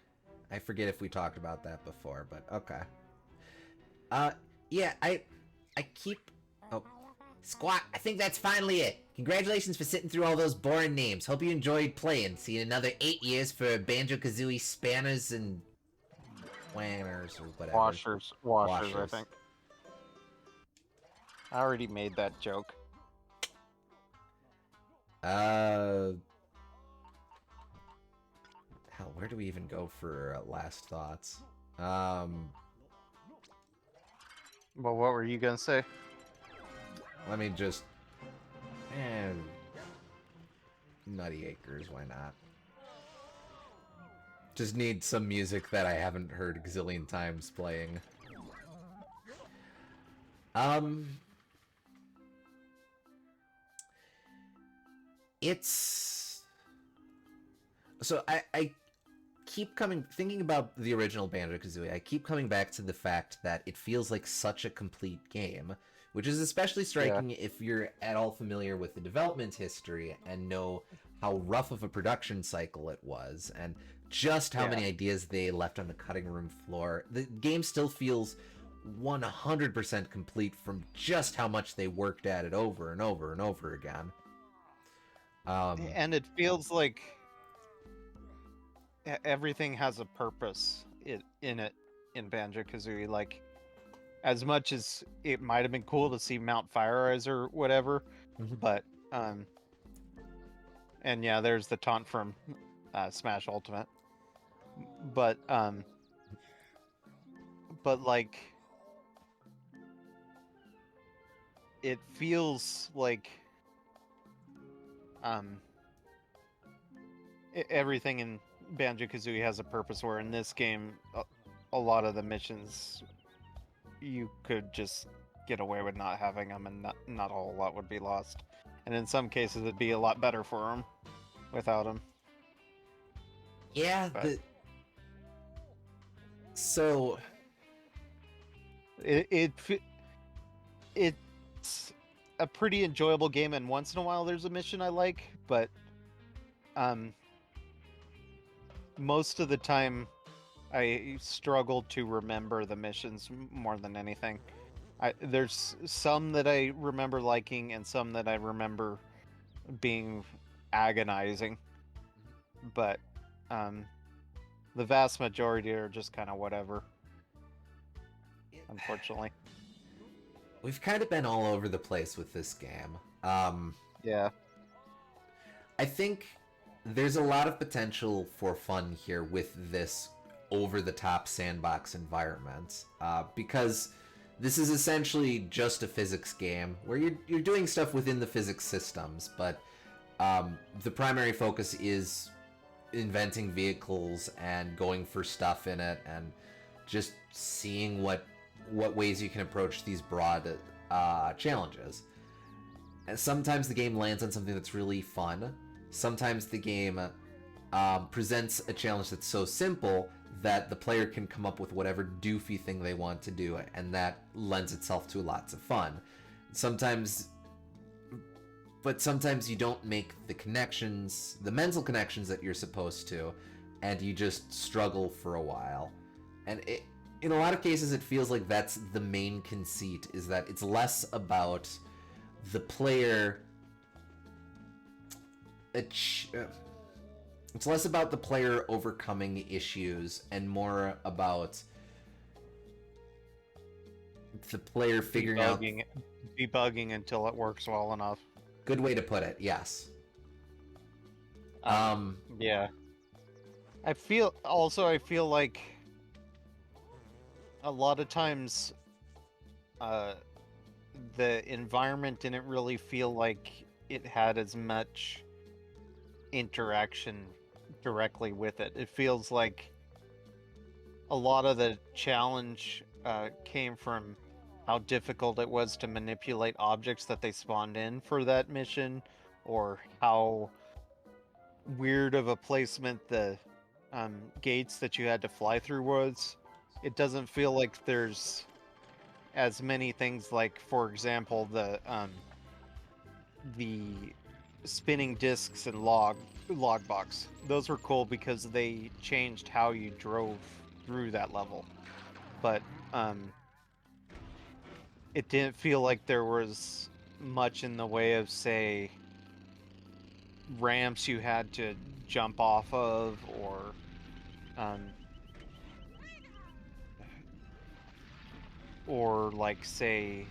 I forget if we talked about that before, but okay. Yeah, I keep... Oh. Squawk, I think that's finally it. Congratulations for sitting through all those boring names. Hope you enjoyed playing. See you in another 8 years for Banjo-Kazooie spanners and... whanners or whatever. washers, I think. I already made that joke. Hell, where do we even go for last thoughts? Well, what were you gonna say? Let me just... Nutty Acres, why not? Just need some music that I haven't heard a gazillion times playing. It's... So I keep thinking about the original Banjo-Kazooie, I keep coming back to the fact that it feels like such a complete game, which is especially striking if you're at all familiar with the development history and know how rough of a production cycle it was, and just how many ideas they left on the cutting room floor. The game still feels 100% complete from just how much they worked at it over and over and over again. And it feels like everything has a purpose in it in Banjo-Kazooie. Like, as much as it might have been cool to see Mount Fire Eyes or whatever, but and yeah, there's the taunt from Smash Ultimate, but like, it feels like everything in Banjo-Kazooie has a purpose, where in this game a lot of the missions you could just get away with not having them, and not a whole lot would be lost, and in some cases it'd be a lot better for them without them. Yeah, so it's a pretty enjoyable game, and once in a while there's a mission I like, but most of the time I struggle to remember the missions more than anything. There's some that I remember liking and some that I remember being agonizing, but the vast majority are just kind of whatever, unfortunately. We've kind of been all over the place with this game. Yeah. I think there's a lot of potential for fun here with this over-the-top sandbox environment, because this is essentially just a physics game where you're doing stuff within the physics systems, but the primary focus is inventing vehicles and going for stuff in it and just seeing what ways you can approach these broad challenges. And sometimes the game lands on something that's really fun. Sometimes the game presents a challenge that's so simple that the player can come up with whatever doofy thing they want to do, and that lends itself to lots of fun. Sometimes you don't make the connections, the mental connections that you're supposed to, and you just struggle for a while. And in a lot of cases, it feels like that's the main conceit, is that it's less about the player... It's less about the player overcoming issues and more about the player figuring out... Debugging until it works well enough. Good way to put it, yes. Yeah. I feel like a lot of times the environment didn't really feel like it had as much interaction directly with it. It feels like a lot of the challenge came from how difficult it was to manipulate objects that they spawned in for that mission, or how weird of a placement the gates that you had to fly through was. It doesn't feel like there's as many things, like, for example, the spinning discs and log box. Those were cool because they changed how you drove through that level. But it didn't feel like there was much in the way of, say, ramps you had to jump off of, or like, say,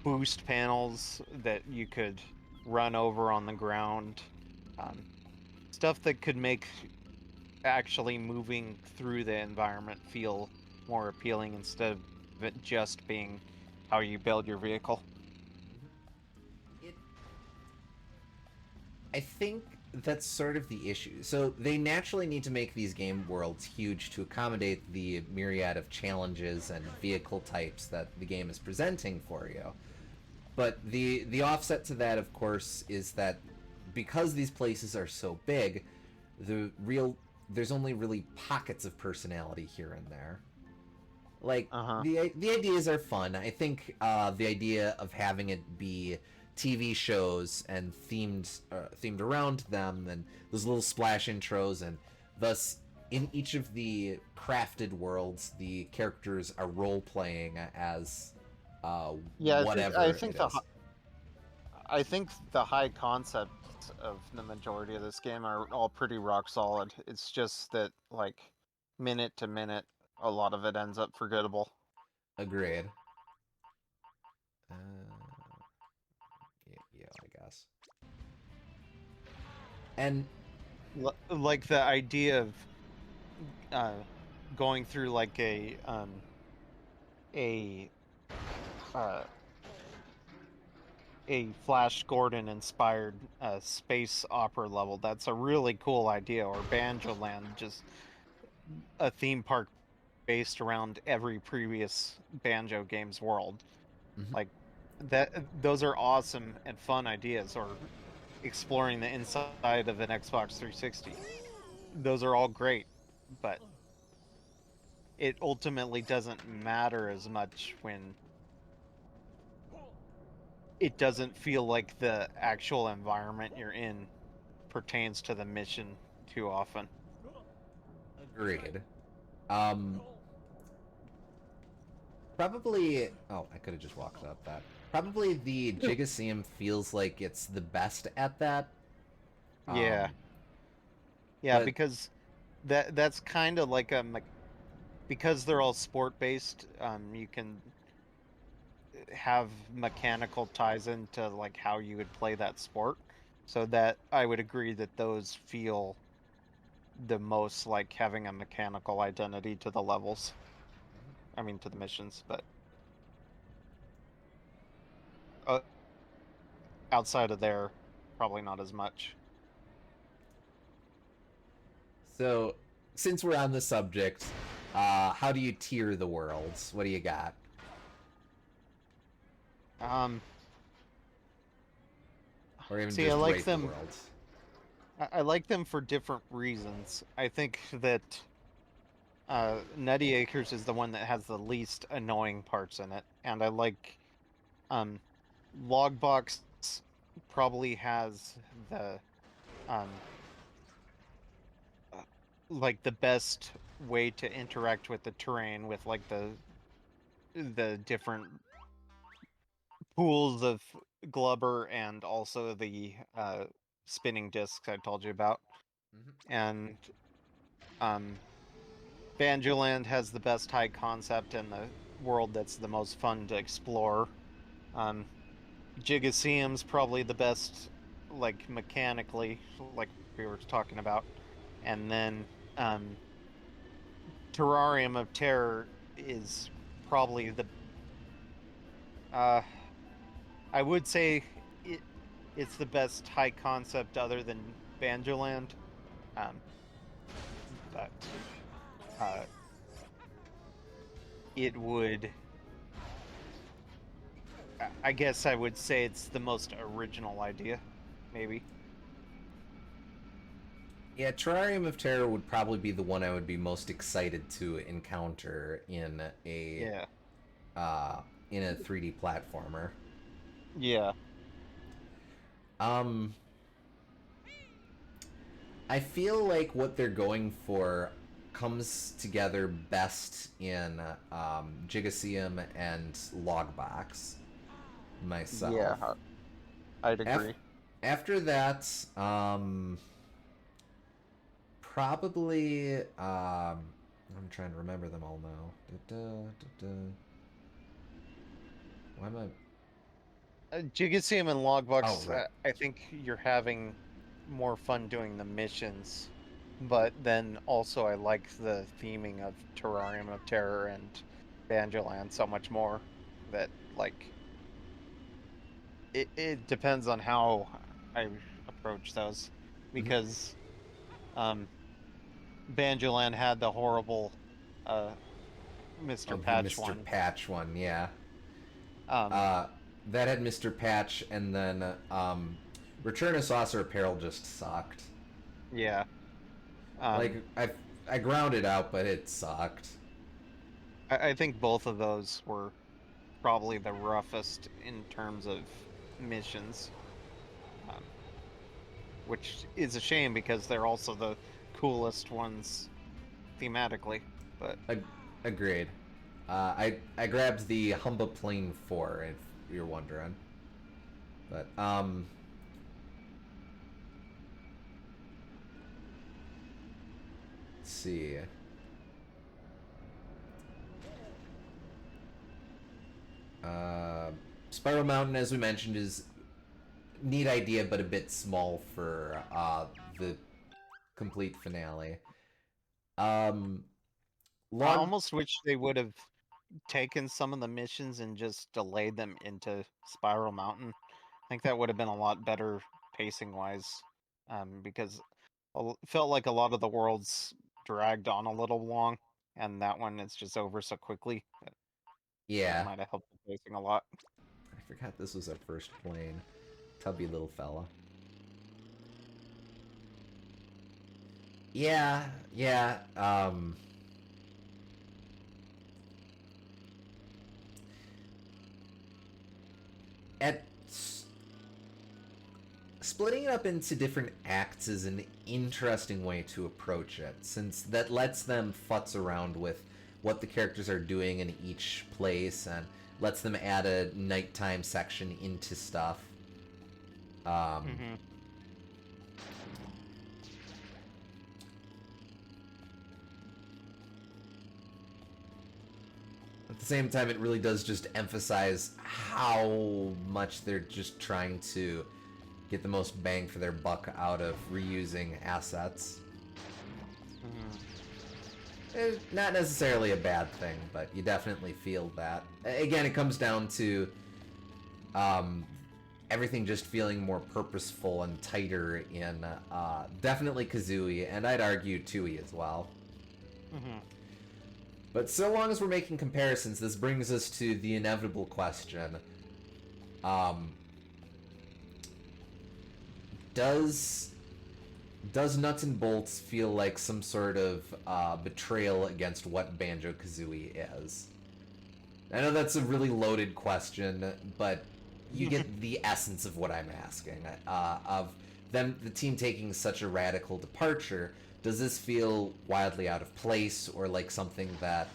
boost panels that you could run over on the ground. Stuff that could make actually moving through the environment feel more appealing instead of it just being how you build your vehicle. I think that's sort of the issue. So they naturally need to make these game worlds huge to accommodate the myriad of challenges and vehicle types that the game is presenting for you. But the offset to that, of course, is that because these places are so big, there's only really pockets of personality here and there. Like, the ideas are fun. I think the idea of having it be TV shows and themed around them, and those little splash intros, and thus in each of the crafted worlds, the characters are role playing as whatever I think it is. I think the high concepts of the majority of this game are all pretty rock solid. It's just that, like, minute to minute, a lot of it ends up forgettable. Agreed. Yeah, I guess. And Like the idea of going through like a Flash Gordon inspired space opera level. That's a really cool idea. Or Banjo Land, just a theme park based around every previous Banjo game's world. Like that, those are awesome and fun ideas. Or exploring the inside of an Xbox 360. Those are all great, but it ultimately doesn't matter as much when it doesn't feel like the actual environment you're in pertains to the mission too often. agreed. Probably... Oh, I could have just walked up that. Probably the Gigaseum feels like it's the best at that. Yeah. But... because that's kind of like because they're all sport based, you can have mechanical ties into like how you would play that sport. So that I would agree that those feel the most like having a mechanical identity to the levels. I mean, to the missions, but uh, outside of there, probably not as much. So, since we're on the subject, how do you tier the worlds? What do you got? Um, Or even See, I just like rate the them. worlds? I like them for different reasons. I think that Nutty Acres is the one that has the least annoying parts in it, and I like um, Logbox probably has the um, uh, like the best way to interact with the terrain with like the different pools of glubber and also the spinning discs I told you about. Mm-hmm. And um, Banjoland has the best high concept and the world that's the most fun to explore. Um, Gigaseum's probably the best, like mechanically, like we were talking about. And then um, Terrarium of Terror is probably the. Uh, I would say it's the best high concept other than Banjoland. Um, but uh, it would. I guess I would say it's the most original idea, maybe. Yeah, Terrarium of Terror would probably be the one I would be most excited to encounter Yeah, uh, in a 3D platformer. yeah, Um, I feel like what they're going for comes together best in Gigaseum and Logbox. yeah. Myself. I'd Af- agree. After that, probably I'm trying to remember them all now. Why am I? Gigaseum and Oh, Logbox, right. I think you're having more fun doing the missions, but then also I like the theming of Terrarium of Terror and Banjoland so much more that like it depends on how I approach those Mm-hmm. because um Banjoland had the horrible uh Oh, Mr. the Patch Mr. one. Patch one, yeah. Um Uh, that had Mr. Patch, and then Return of Saucer Apparel just sucked. yeah. Like Um I ground it out, but it sucked. I think both of those were probably the roughest in terms of missions, um, which is a shame because they're also the coolest ones thematically. But Ag- Agreed. I grabbed the Humba Plane 4, if you're wondering. But let's see. Uh, Spiral Mountain, as we mentioned, is neat idea, but a bit small for the complete finale. Um, I Log. almost wish they would have taken some of the missions and just delayed them into Spiral Mountain. I think that would have been a lot better pacing wise, because felt like a lot of the worlds dragged on a little long, and that one is just over so quickly. That Yeah, might have helped the pacing a lot. I forgot this was our first plane. Tubby little fella. Yeah, yeah. At splitting it up into different acts is an interesting way to approach it, since that lets them futz around with what the characters are doing in each place and lets them add a nighttime section into stuff. Um, Hmm. at the same time, it really does just emphasize how much they're just trying to get the most bang for their buck out of reusing assets. Not necessarily a bad thing, but you definitely feel that. Again, it comes down to everything just feeling more purposeful and tighter in definitely Kazooie, and I'd argue Tooie as well. Mm-hmm. But so long as we're making comparisons, this brings us to the inevitable question. Does Nuts and Bolts feel like some sort of betrayal against what Banjo-Kazooie is? I know that's a really loaded question, but you get the essence of what I'm asking. Of them, the team taking such a radical departure, does this feel wildly out of place, or like something that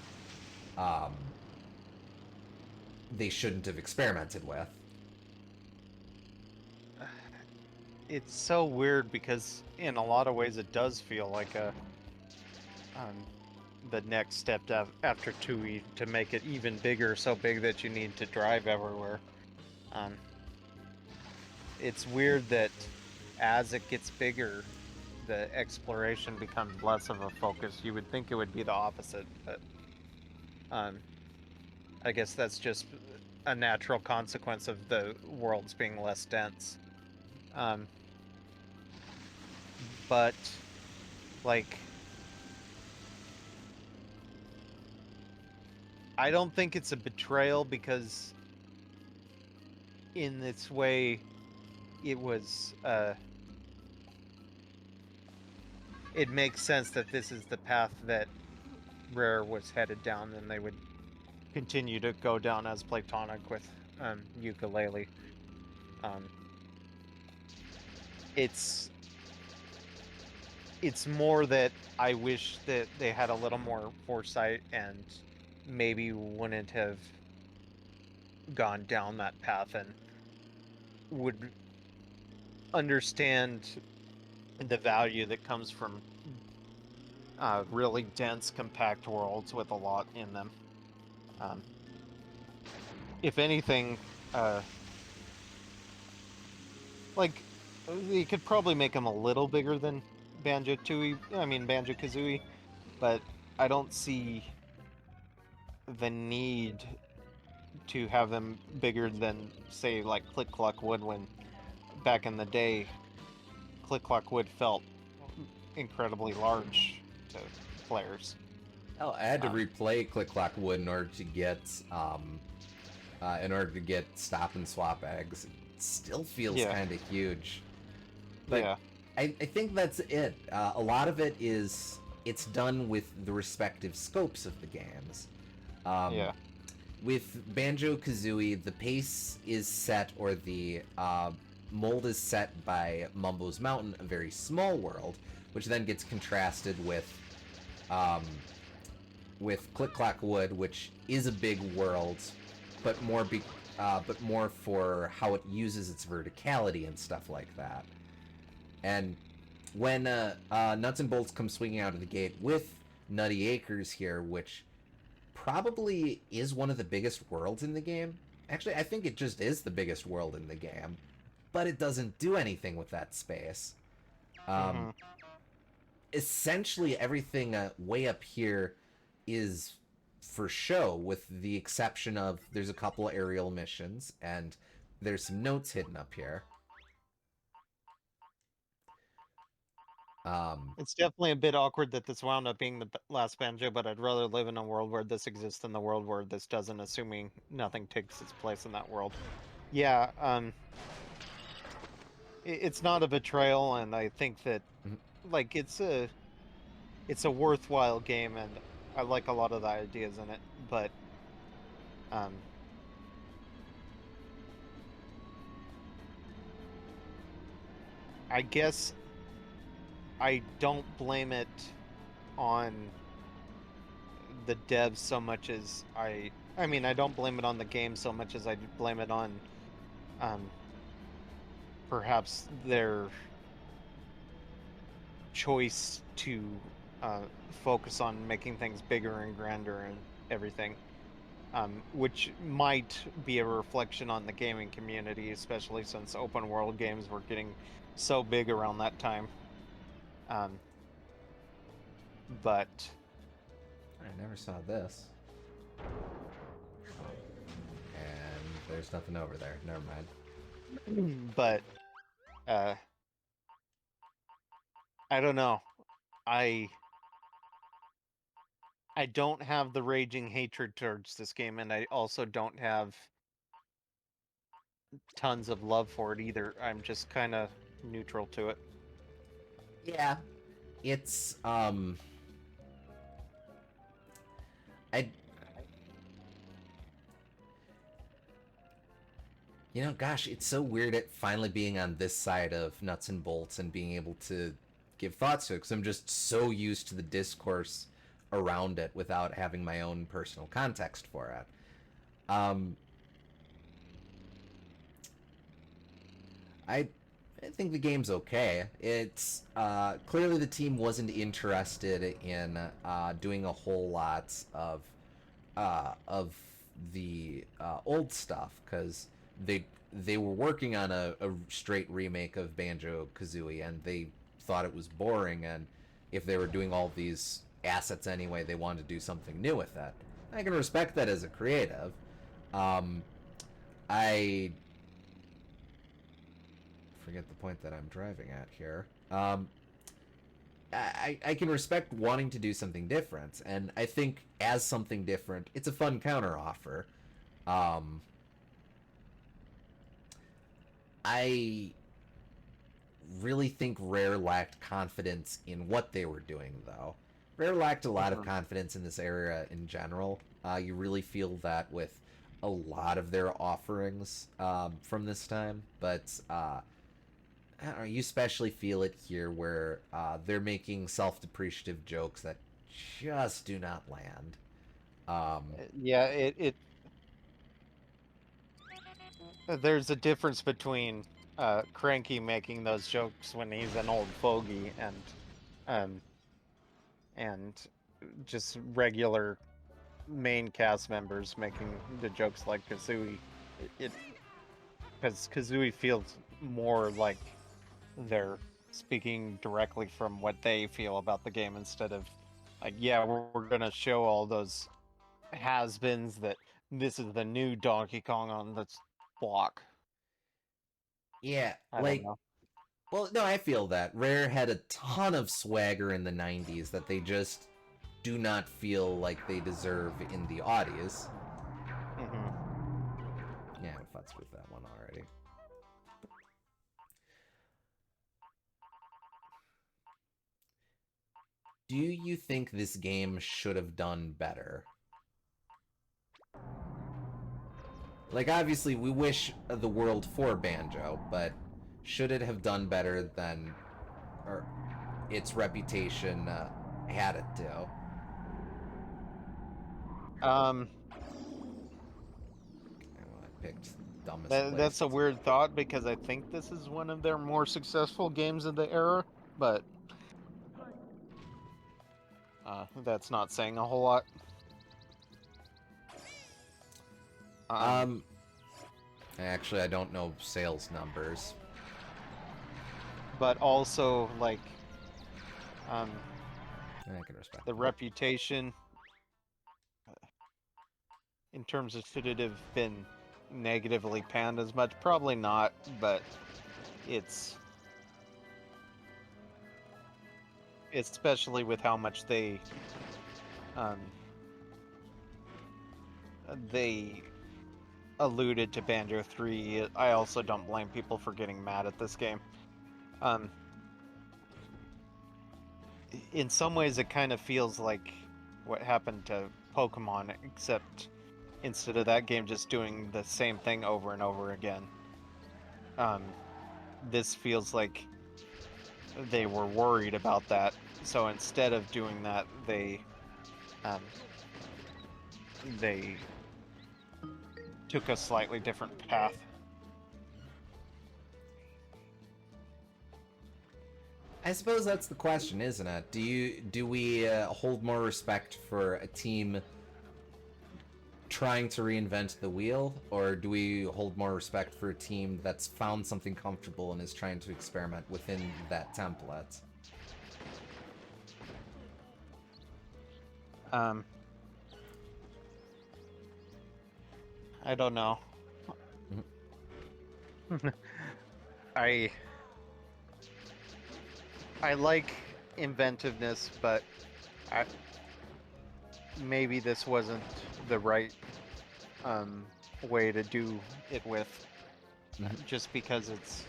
they shouldn't have experimented with? It's so weird because in a lot of ways it does feel like the next step after Tui to make it even bigger, so big that you need to drive everywhere. It's weird that as it gets bigger, the exploration becomes less of a focus. You would think it would be the opposite, but I guess that's just a natural consequence of the worlds being less dense. But like, I don't think it's a betrayal because in its way it was it makes sense that this is the path that Rare was headed down, and they would continue to go down as Platonic with Ukulele. It's more that I wish that they had a little more foresight and maybe wouldn't have gone down that path and would understand the value that comes from really dense, compact worlds with a lot in them. If anything, like, you could probably make them a little bigger than Banjo-Kazooie, but I don't see the need to have them bigger than, say, like Click Clock would, when back in the day, Click Clock would felt incredibly large to players. Hell, I had to replay Click Clock Wood in order to get stop and swap eggs. It still feels kind of huge. But yeah. I think that's it. A lot of it is it's done with the respective scopes of the games. With Banjo-Kazooie, the pace is set, or the mold is set by Mumbo's Mountain, a very small world, which then gets contrasted with Click Clock Wood, which is a big world, but more for how it uses its verticality and stuff like that. And when Nuts and Bolts come swinging out of the gate with Nutty Acres here, which probably is one of the biggest worlds in the game. Actually, I think it just is the biggest world in the game, but it doesn't do anything with that space. Essentially, everything way up here is for show, with the exception of there's a couple aerial missions, and there's some notes hidden up here. It's definitely a bit awkward that this wound up being the last Banjo, but I'd rather live in a world where this exists than the world where this doesn't, assuming nothing takes its place in that world. Yeah, it's not a betrayal, and I think that like it's a worthwhile game, and I like a lot of the ideas in it, but I guess I don't blame it on the devs so much as I don't blame it on the game so much as I blame it on perhaps their choice to focus on making things bigger and grander and everything, which might be a reflection on the gaming community, especially since open world games were getting so big around that time. But I never saw this. And there's nothing over there. Never mind. But I don't know. I don't have the raging hatred towards this game, and I also don't have tons of love for it either. I'm just kind of neutral to it. Yeah. It's I you know, gosh, it's so weird it finally being on this side of nuts and bolts and being able to give thoughts to it, because I'm just so used to the discourse around it without having my own personal context for it. I think the game's okay. It's clearly the team wasn't interested in doing a whole lot of the old stuff, because they were working on a straight remake of Banjo-Kazooie, and they thought it was boring, and if they were doing all these assets anyway, they wanted to do something new with it. I can respect that as a creative. I forget the point that I'm driving at here. I can respect wanting to do something different, and I think as something different, it's a fun counteroffer. I really think Rare lacked confidence in what they were doing, though. Rare lacked a lot of confidence in this area in general. You really feel that with a lot of their offerings from this time, but I don't know, you especially feel it here, where they're making self-depreciative jokes that just do not land. Yeah, it there's a difference between Cranky making those jokes when he's an old fogey um and just regular main cast members making the jokes like Kazooie. It because Kazooie feels more like they're speaking directly from what they feel about the game, instead of like, yeah, we're gonna show all those has-beens that this is the new Donkey Kong on this block. Yeah, I don't like, know. well, no, I feel that Rare had a ton of swagger in the '90s that they just do not feel like they deserve in the audience. Yeah, I futzed with that one already. Do you think this game should have done better? Like, obviously, we wish the world for Banjo, but should it have done better than or its reputation had it do? Um, I picked dumbest place. that's a weird thought, because I think this is one of their more successful games of the era, but that's not saying a whole lot. Actually, I don't know sales numbers. But also, like, I can respect the that. reputation, in terms of should it have been negatively panned as much? Probably not, but it's especially with how much um, they alluded to Banjo 3. I also don't blame people for getting mad at this game. In some ways, it kind of feels like what happened to Pokemon, except instead of that game just doing the same thing over and over again, this feels like they were worried about that. So instead of doing that, they took a slightly different path. I suppose that's the question, isn't it? Do we hold more respect for a team trying to reinvent the wheel, or do we hold more respect for a team that's found something comfortable and is trying to experiment within that template? Um, I don't know. I I like inventiveness, but I maybe this wasn't the right way to do it with, Mhm. just because it's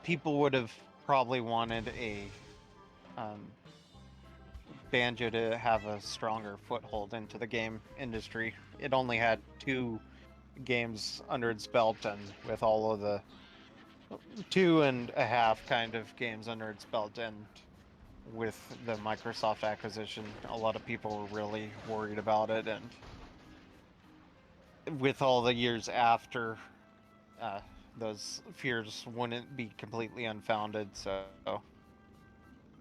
people would have probably wanted a um, Banjo to have a stronger foothold into the game industry. It only had 2 games under its belt, and with all of the 2.5 kind of games under its belt, and with the Microsoft acquisition, a lot of people were really worried about it, and with all the years after, uh, those fears wouldn't be completely unfounded. So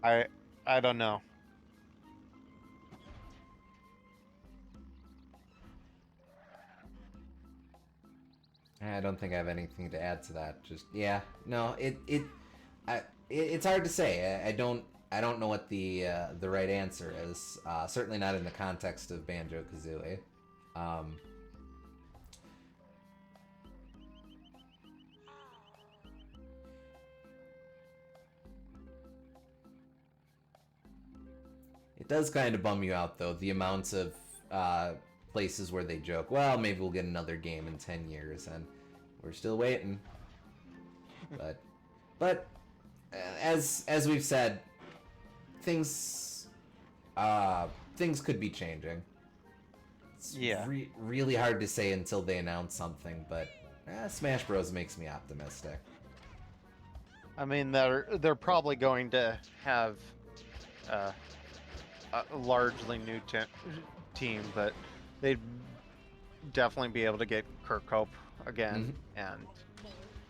I I don't know. I don't think I have anything to add to that. Just yeah, no, it's hard to say. I don't know what the right answer is. Certainly not in the context of Banjo-Kazooie. Um, it does kind of bum you out though, the amounts of places where they joke, well, maybe we'll get another game in 10 years, and we're still waiting. But as we've said, things things could be changing. It's Yeah. really hard to say until they announce something, but Smash Bros makes me optimistic. I mean, they're probably going to have uh, a largely new team, but they'd definitely be able to get Kirkhope again, and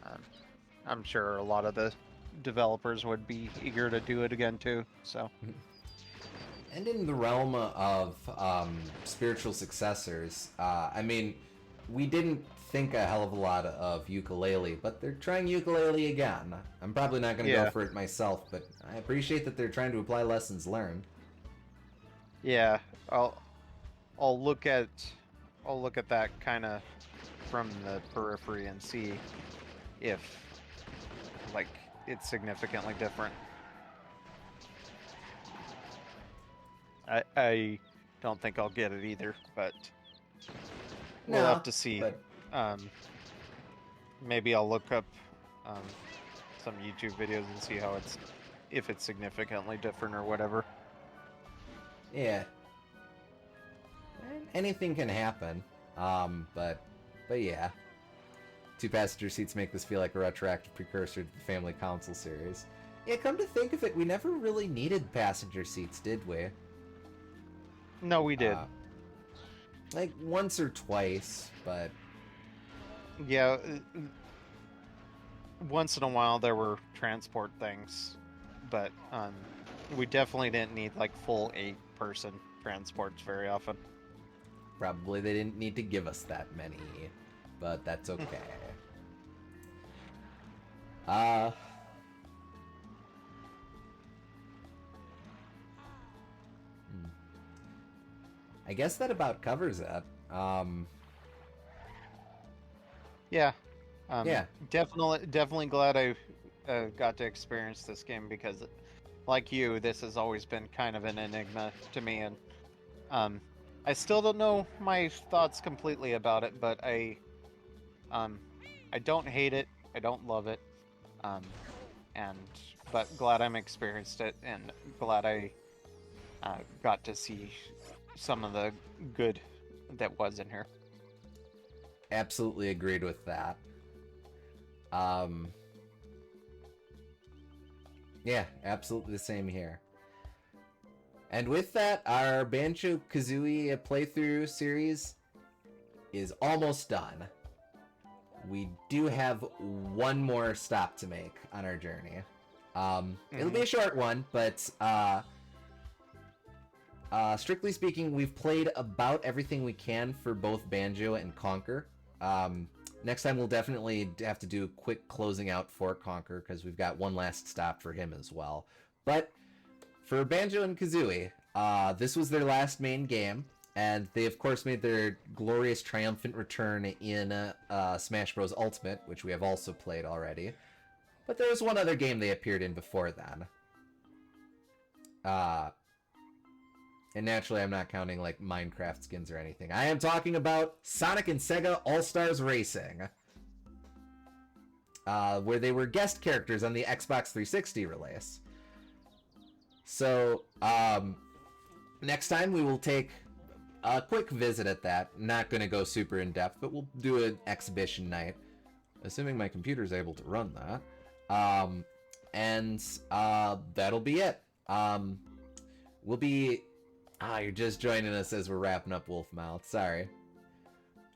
um, I'm sure a lot of the developers would be eager to do it again too. So. And in the realm of spiritual successors, I mean, we didn't think a hell of a lot of ukulele, but they're trying ukulele again. I'm probably not going to go for it myself, but I appreciate that they're trying to apply lessons learned. Yeah, I'll look at that kind of from the periphery and see if like it's significantly different. I don't think I'll get it either, but we'll have to see. But maybe I'll look up some YouTube videos and see how if it's significantly different or whatever. yeah, anything can happen. But yeah, 2 passenger seats make this feel like a retroactive precursor to the family console series. Yeah, come to think of it, we never really needed passenger seats, did we? No, we did. Like once or twice, but yeah, once in a while there were transport things, but we definitely didn't need like full 8-person transports very often. probably they didn't need to give us that many, but that's okay. I guess that about covers it. Yeah. Yeah. Definitely glad I got to experience this game, because, like you, this has always been kind of an enigma to me, and I still don't know my thoughts completely about it, but I don't hate it, I don't love it, but glad I'm experienced it, and glad I got to see some of the good that was in here. Absolutely agreed with that. Yeah, absolutely the same here. And with that, our Banjo-Kazooie playthrough series is almost done. We do have one more stop to make on our journey. It'll be a short one, but strictly speaking, we've played about everything we can for both Banjo and Conker. Next time we'll definitely have to do a quick closing out for Conker, because we've got one last stop for him as well. But for Banjo and Kazooie, this was their last main game, and they of course made their glorious triumphant return in Smash Bros. Ultimate, which we have also played already. But there was one other game they appeared in before then. And naturally, I'm not counting like Minecraft skins or anything. I am talking about Sonic and Sega All-Stars Racing, where they were guest characters on the Xbox 360 release. So, next time we will take a quick visit at that. Not going to go super in-depth, but we'll do an exhibition night, assuming my computer's able to run that. And that'll be it. We'll be... you're just joining us as we're wrapping up Wolfmouth. Sorry.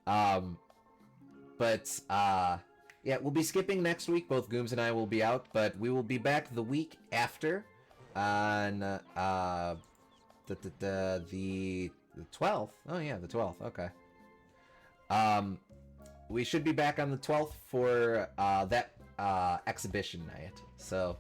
Yeah, we'll be skipping next week. Both Gooms and I will be out, but we will be back the week after on the 12th. Oh yeah, the 12th. Okay. We should be back on the 12th for that exhibition night. So